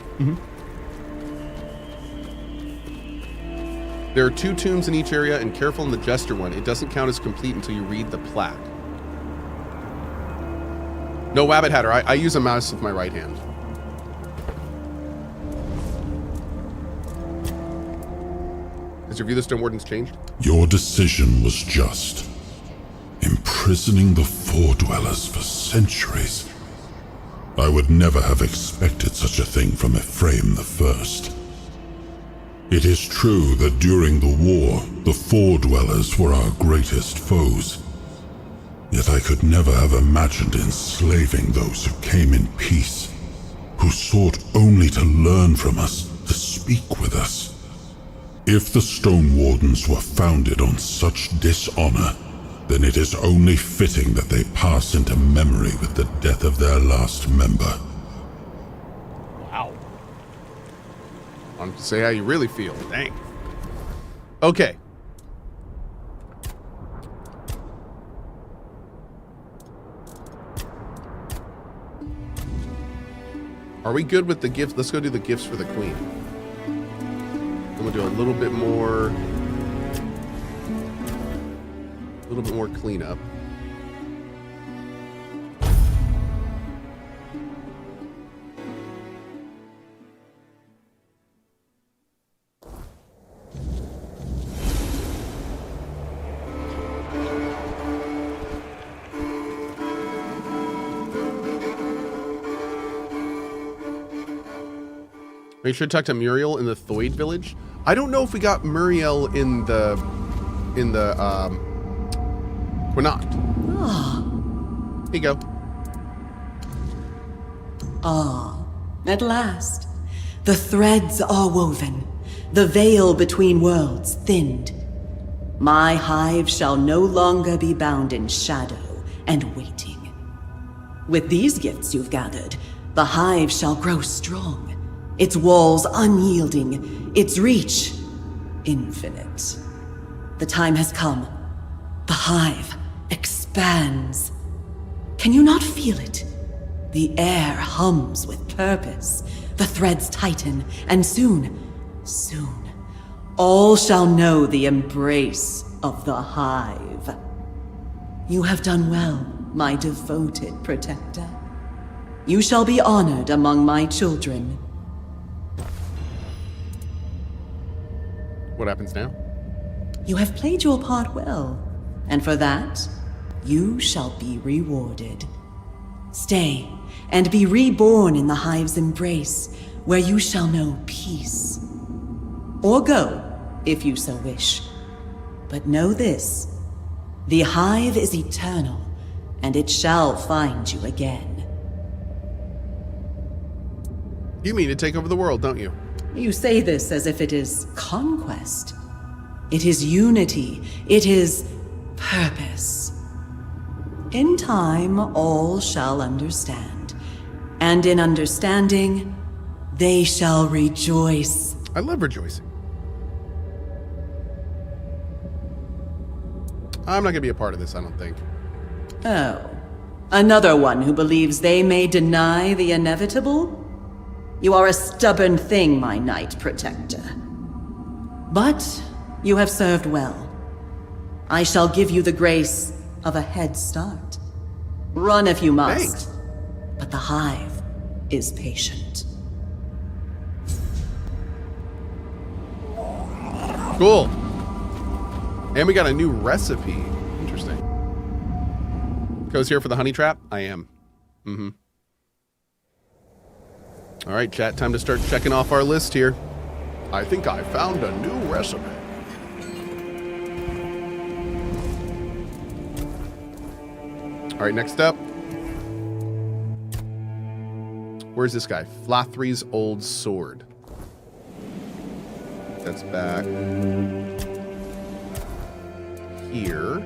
There are 2 tombs in each area, and careful in the Jester one. It doesn't count as complete until you read the plaque. No, Wabbit Hatter. I use a mouse with my right hand. Has your view of the Stone Wardens changed? Your decision was just. Imprisoning the Four Dwellers for centuries. I would never have expected such a thing from Ephraim the First. It is true that during the war, the Four Dwellers were our greatest foes. Yet I could never have imagined enslaving those who came in peace, who sought only to learn from us, to speak with us. If the Stone Wardens were founded on such dishonor, then it is only fitting that they pass into memory with the death of their last member. Wow. Why don't you say how you really feel? Dang. Okay. Are we good with the gifts? Let's go do the gifts for the Queen. I'm gonna do a little bit more cleanup. Make sure to talk to Muriel in the Thoid village. I don't know if we got Muriel in the Quinacht. Here you go. At last. The threads are woven. The veil between worlds thinned. My hive shall no longer be bound in shadow and waiting. With these gifts you've gathered, the hive shall grow strong. Its walls unyielding, its reach infinite. The time has come. The hive expands. Can you not feel it? The air hums with purpose. The threads tighten, and soon, all shall know the embrace of the hive. You have done well, my devoted protector. You shall be honored among my children. What happens now? You have played your part well, and for that, you shall be rewarded. Stay, and be reborn in the hive's embrace, where you shall know peace. Or go, if you so wish. But know this, the hive is eternal, and it shall find you again. You mean to take over the world, don't you? You say this as if it is conquest. It is unity. It is purpose. In time, all shall understand. And in understanding, they shall rejoice. I love rejoicing. I'm not going to be a part of this, I don't think. Oh. Another one who believes they may deny the inevitable? You are a stubborn thing, my Knight Protector. But you have served well. I shall give you the grace of a head start. Run if you must. Thanks. But the hive is patient. Cool. And we got a new recipe. Interesting. Cohh's here for the honey trap? I am. Mm-hmm. All right, chat, time to start checking off our list here. I think I found a new recipe. All right, next up. Where's this guy? Flathry's Old Sword. That's back here.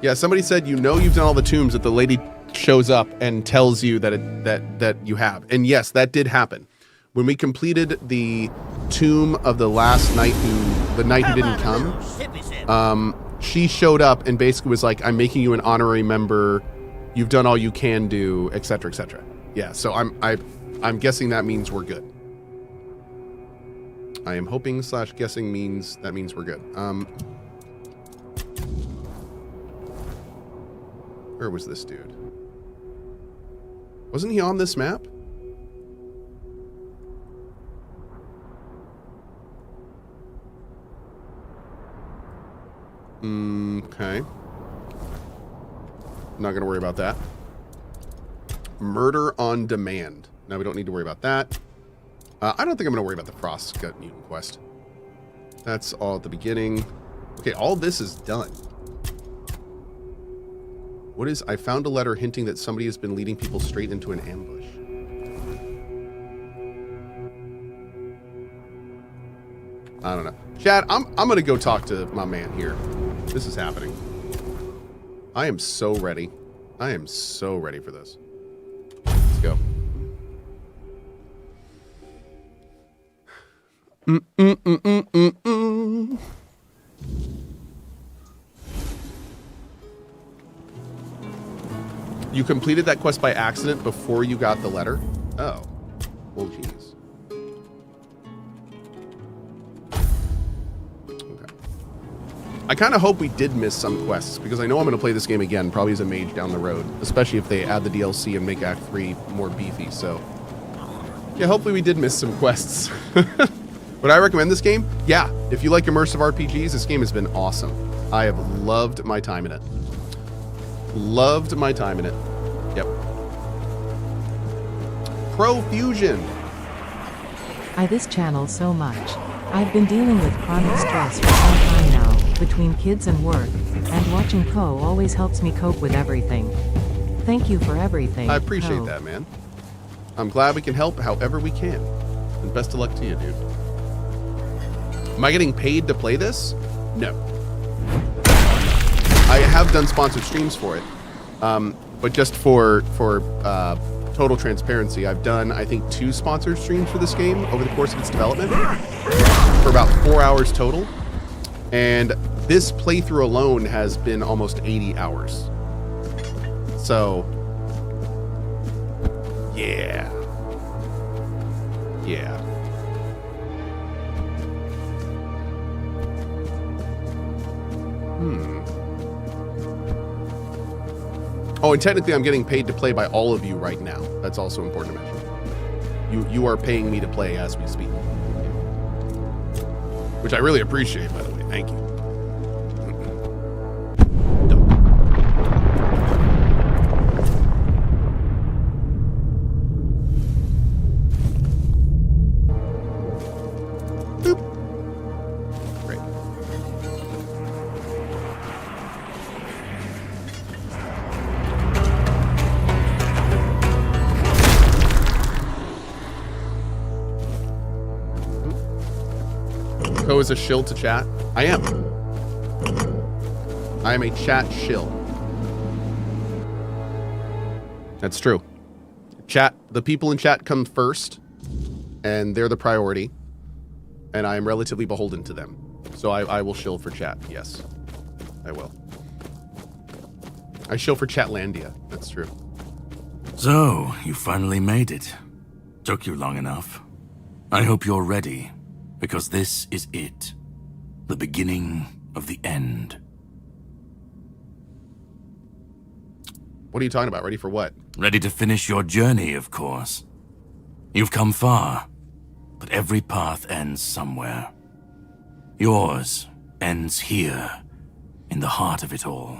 Yeah, somebody said you've done all the tombs that the lady shows up and tells you that you have. And yes, that did happen. When we completed the tomb of the last knight the knight who didn't come, she showed up and basically was like, I'm making you an honorary member. You've done all you can do, etc., etc. Yeah, so I'm guessing that means we're good. I am hoping / guessing means we're good. Where was this dude? Wasn't he on this map? Okay. Not gonna worry about that. Murder on Demand. Now we don't need to worry about that. I don't think I'm gonna worry about the Frostgut Mutant quest. That's all at the beginning. Okay, all this is done. What is... I found a letter hinting that somebody has been leading people straight into an ambush. I don't know. Chad, I'm gonna go talk to my man here. This is happening. I am so ready. I am so ready for this. Let's go. You completed that quest by accident before you got the letter? Oh. Well, geez. Okay. I kind of hope we did miss some quests, because I know I'm going to play this game again, probably as a mage down the road, especially if they add the DLC and make Act 3 more beefy, so... Yeah, hopefully we did miss some quests. Would I recommend this game? Yeah. If you like immersive RPGs, this game has been awesome. I have loved my time in it. Loved my time in it. Yep. Pro Fusion. This channel so much. I've been dealing with chronic stress for some time now, between kids and work, and watching Cohh always helps me cope with everything. Thank you for everything. I appreciate Cohh. that, man. I'm glad we can help however we can. And best of luck to you, dude. Am I getting paid to play this? No. I have done sponsored streams for it, but just for total transparency, I've done, I think, 2 sponsored streams for this game over the course of its development for about 4 hours total, and this playthrough alone has been almost 80 hours. So, yeah. Yeah. Oh, and technically I'm getting paid to play by all of you right now. That's also important to mention. You are paying me to play as we speak. Which I really appreciate, by the way. Thank you. Cohh is a shill to chat. I am. I am a chat shill. That's true. Chat, the people in chat come first, and they're the priority, and I am relatively beholden to them. So I will shill for chat, yes. I will. I shill for Chatlandia, that's true. So, you finally made it. Took you long enough. I hope you're ready. Because this is it. The beginning of the end. What are you talking about? Ready for what? Ready to finish your journey, of course. You've come far, but every path ends somewhere. Yours ends here, in the heart of it all.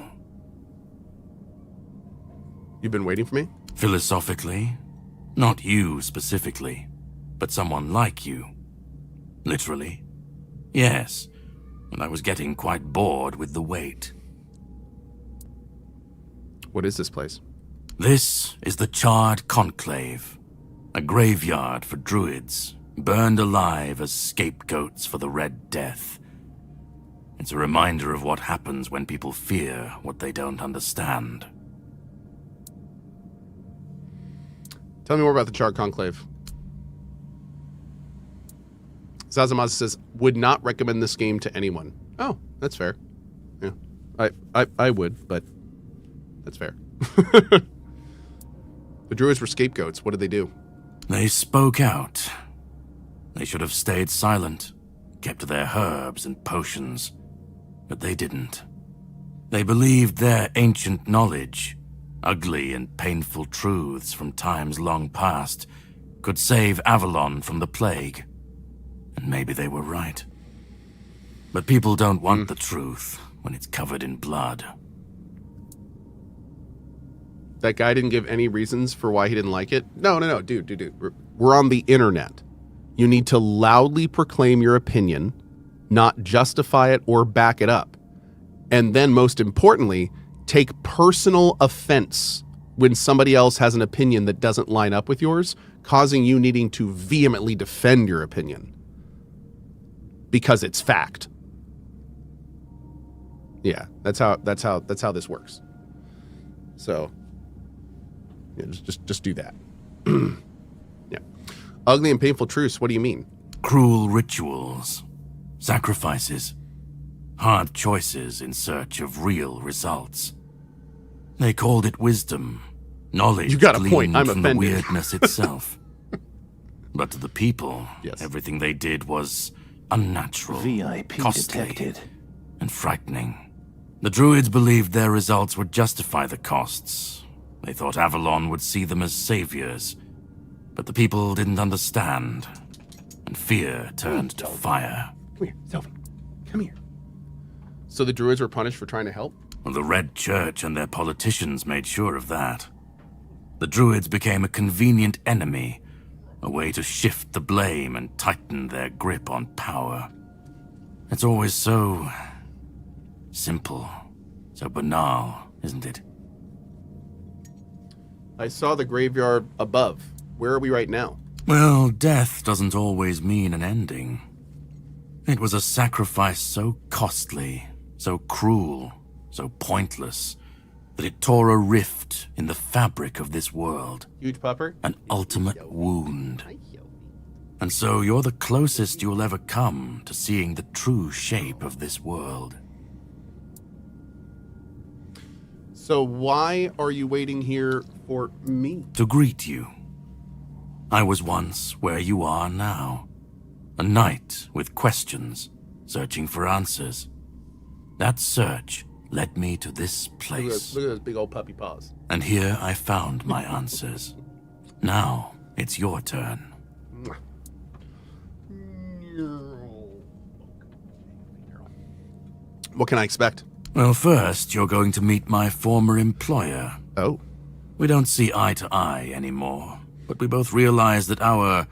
You've been waiting for me? Philosophically, not you specifically, but someone like you. Literally, yes, and I was getting quite bored with the wait. What is this place? This is the Charred Conclave, a graveyard for druids, burned alive as scapegoats for the Red Death. It's a reminder of what happens when people fear what they don't understand. Tell me more about the Charred Conclave. Zazamaz says, would not recommend this game to anyone. Oh, that's fair. Yeah, I would, but that's fair. The druids were scapegoats. What did they do? They spoke out. They should have stayed silent, kept to their herbs and potions, but they didn't. They believed their ancient knowledge, ugly and painful truths from times long past, could save Avalon from the plague. And maybe they were right. But people don't want the truth when it's covered in blood. That guy didn't give any reasons for why he didn't like it? No, dude. We're on the internet. You need to loudly proclaim your opinion, not justify it or back it up. And then, most importantly, take personal offense when somebody else has an opinion that doesn't line up with yours, causing you needing to vehemently defend your opinion. Because it's fact. Yeah, that's how this works. So, yeah, just do that. Yeah. Ugly and painful truths, what do you mean? Cruel rituals, sacrifices, hard choices in search of real results. They called it wisdom, knowledge you got a gleaned point. I'm from offended. the weirdness itself. But to the people, yes, everything they did was unnatural, VIP costly, detected. and frightening. The druids believed their results would justify the costs. They thought Avalon would see them as saviors. But the people didn't understand, and fear turned to fire. Come here, Selphie. Come here. So the druids were punished for trying to help? Well, the Red Church and their politicians made sure of that. The druids became a convenient enemy, a way to shift the blame and tighten their grip on power. It's always so simple, so banal, isn't it? I saw the graveyard above. Where are we right now? Well, death doesn't always mean an ending. It was a sacrifice so costly, so cruel, so pointless, that it tore a rift in the fabric of this world. Huge pupper? An ultimate wound. And so you're the closest you'll ever come to seeing the true shape of this world. So why are you waiting here for me? To greet you. I was once where you are now. A knight with questions, searching for answers. That search led me to this place. Look at those big old puppy paws. And here I found my answers. Now it's your turn. What can I expect? Well, first, you're going to meet my former employer. Oh. We don't see eye to eye anymore, but we both realize that our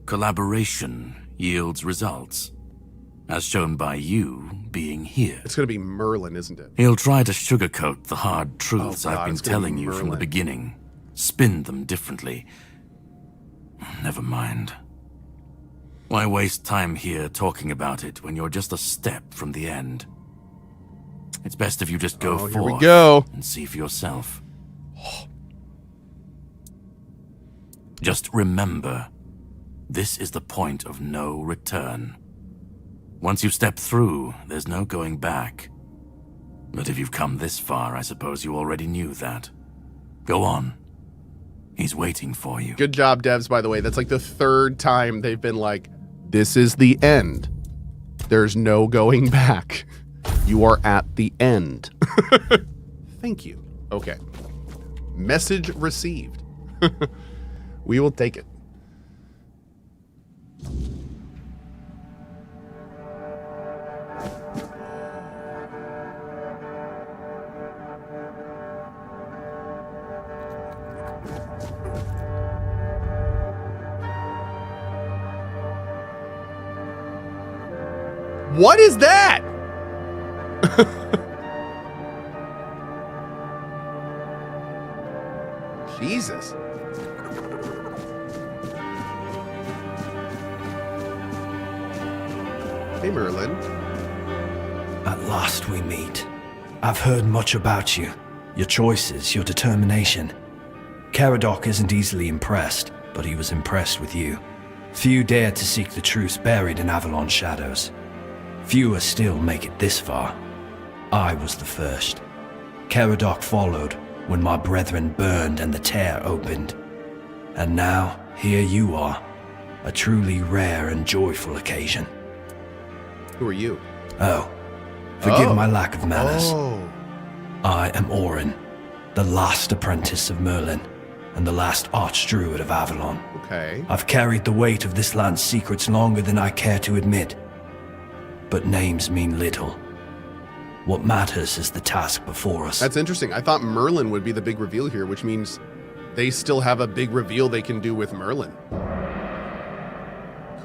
collaboration yields results, as shown by you being here. It's going to be Merlin, isn't it? He'll try to sugarcoat the hard truths I've been telling you from the Merlin. beginning, spin them differently. Never mind. Why waste time here talking about it when you're just a step from the end? It's best if you just go here we forth go. and see for yourself. Just remember, this is the point of no return. Once you've stepped through, there's no going back. But if you've come this far, I suppose you already knew that. Go on. He's waiting for you. Good job, devs, by the way. That's like the third time they've been like, this is the end. There's no going back. You are at the end. Thank you. Okay. Message received. We will take it. What is that? Jesus. Hey, Merlin. At last we meet. I've heard much about you. Your choices, your determination. Caradoc isn't easily impressed, but he was impressed with you. Few dare to seek the truth buried in Avalon's shadows. Fewer still make it this far. I was the first. Caradoc followed when my brethren burned and the tear opened. And now, here you are. A truly rare and joyful occasion. Who are you? Oh, forgive my lack of manners. Oh. I am Orin, the last apprentice of Merlin, and the last archdruid of Avalon. Okay. I've carried the weight of this land's secrets longer than I care to admit. But names mean little. What matters is the task before us. That's interesting. I thought Merlin would be the big reveal here, which means they still have a big reveal they can do with Merlin.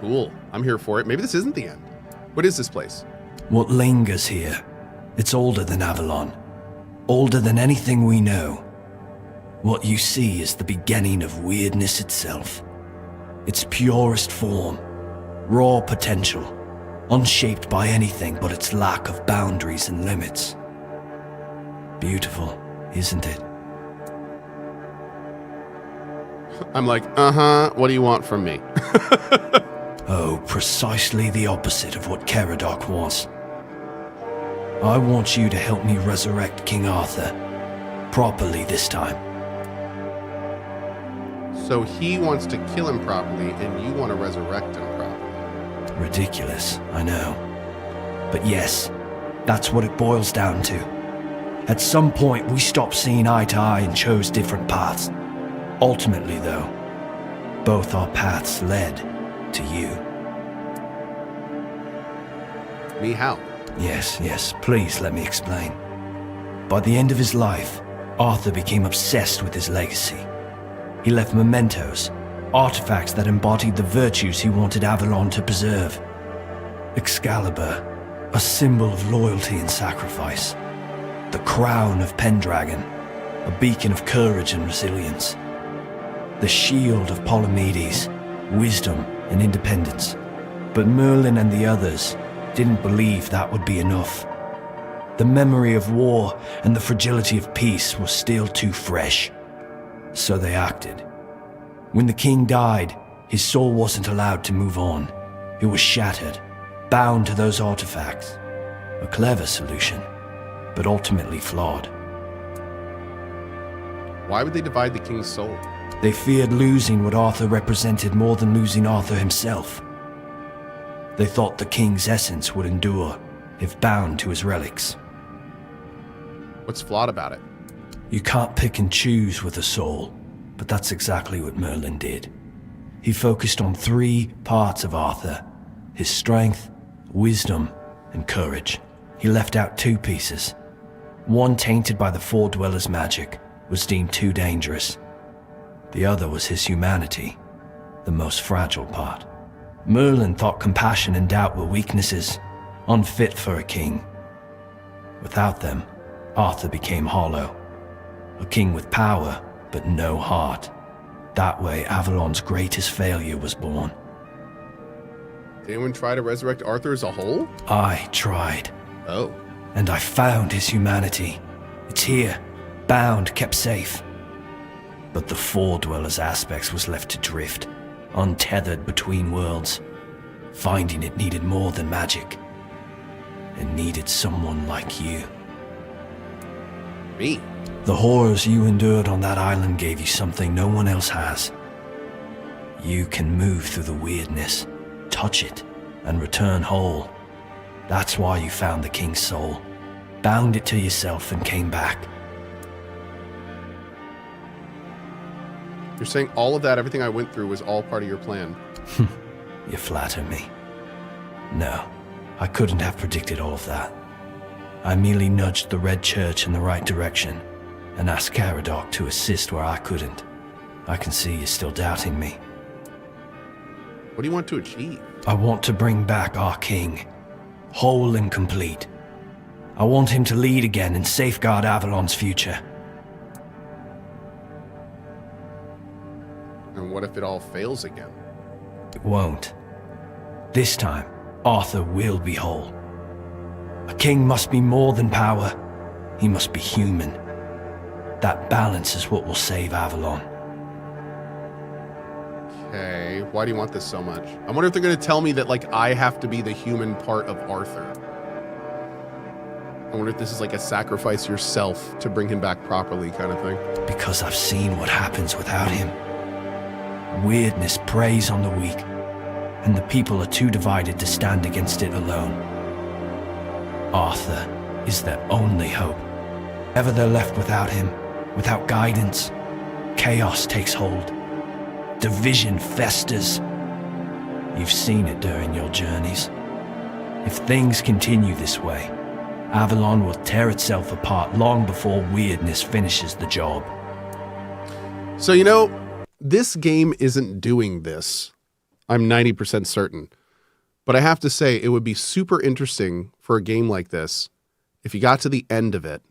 Cool. I'm here for it. Maybe this isn't the end. What is this place? What lingers here? It's older than Avalon. Older than anything we know. What you see is the beginning of weirdness itself. Its purest form. Raw potential. Unshaped by anything but its lack of boundaries and limits. Beautiful, isn't it? I'm like, what do you want from me? Oh, precisely the opposite of what Caradoc wants. I want you to help me resurrect King Arthur. Properly this time. So he wants to kill him properly, and you want to resurrect him properly. Ridiculous, I know. But yes, that's what it boils down to. At some point, we stopped seeing eye to eye and chose different paths. Ultimately, though, both our paths led to you. Me how? Yes, please let me explain. By the end of his life, Arthur became obsessed with his legacy. He left mementos, artifacts that embodied the virtues he wanted Avalon to preserve. Excalibur, a symbol of loyalty and sacrifice. The crown of Pendragon, a beacon of courage and resilience. The shield of Palamedes, wisdom and independence. But Merlin and the others didn't believe that would be enough. The memory of war and the fragility of peace was still too fresh. So they acted. When the king died, his soul wasn't allowed to move on. It was shattered, bound to those artifacts. A clever solution, but ultimately flawed. Why would they divide the king's soul? They feared losing what Arthur represented more than losing Arthur himself. They thought the king's essence would endure if bound to his relics. What's flawed about it? You can't pick and choose with a soul, but that's exactly what Merlin did. He focused on 3 parts of Arthur: his strength, wisdom, and courage. He left out 2 pieces. One, tainted by the Four Dwellers' magic, was deemed too dangerous. The other was his humanity, the most fragile part. Merlin thought compassion and doubt were weaknesses, unfit for a king. Without them, Arthur became hollow. A king with power, but no heart. That way, Avalon's greatest failure was born. Did anyone try to resurrect Arthur as a whole? I tried. Oh. And I found his humanity. It's here, bound, kept safe. But the Four Dwellers' aspects was left to drift, untethered between worlds. Finding it needed more than magic. It needed someone like you. Me? The horrors you endured on that island gave you something no one else has. You can move through the weirdness, touch it, and return whole. That's why you found the king's soul, bound it to yourself, and came back. You're saying all of that, everything I went through, was all part of your plan? You flatter me. No, I couldn't have predicted all of that. I merely nudged the Red Church in the right direction and asked Caradoc to assist where I couldn't. I can see you're still doubting me. What do you want to achieve? I want to bring back our king, whole and complete. I want him to lead again and safeguard Avalon's future. And what if it all fails again? It won't. This time, Arthur will be whole. A king must be more than power. He must be human. That balance is what will save Avalon. Okay, why do you want this so much? I wonder if they're going to tell me that, like, I have to be the human part of Arthur. I wonder if this is like a sacrifice yourself to bring him back properly kind of thing. Because I've seen what happens without him. Weirdness preys on the weak, and the people are too divided to stand against it alone. Arthur is their only hope. Ever they're left without him, without guidance, chaos takes hold. Division festers. You've seen it during your journeys. If things continue this way, Avalon will tear itself apart long before weirdness finishes the job. So, you know, this game isn't doing this. I'm 90% certain. But I have to say, it would be super interesting for a game like this if you got to the end of it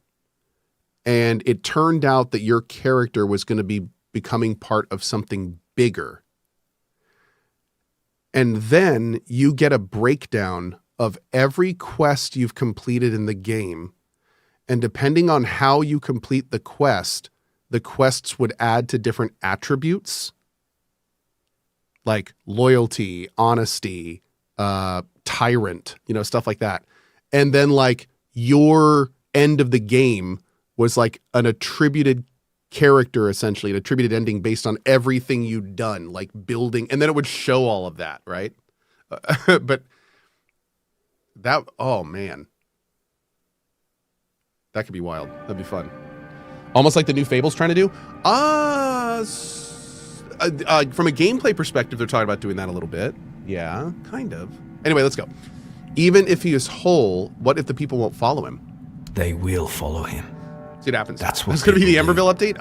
and it turned out that your character was going to be becoming part of something bigger. And then you get a breakdown of every quest you've completed in the game. And depending on how you complete the quests would add to different attributes like loyalty, honesty, tyrant, you know, stuff like that. And then like your end of the game was like an attributed character, essentially, an attributed ending based on everything you'd done, like building, and then it would show all of that, right? But that, oh man, that could be wild. That'd be fun. Almost like the new Fable's trying to do. From a gameplay perspective, they're talking about doing that a little bit. Yeah, kind of. Anyway, let's go. Even if he is whole, what if the people won't follow him? They will follow him. See what happens. That's going to be the Emberville update?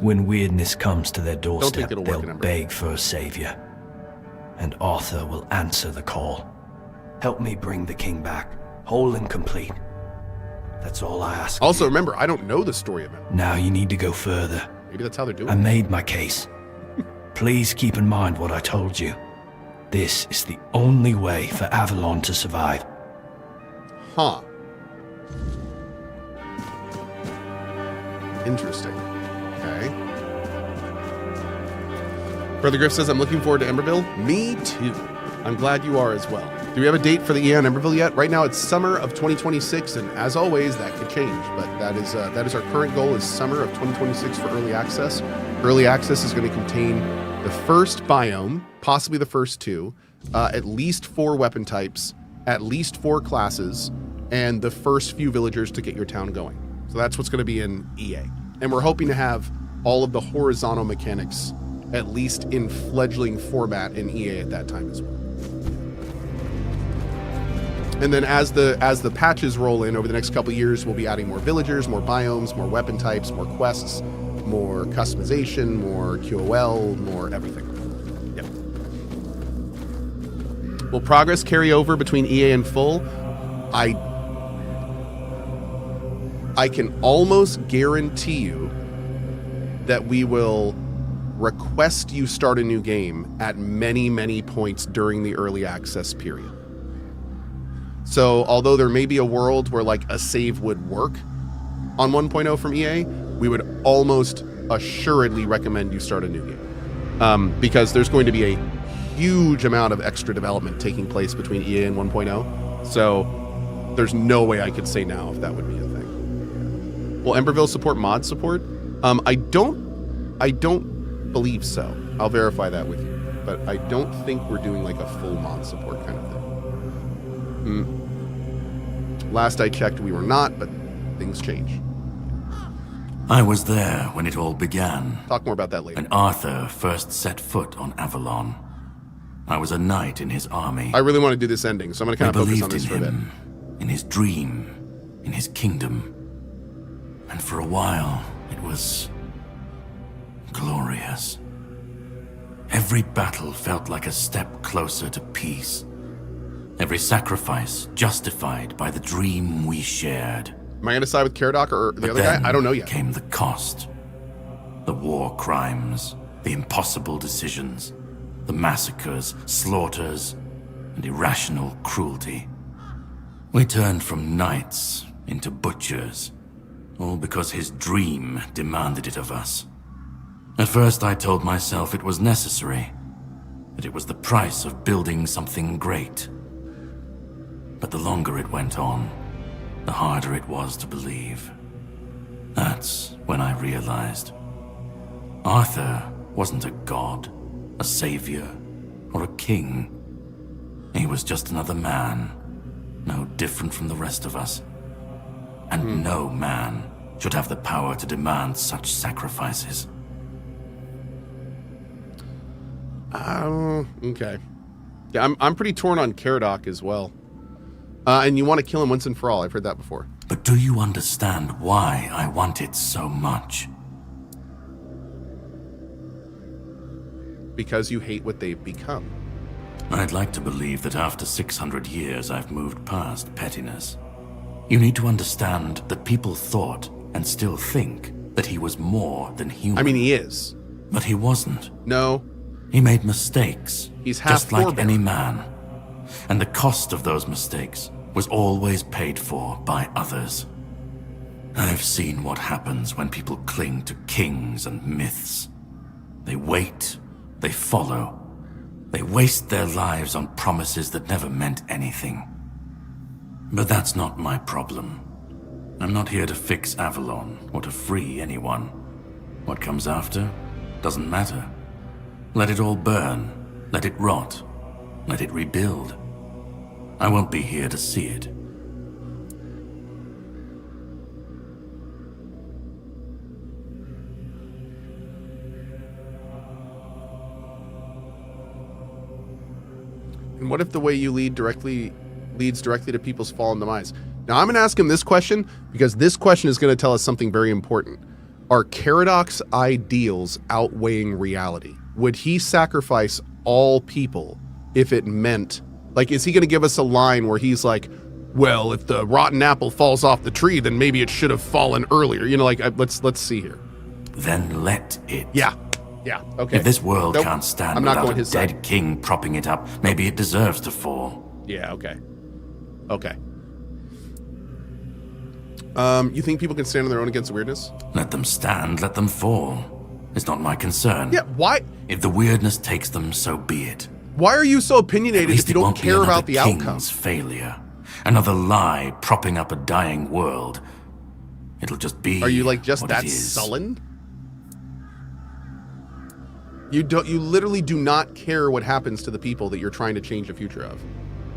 When weirdness comes to their doorstep, they'll beg for a savior. And Arthur will answer the call. Help me bring the king back, whole and complete. That's all I ask. Also, remember, I don't know the story of him. Now you need to go further. Maybe that's how they're doing it. I made my case. Please keep in mind what I told you. This is the only way for Avalon to survive. Huh. Interesting. Okay. Brother Griff says, I'm looking forward to Emberville. Me too. I'm glad you are as well. Do we have a date for the EA on Emberville yet? Right now it's summer of 2026, and as always, that could change. But that is our current goal, is summer of 2026 for early access. Early access is going to contain the first biome, possibly the first two, at least 4 weapon types, at least 4 classes, and the first few villagers to get your town going. So that's what's going to be in EA. And we're hoping to have all of the horizontal mechanics, at least in fledgling format, in EA at that time as well. And then as the patches roll in over the next couple of years, we'll be adding more villagers, more biomes, more weapon types, more quests, more customization, more QOL, more everything. Yep. Will progress carry over between EA and full? I can almost guarantee you that we will request you start a new game at many, many points during the early access period. So although there may be a world where like a save would work on 1.0 from EA, we would almost assuredly recommend you start a new game. Because there's going to be a huge amount of extra development taking place between EA and 1.0. So there's no way I could say now if that would be a thing. Will Emberville support mod support? I don't believe so. I'll verify that with you. But I don't think we're doing like a full mod support kind of thing. Last I checked, we were not, but things change. I was there when it all began. Talk more about that later. When Arthur first set foot on Avalon. I was a knight in his army. I really want to do this ending, so I'm going to kind of focus on this for a bit. In his dream, in his kingdom. And for a while, it was glorious. Every battle felt like a step closer to peace. Every sacrifice justified by the dream we shared. Am I going to side with Caradoc or the other guy? I don't know yet. Came the cost. The war crimes, the impossible decisions, the massacres, slaughters, and irrational cruelty. We turned from knights into butchers, all because his dream demanded it of us. At first I told myself it was necessary, that it was the price of building something great. But the longer it went on, the harder it was to believe. That's when I realized Arthur wasn't a god, a savior, or a king. He was just another man, no different from the rest of us. And no man should have the power to demand such sacrifices. Okay. Yeah, I'm pretty torn on Caradoc as well. And you want to kill him once and for all. I've heard that before. But do you understand why I want it so much? Because you hate what they've become. I'd like to believe that after 600 years I've moved past pettiness. You need to understand that people thought, and still think, that he was more than human. I mean, he is. But he wasn't. No. He made mistakes. He's half just like forbear. any man. And the cost of those mistakes was always paid for by others. I've seen what happens when people cling to kings and myths. They wait, they follow, they waste their lives on promises that never meant anything. But that's not my problem. I'm not here to fix Avalon or to free anyone. What comes after doesn't matter. Let it all burn, let it rot, let it rebuild. I won't be here to see it. And what if the way you leads directly to people's fall and demise? Now I'm going to ask him this question because this question is going to tell us something very important. Are Caradoc's ideals outweighing reality? Would he sacrifice all people if it meant, like, is he going to give us a line where he's like, well, if the rotten apple falls off the tree, then maybe it should have fallen earlier. You know, like, let's see here. Then let it. Yeah. Okay. If this world can't stand not without going a his dead side. king propping it up, maybe it deserves to fall. Yeah. Okay. You think people can stand on their own against weirdness? Let them stand, let them fall. It's not my concern. Yeah, why? If the weirdness takes them, so be it. Why are you so opinionated if you don't won't be care about another the outcome? king's failure. Another lie propping up a dying world. It'll just be. Are you like just what that it is. sullen? You literally do not care what happens to the people that you're trying to change the future of,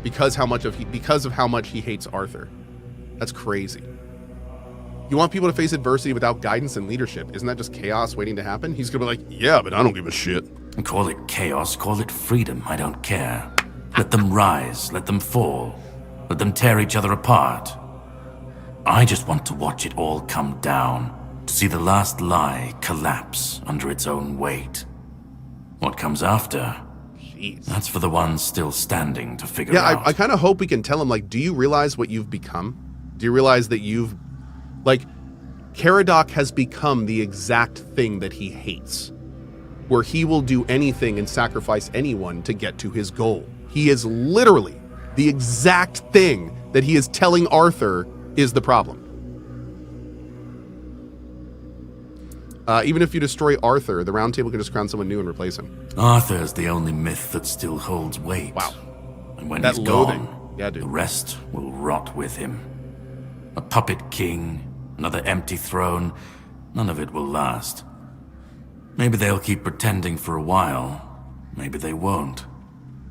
because of how much he hates Arthur. That's crazy. You want people to face adversity without guidance and leadership. Isn't that just chaos waiting to happen? He's gonna be like, yeah, but I don't give a shit. Call it chaos, call it freedom, I don't care. Let them rise, let them fall. Let them tear each other apart. I just want to watch it all come down, to see the last lie collapse under its own weight. What comes after? Jeez. That's for the ones still standing to figure out. Yeah, I kind of hope we can tell him, like, do you realize what you've become? Do you realize that you've, like, Caradoc has become the exact thing that he hates, where he will do anything and sacrifice anyone to get to his goal. He is literally the exact thing that he is telling Arthur is the problem. Even if you destroy Arthur, the Round Table can just crown someone new and replace him. Arthur's the only myth that still holds weight. Wow. And when That he's loathing. gone, Yeah, dude. the rest will rot with him. A puppet king, another empty throne, none of it will last. Maybe they'll keep pretending for a while, maybe they won't.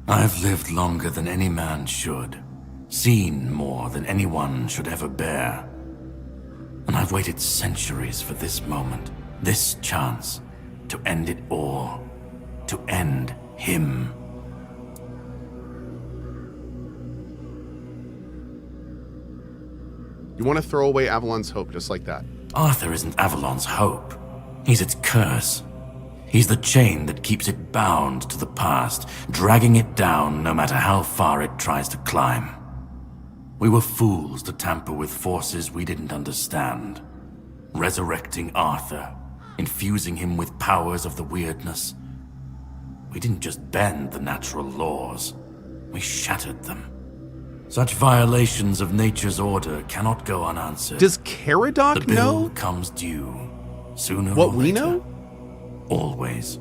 I've lived longer than any man should, seen more than anyone should ever bear. And I've waited centuries for this moment, this chance, to end it all, to end him. You want to throw away Avalon's hope just like that. Arthur isn't Avalon's hope. He's its curse. He's the chain that keeps it bound to the past, dragging it down no matter how far it tries to climb. We were fools to tamper with forces we didn't understand. Resurrecting Arthur, infusing him with powers of the weirdness. We didn't just bend the natural laws, we shattered them. Such violations of nature's order cannot go unanswered. Does Caradoc the bill know? Comes due, sooner what or we later. know? Always.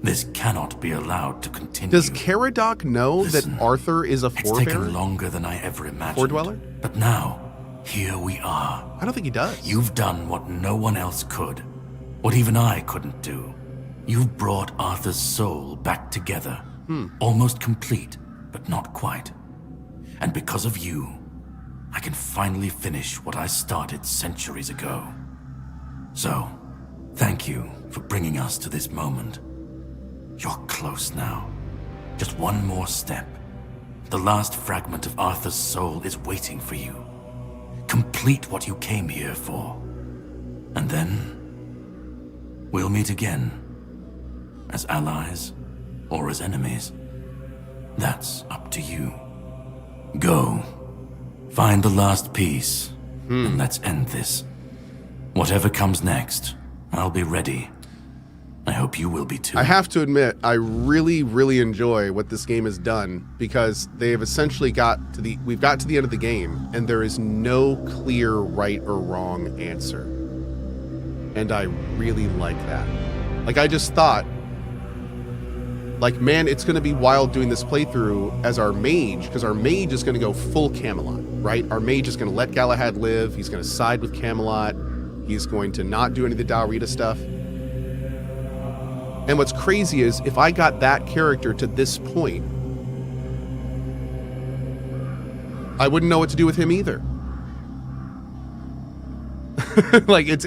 This cannot be allowed to continue. Does Caradoc know Listen, that Arthur is a It's forebearer? taken longer than I ever imagined. Foredweller? But now, here we are. I don't think he does. You've done what no one else could. What even I couldn't do. You've brought Arthur's soul back together. Almost complete, but not quite. And because of you, I can finally finish what I started centuries ago. So, thank you for bringing us to this moment. You're close now. Just one more step. The last fragment of Arthur's soul is waiting for you. Complete what you came here for. And then, we'll meet again. As allies, or as enemies. That's up to you. Go. Find the last piece, and let's end this. Whatever comes next, I'll be ready. I hope you will be too. I have to admit, I really, really enjoy what this game has done, because they have essentially we've got to the end of the game, and there is no clear right or wrong answer. And I really like that. Like, I just thought, like, man, it's going to be wild doing this playthrough as our mage, because our mage is going to go full Camelot, right? Our mage is going to let Galahad live. He's going to side with Camelot. He's going to not do any of the Dalrita stuff. And what's crazy is, if I got that character to this point, I wouldn't know what to do with him either. Like, it's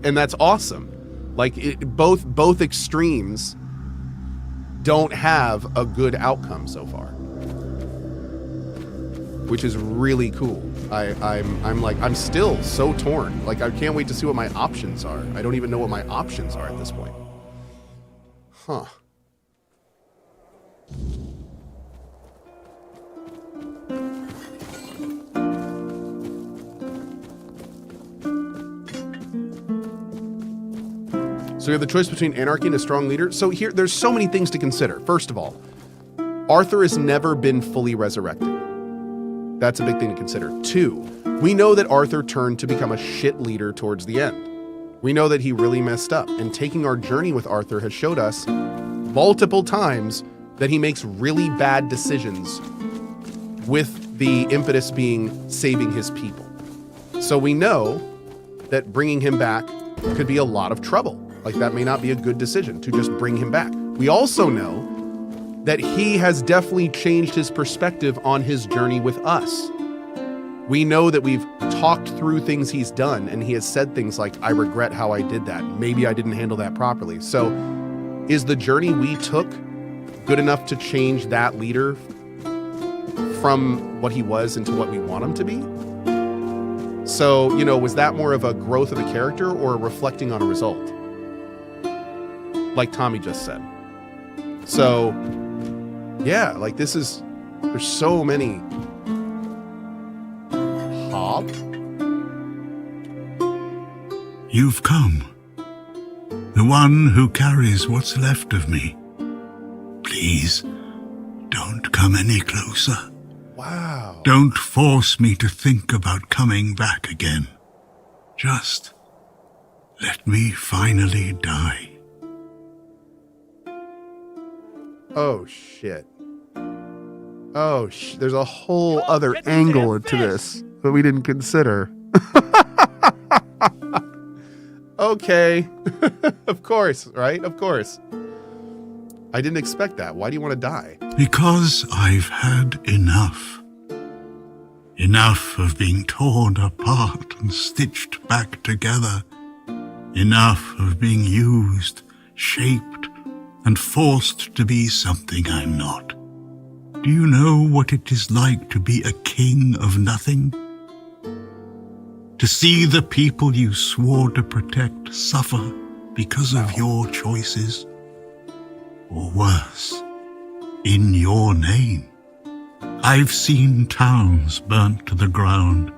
and that's awesome. Like, both extremes don't have a good outcome so far, which is really cool. I'm still so torn. Like, I can't wait to see what my options are. I don't even know what my options are at this point. Huh. So we have the choice between anarchy and a strong leader. So here, there's so many things to consider. First of all, Arthur has never been fully resurrected. That's a big thing to consider. 2, we know that Arthur turned to become a shit leader towards the end. We know that he really messed up, and taking our journey with Arthur has showed us multiple times that he makes really bad decisions, with the impetus being saving his people. So we know that bringing him back could be a lot of trouble. Like, that may not be a good decision to just bring him back. We also know that he has definitely changed his perspective on his journey with us. We know that we've talked through things he's done, and he has said things like, I regret how I did that. Maybe I didn't handle that properly. So is the journey we took good enough to change that leader from what he was into what we want him to be? So, was that more of a growth of the character or a reflecting on a result? Like Tommy just said. So, yeah, like, there's so many. Hob? You've come. The one who carries what's left of me. Please, don't come any closer. Wow. Don't force me to think about coming back again. Just let me finally die. Oh, shit. Oh, there's a whole other angle to this that we didn't consider. Okay. Of course, right? Of course. I didn't expect that. Why do you want to die? Because I've had enough. Enough of being torn apart and stitched back together. Enough of being used, shaped, and forced to be something I'm not. Do you know what it is like to be a king of nothing? To see the people you swore to protect suffer because of your choices? Or worse, in your name? I've seen towns burnt to the ground,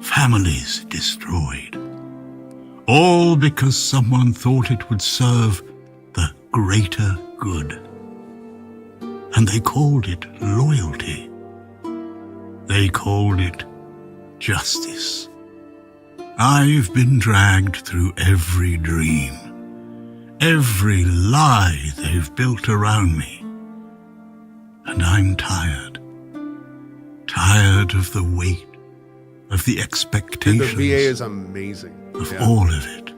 families destroyed, all because someone thought it would serve the greater good. And they called it loyalty. They called it justice. I've been dragged through every dream, every lie they've built around me. And I'm tired. Tired of the weight, of the expectations. The VA is amazing. Of all of it.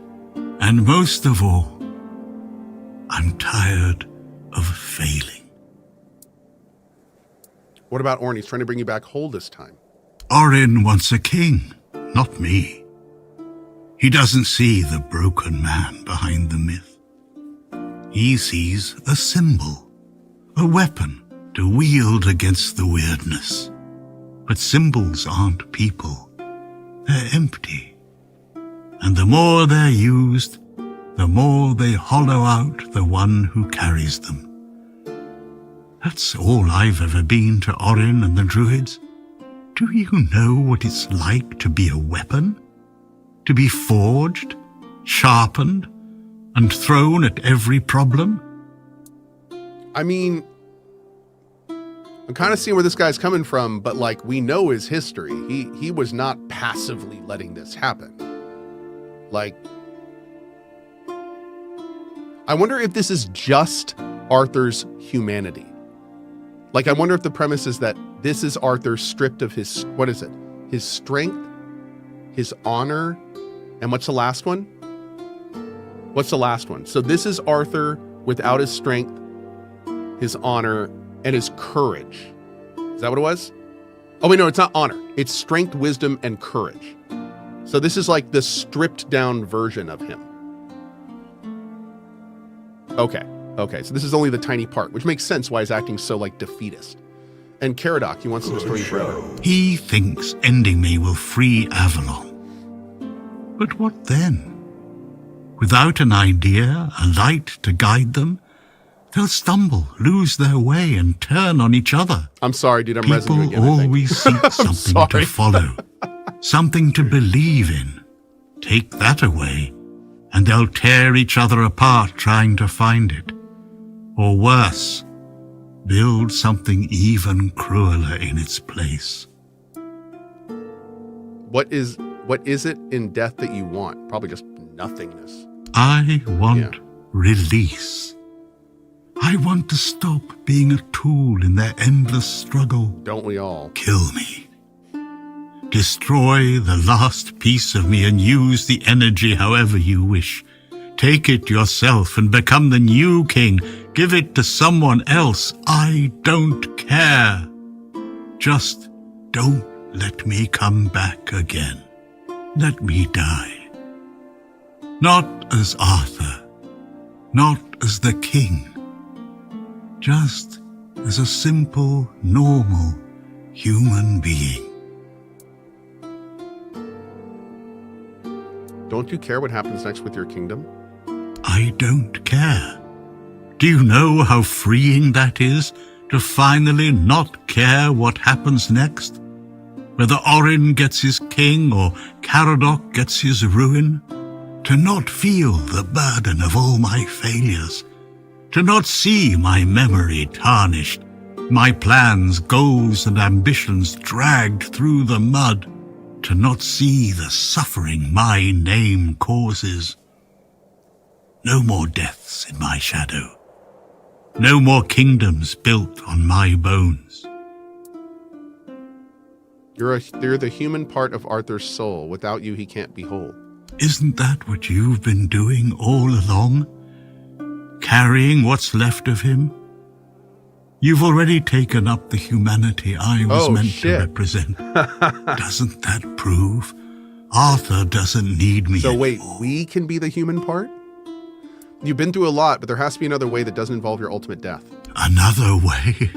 And most of all, I'm tired of failing. What about Ornn? He's trying to bring you back whole this time. Orin wants a king, not me. He doesn't see the broken man behind the myth. He sees a symbol, a weapon to wield against the weirdness. But symbols aren't people. They're empty. And the more they're used, the more they hollow out the one who carries them. That's all I've ever been to Orin and the Druids. Do you know what it's like to be a weapon? To be forged, sharpened, and thrown at every problem? I mean, I'm kind of seeing where this guy's coming from, but like, we know his history. He was not passively letting this happen. Like, I wonder if this is just Arthur's humanity. Like, I wonder if the premise is that this is Arthur stripped of his, what is it? His strength, his honor, and what's the last one? What's the last one? So this is Arthur without his strength, his honor, and his courage. Is that what it was? Oh, wait, no, it's not honor. It's strength, wisdom, and courage. So this is like the stripped down version of him. Okay. So this is only the tiny part, which makes sense why he's acting so like defeatist. And Caradoc, he wants to destroy you forever. He thinks ending me will free Avalon. But what then? Without an idea, a light to guide them, they'll stumble, lose their way, and turn on each other. I'm sorry, dude, I'm People resonating again, always seek something to follow, something to believe in. Take that away, and they'll tear each other apart trying to find it. Or worse, build something even crueler in its place. What is it in death that you want? Probably just nothingness. I want release. I want to stop being a tool in their endless struggle. Don't we all? Kill me. Destroy the last piece of me and use the energy however you wish. Take it yourself and become the new king. Give it to someone else. I don't care. Just don't let me come back again. Let me die. Not as Arthur. Not as the king. Just as a simple, normal human being. Don't you care what happens next with your kingdom? I don't care. Do you know how freeing that is, to finally not care what happens next? Whether Orin gets his king or Caradoc gets his ruin? To not feel the burden of all my failures? To not see my memory tarnished, my plans, goals, and ambitions dragged through the mud? To not see the suffering my name causes? No more deaths in my shadow. No more kingdoms built on my bones. You're the human part of Arthur's soul. Without you, he can't be whole. Isn't that what you've been doing all along? Carrying what's left of him? You've already taken up the humanity I was meant to represent. Doesn't that prove Arthur doesn't need me anymore? Wait, we can be the human part? You've been through a lot, but there has to be another way that doesn't involve your ultimate death. Another way?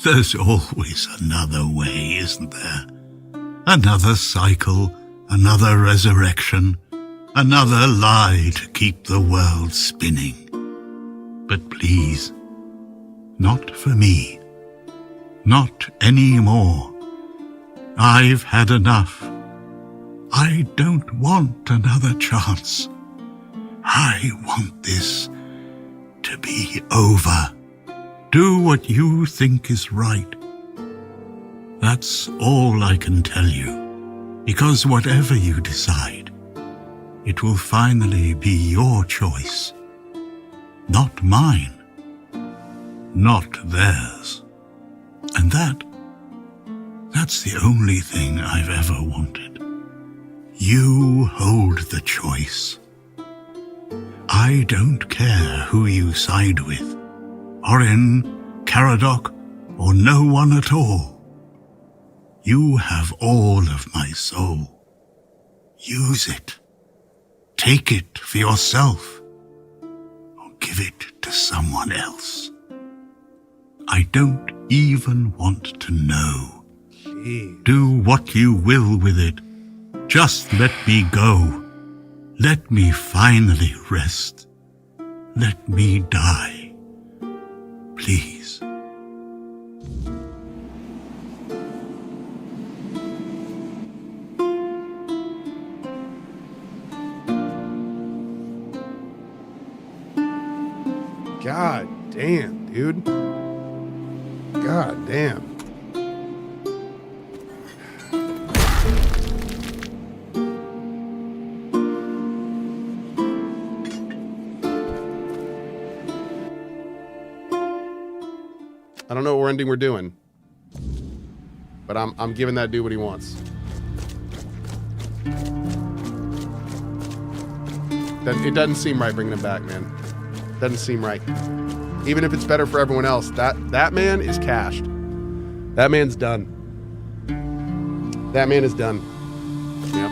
There's always another way, isn't there? Another cycle, another resurrection. another lie to keep the world spinning. But please, not for me. Not anymore. I've had enough. I don't want another chance. I want this to be over. Do what you think is right. That's all I can tell you, because whatever you decide, it will finally be your choice. Not mine. Not theirs. And that's the only thing I've ever wanted. You hold the choice. I don't care who you side with. Orin, Caradoc, or no one at all. You have all of my soul. Use it. Take it for yourself. Or give it to someone else. I don't even want to know. Jeez. Do what you will with it. Just let me go. Let me finally rest. Let me die. Please. God damn, dude. God damn. I don't know what ending we're doing, but I'm giving that dude what he wants. It doesn't seem right bringing him back, man. Doesn't seem right. Even if it's better for everyone else, that man is cashed. That man's done. That man is done. Yep.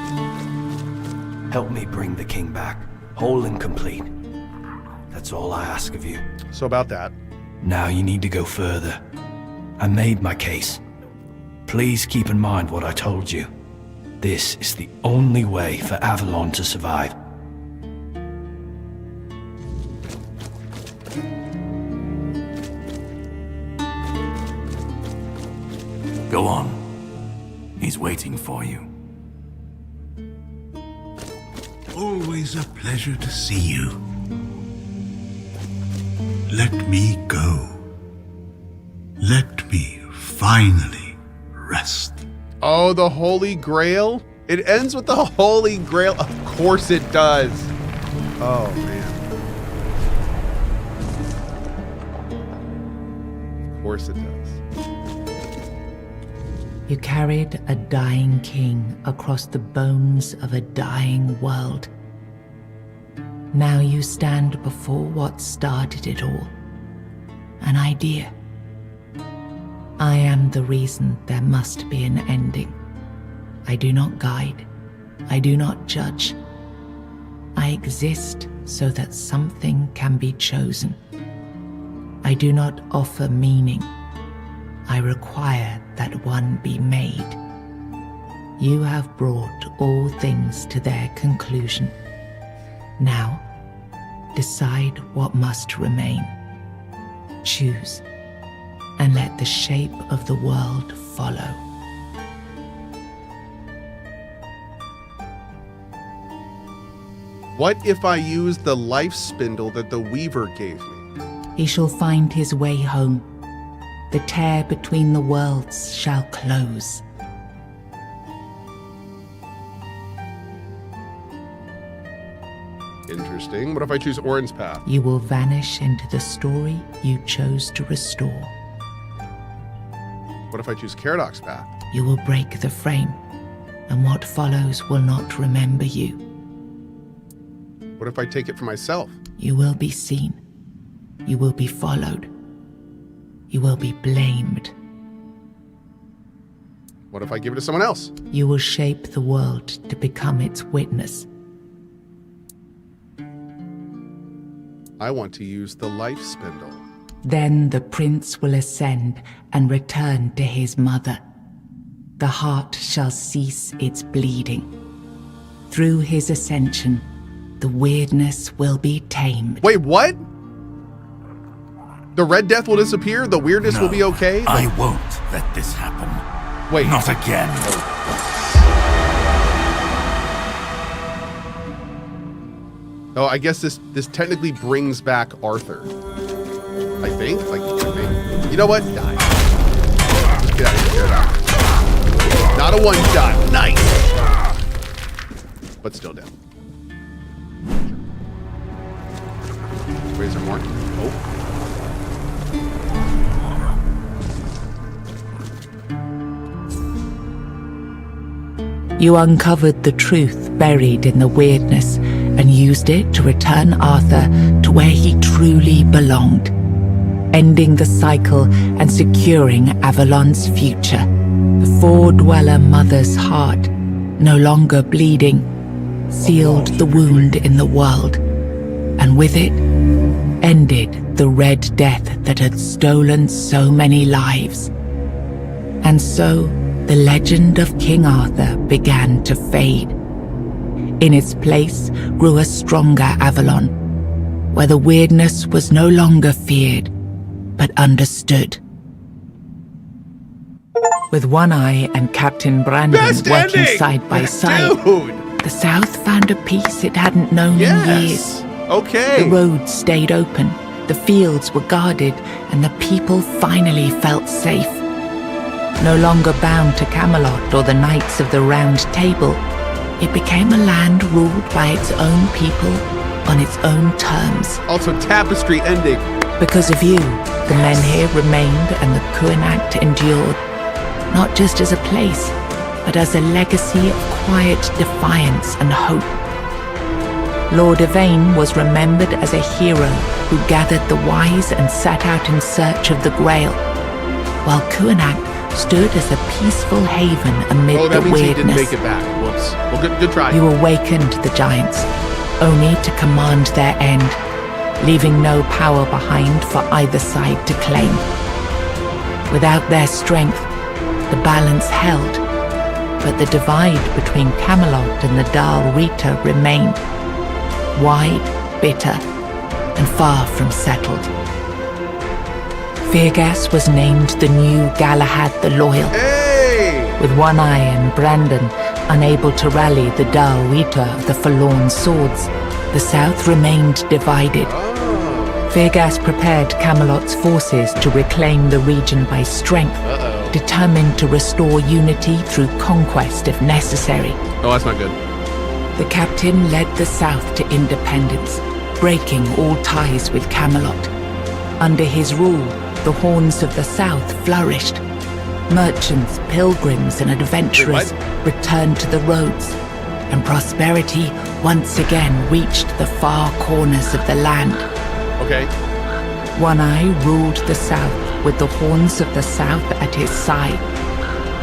Help me bring the king back, whole and complete. That's all I ask of you. So about that. Now you need to go further. I made my case. Please keep in mind what I told you. This is the only way for Avalon to survive. Go on. He's waiting for you. Always a pleasure to see you. Let me go. Let me finally rest. Oh, the Holy Grail? It ends with the Holy Grail. Of course it does. Oh, man. Of course it does. You carried a dying king across the bones of a dying world. Now you stand before what started it all. An idea. I am the reason there must be an ending. I do not guide. I do not judge. I exist so that something can be chosen. I do not offer meaning. I require that one be made. You have brought all things to their conclusion. Now, decide what must remain. Choose, and let the shape of the world follow. What if I use the life spindle that the Weaver gave me? He shall find his way home. The tear between the worlds shall close. Interesting. What if I choose Orin's path? You will vanish into the story you chose to restore. What if I choose Caradoc's path? You will break the frame, and what follows will not remember you. What if I take it for myself? You will be seen. You will be followed. You will be blamed. What if I give it to someone else? You will shape the world to become its witness. I want to use the life spindle. Then the prince will ascend and return to his mother. The heart shall cease its bleeding. Through his ascension, the weirdness will be tamed. Wait, what? The Red Death will disappear? The weirdness will be okay? I won't let this happen. Wait. Not again. Oh, I guess this technically brings back Arthur. I think? You know what? Die. Just get out of here. Not a one-shot. Nice! But still dead. Wait, is there more? Oh. You uncovered the truth buried in the weirdness and used it to return Arthur to where he truly belonged, ending the cycle and securing Avalon's future. The Four-Dweller Mother's heart, no longer bleeding, sealed the wound in the world, and with it, ended the Red Death that had stolen so many lives. And so, the legend of King Arthur began to fade. In its place grew a stronger Avalon, where the weirdness was no longer feared, but understood. With One Eye and Captain Brandon working side by side, the South found a peace it hadn't known in years. Okay. The roads stayed open, the fields were guarded, and the people finally felt safe. No longer bound to Camelot or the Knights of the Round Table, it became a land ruled by its own people on its own terms. Also, tapestry ending. Because of you, the men here remained and the CohhCarnage endured, not just as a place, but as a legacy of quiet defiance and hope. Lord Yvain was remembered as a hero who gathered the wise and set out in search of the Grail, while CohhCarnage stood as a peaceful haven amid the weirdness. He didn't make it back. Whoops. Well, good try. You awakened the giants, only to command their end, leaving no power behind for either side to claim. Without their strength, the balance held, but the divide between Camelot and the Dal Rita remained, wide, bitter, and far from settled. Feargas was named the new Galahad the Loyal. Hey! With One Eye and Brandon unable to rally the Dal Rita of the Forlorn Swords, the South remained divided. Feargas prepared Camelot's forces to reclaim the region by strength, determined to restore unity through conquest if necessary. Oh, that's not good. The captain led the South to independence, breaking all ties with Camelot. Under his rule, the horns of the South flourished. Merchants, pilgrims, and adventurers returned to the roads, and prosperity once again reached the far corners of the land. Okay. One Eye ruled the South with the horns of the South at his side.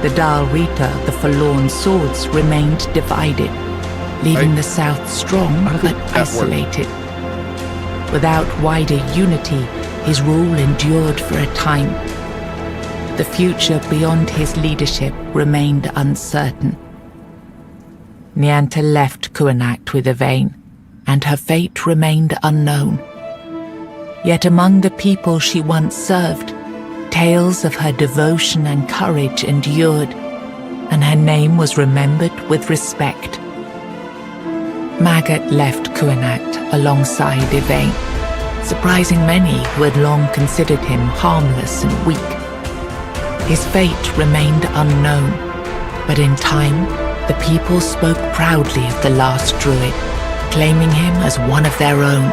The Dal Rita, the Forlorn Swords, remained divided, leaving the South strong but isolated. Without wider unity, his rule endured for a time. The future beyond his leadership remained uncertain. Nianta left CohhCarnage with Yvain, and her fate remained unknown. Yet among the people she once served, tales of her devotion and courage endured, and her name was remembered with respect. Maggot left CohhCarnage alongside Yvain, surprising many who had long considered him harmless and weak. His fate remained unknown, but in time, the people spoke proudly of the last druid, claiming him as one of their own.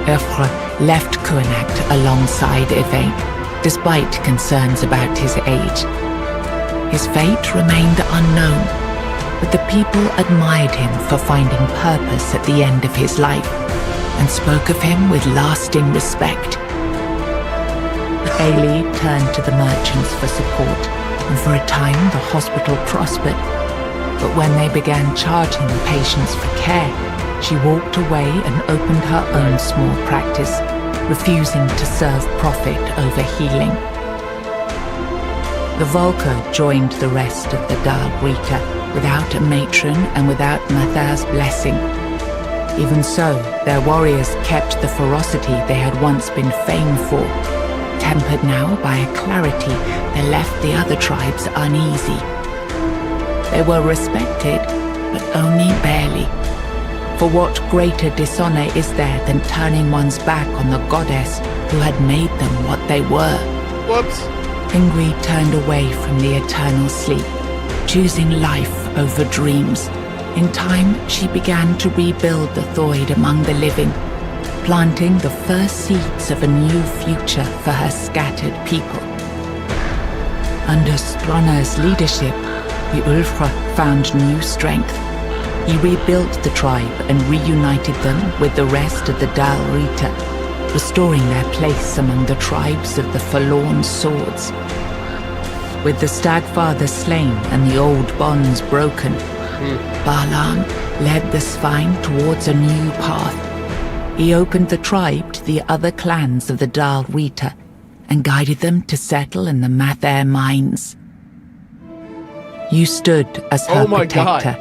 Cohh left CohhCarnage alongside Yvain, despite concerns about his age. His fate remained unknown, but the people admired him for finding purpose at the end of his life, and spoke of him with lasting respect. Ailey turned to the merchants for support, and for a time the hospital prospered. But when they began charging patients for care, she walked away and opened her own small practice, refusing to serve profit over healing. The Volker joined the rest of the Dal Rita without a matron and without Mathar's blessing. Even so, their warriors kept the ferocity they had once been famed for, tempered now by a clarity that left the other tribes uneasy. They were respected, but only barely. For what greater dishonor is there than turning one's back on the goddess who had made them what they were? Whoops. Ingrid turned away from the eternal sleep, choosing life over dreams. In time, she began to rebuild the Thoid among the living, planting the first seeds of a new future for her scattered people. Under Splonner's leadership, the Ulfra found new strength. He rebuilt the tribe and reunited them with the rest of the Dal Rita, restoring their place among the tribes of the Forlorn Swords. With the Stagfather slain and the old bonds broken, Balam led the Svine towards a new path. He opened the tribe to the other clans of the Dal Rita and guided them to settle in the Mather mines. You stood as her protector,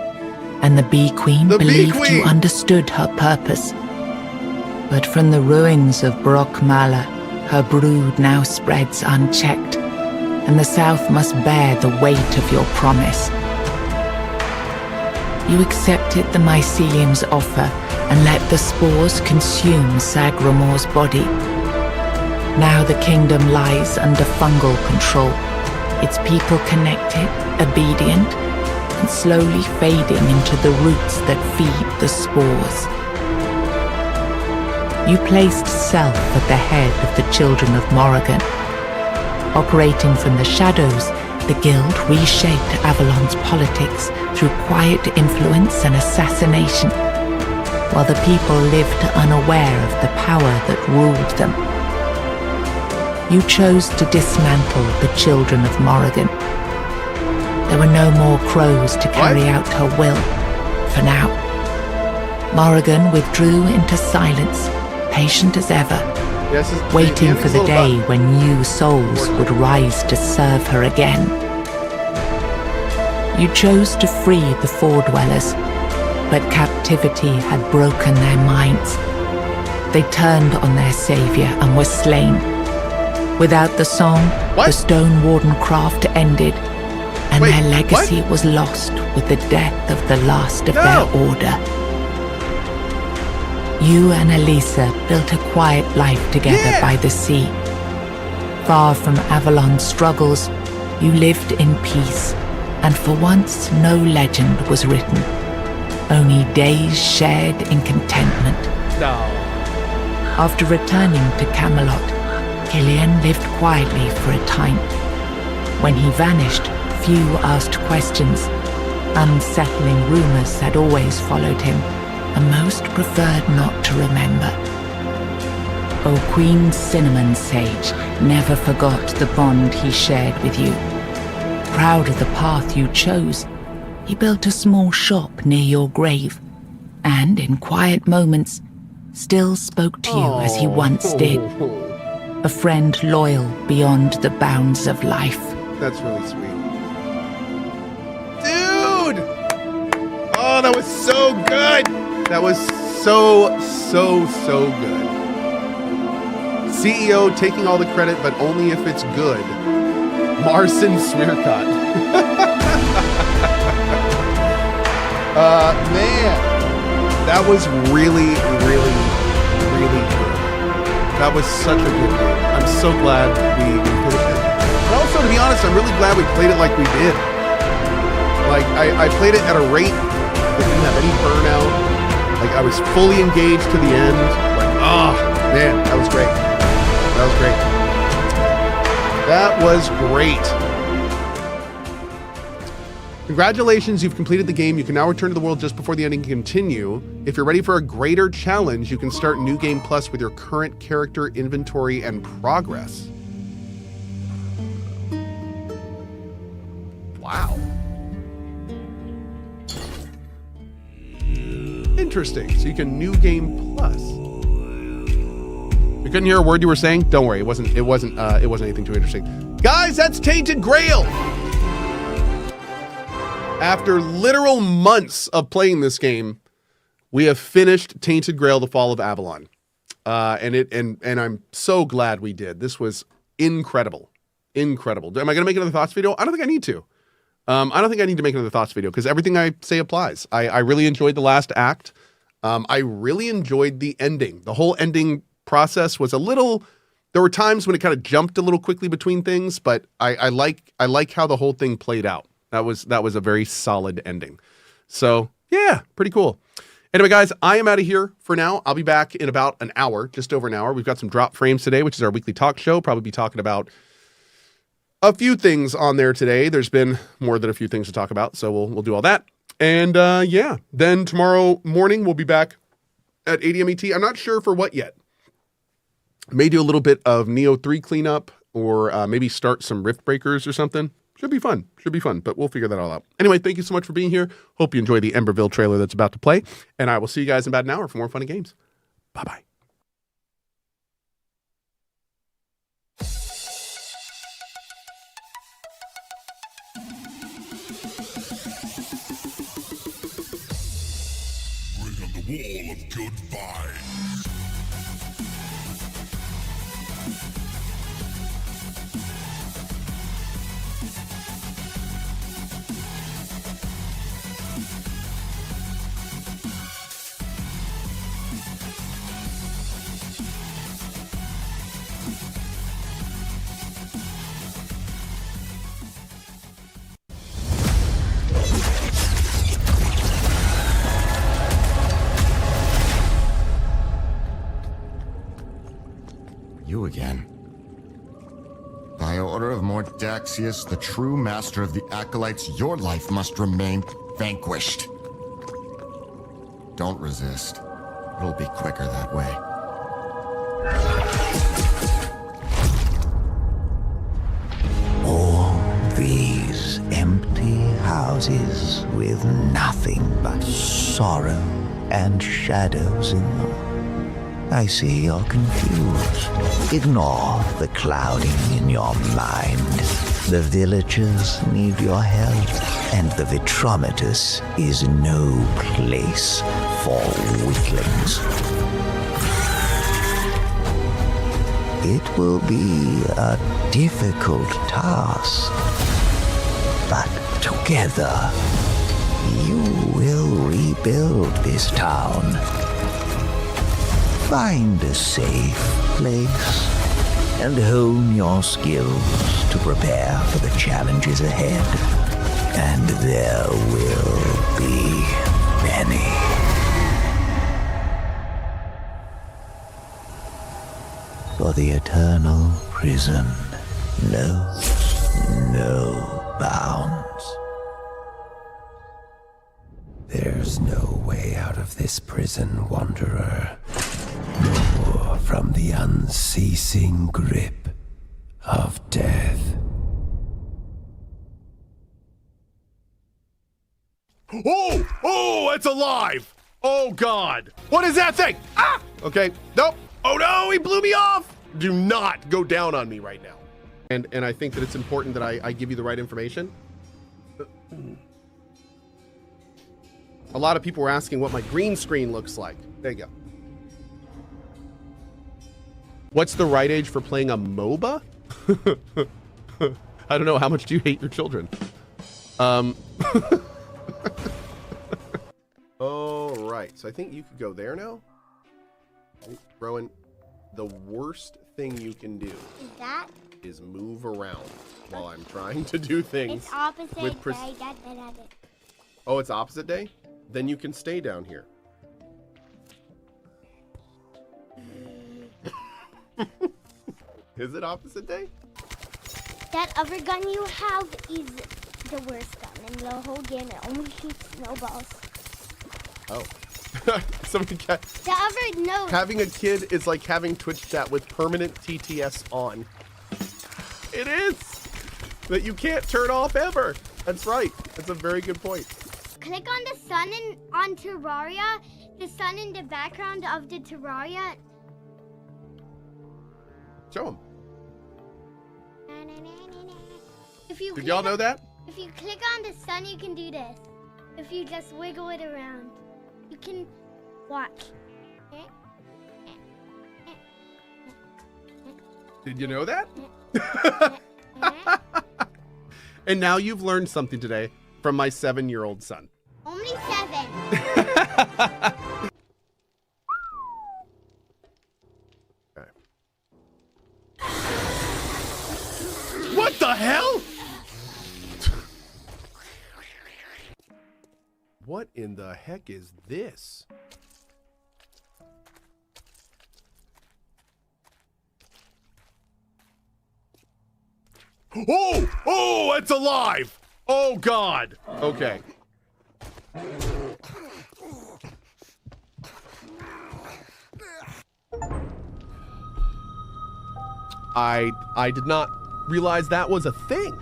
and the Bee Queen believed you understood her purpose. But from the ruins of Brock Mala, her brood now spreads unchecked, and the South must bear the weight of your promise. You accepted the mycelium's offer and let the spores consume Sagramor's body. Now the kingdom lies under fungal control, its people connected, obedient, and slowly fading into the roots that feed the spores. You placed self at the head of the children of Morrigan. Operating from the shadows, the Guild reshaped Avalon's politics through quiet influence and assassination, while the people lived unaware of the power that ruled them. You chose to dismantle the children of Morrigan. There were no more crows to carry out her will, for now. Morrigan withdrew into silence, patient as ever, waiting for the day when new souls would rise to serve her again. You chose to free the Four-Dwellers, but captivity had broken their minds. They turned on their savior and were slain. Without the song, the Stone Warden craft ended, and their legacy was lost with the death of the last of their order. You and Elisa built a quiet life together by the sea. Far from Avalon's struggles, you lived in peace, and for once no legend was written, only days shared in contentment. After returning to Camelot, Killian lived quietly for a time. When he vanished, few asked questions. Unsettling rumors had always followed him, and most preferred not to remember. O Queen Cinnamon Sage never forgot the bond he shared with you. Proud of the path you chose, he built a small shop near your grave, and in quiet moments, still spoke to you as he once did. A friend loyal beyond the bounds of life. That's really sweet. Dude! Oh, that was so good! That was so good. CEO taking all the credit, but only if it's good. Marcin Swierkot. Man, that was really good. That was such a good game. I'm so glad we finished it. And also, to be honest, I'm really glad we played it like we did. Like, I played it at a rate that didn't have any burnout. Like, I was fully engaged to the end. Like, man, that was great. That was great. Congratulations, you've completed the game. You can now return to the world just before the ending can continue. If you're ready for a greater challenge, you can start New Game Plus with your current character inventory and progress. Wow. Interesting. So you can New Game Plus. You couldn't hear a word you were saying? Don't worry, it wasn't anything too interesting. Guys, that's Tainted Grail. After literal months of playing this game, we have finished Tainted Grail: The Fall of Avalon. And I'm so glad we did. This was incredible. Incredible. Am I going to make another thoughts video? I don't think I need to. I don't think I need to make another thoughts video because everything I say applies. I really enjoyed the last act. I really enjoyed the ending. The whole ending process was a little, there were times when it kind of jumped a little quickly between things, but I like how the whole thing played out. That was a very solid ending. So yeah, pretty cool. Anyway, guys, I am out of here for now. I'll be back in about an hour, just over an hour. We've got some drop frames today, which is our weekly talk show. Probably be talking about a few things on there today. There's been more than a few things to talk about, so we'll do all that. And yeah, then tomorrow morning we'll be back at 8 a.m. ET. I'm not sure for what yet. May do a little bit of Neo 3 cleanup or maybe start some Rift Breakers or something. Should be fun. Should be fun, but we'll figure that all out. Anyway, thank you so much for being here. Hope you enjoy the Emberville trailer that's about to play. And I will see you guys in about an hour for more fun and games. Bye-bye. Bring on the wall of good vibes. You again. By order of Mordaxius, the true master of the Acolytes, your life must remain vanquished. Don't resist. It'll be quicker that way. All these empty houses with nothing but sorrow and shadows in them. I see you're confused. Ignore the clouding in your mind. The villagers need your help, and the Vitrometus is no place for weaklings. It will be a difficult task, but together you will rebuild this town. Find a safe place and hone your skills to prepare for the challenges ahead. And there will be many. For the eternal prison knows no bounds. There's no way out of this prison, Wanderer. Nor from the unceasing grip of death. Oh! Oh, it's alive! Oh, God. What is that thing? Ah! Okay. Nope. Oh, no, he blew me off! Do not go down on me right now. And I think that it's important that I give you the right information. A lot of people were asking what my green screen looks like. There you go. What's the right age for playing a MOBA? I don't know. How much do you hate your children? All right. So I think you could go there now. Rowan, the worst thing you can do is move around while I'm trying to do things. It's opposite with day. Oh, it's opposite day? Then you can stay down here. Is it opposite day? That other gun you have is the worst gun in the whole game. It only shoots snowballs. Oh. Somebody having a kid is like having Twitch chat with permanent TTS on. It is. That you can't turn off ever. That's right. That's a very good point. Click on the sun on Terraria. The sun in the background of the Terraria. Show them. Did y'all know that? If you click on the sun, you can do this. If you just wiggle it around, you can Watch. Did you know that? And now you've learned something today from my 7-year-old son. Only 7. Okay. What the hell? What in the heck is this? Oh! Oh, it's alive! Oh, God! Okay. I did not realize that was a thing.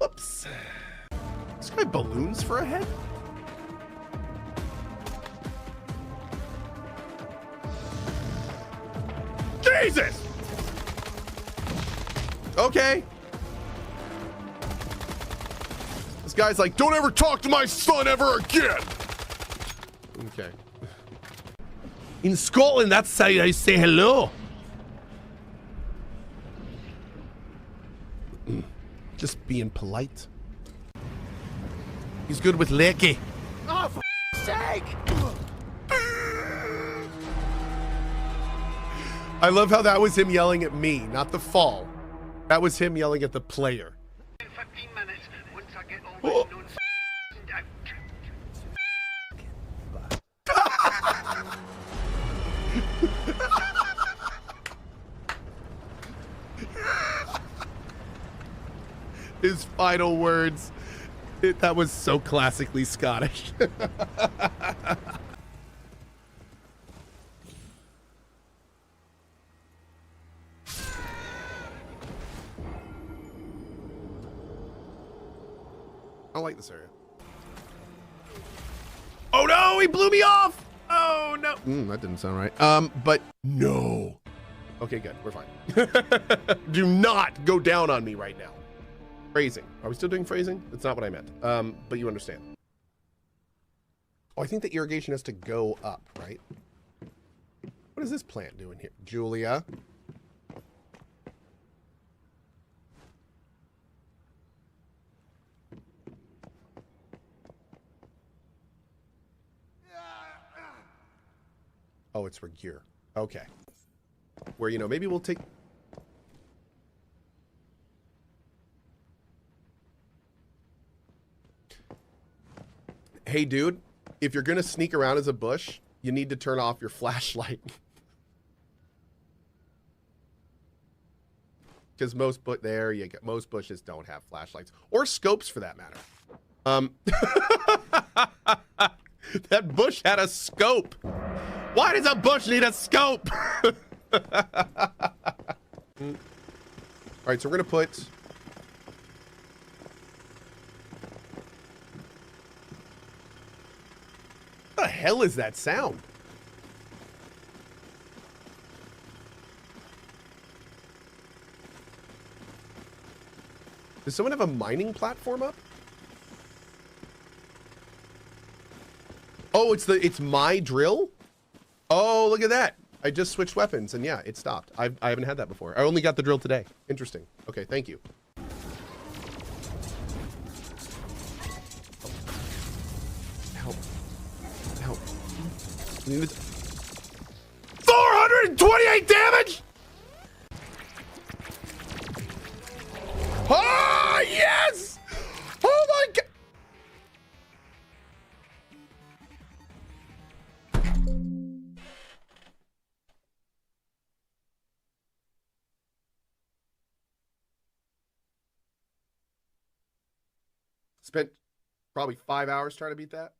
Oops. This guy balloons for a head? Jesus! Okay. This guy's like, don't ever talk to my son ever again. Okay. In Scotland, that's how I say hello. Just being polite. He's good with Lakey. Oh, for sake! I love how that was him yelling at me, not the fall. That was him yelling at the player. In 15 minutes, once I get all Oh. His final words. That was so classically Scottish. I like this area. Oh no, he blew me off! Oh no. That didn't sound right. But no. Okay, good. We're fine. Do not go down on me right now. Phrasing. Are we still doing phrasing? That's not what I meant. But you understand. Oh, I think the irrigation has to go up, right? What is this plant doing here? Julia? Oh, it's for gear. Okay. Where, you know, maybe we'll take... Hey, dude, if you're going to sneak around as a bush, you need to turn off your flashlight. Because most bushes don't have flashlights. Or scopes, for that matter. That bush had a scope. Why does a bush need a scope? All right, so we're going to put... What the hell is that sound? Does someone have a mining platform up? Oh, it's my drill? Oh, look at that. I just switched weapons and yeah, it stopped. I haven't had that before. I only got the drill today. Interesting. Okay, thank you. Help. Help. 428 damage! Oh, yes! Oh my god! Spent probably 5 hours trying to beat that.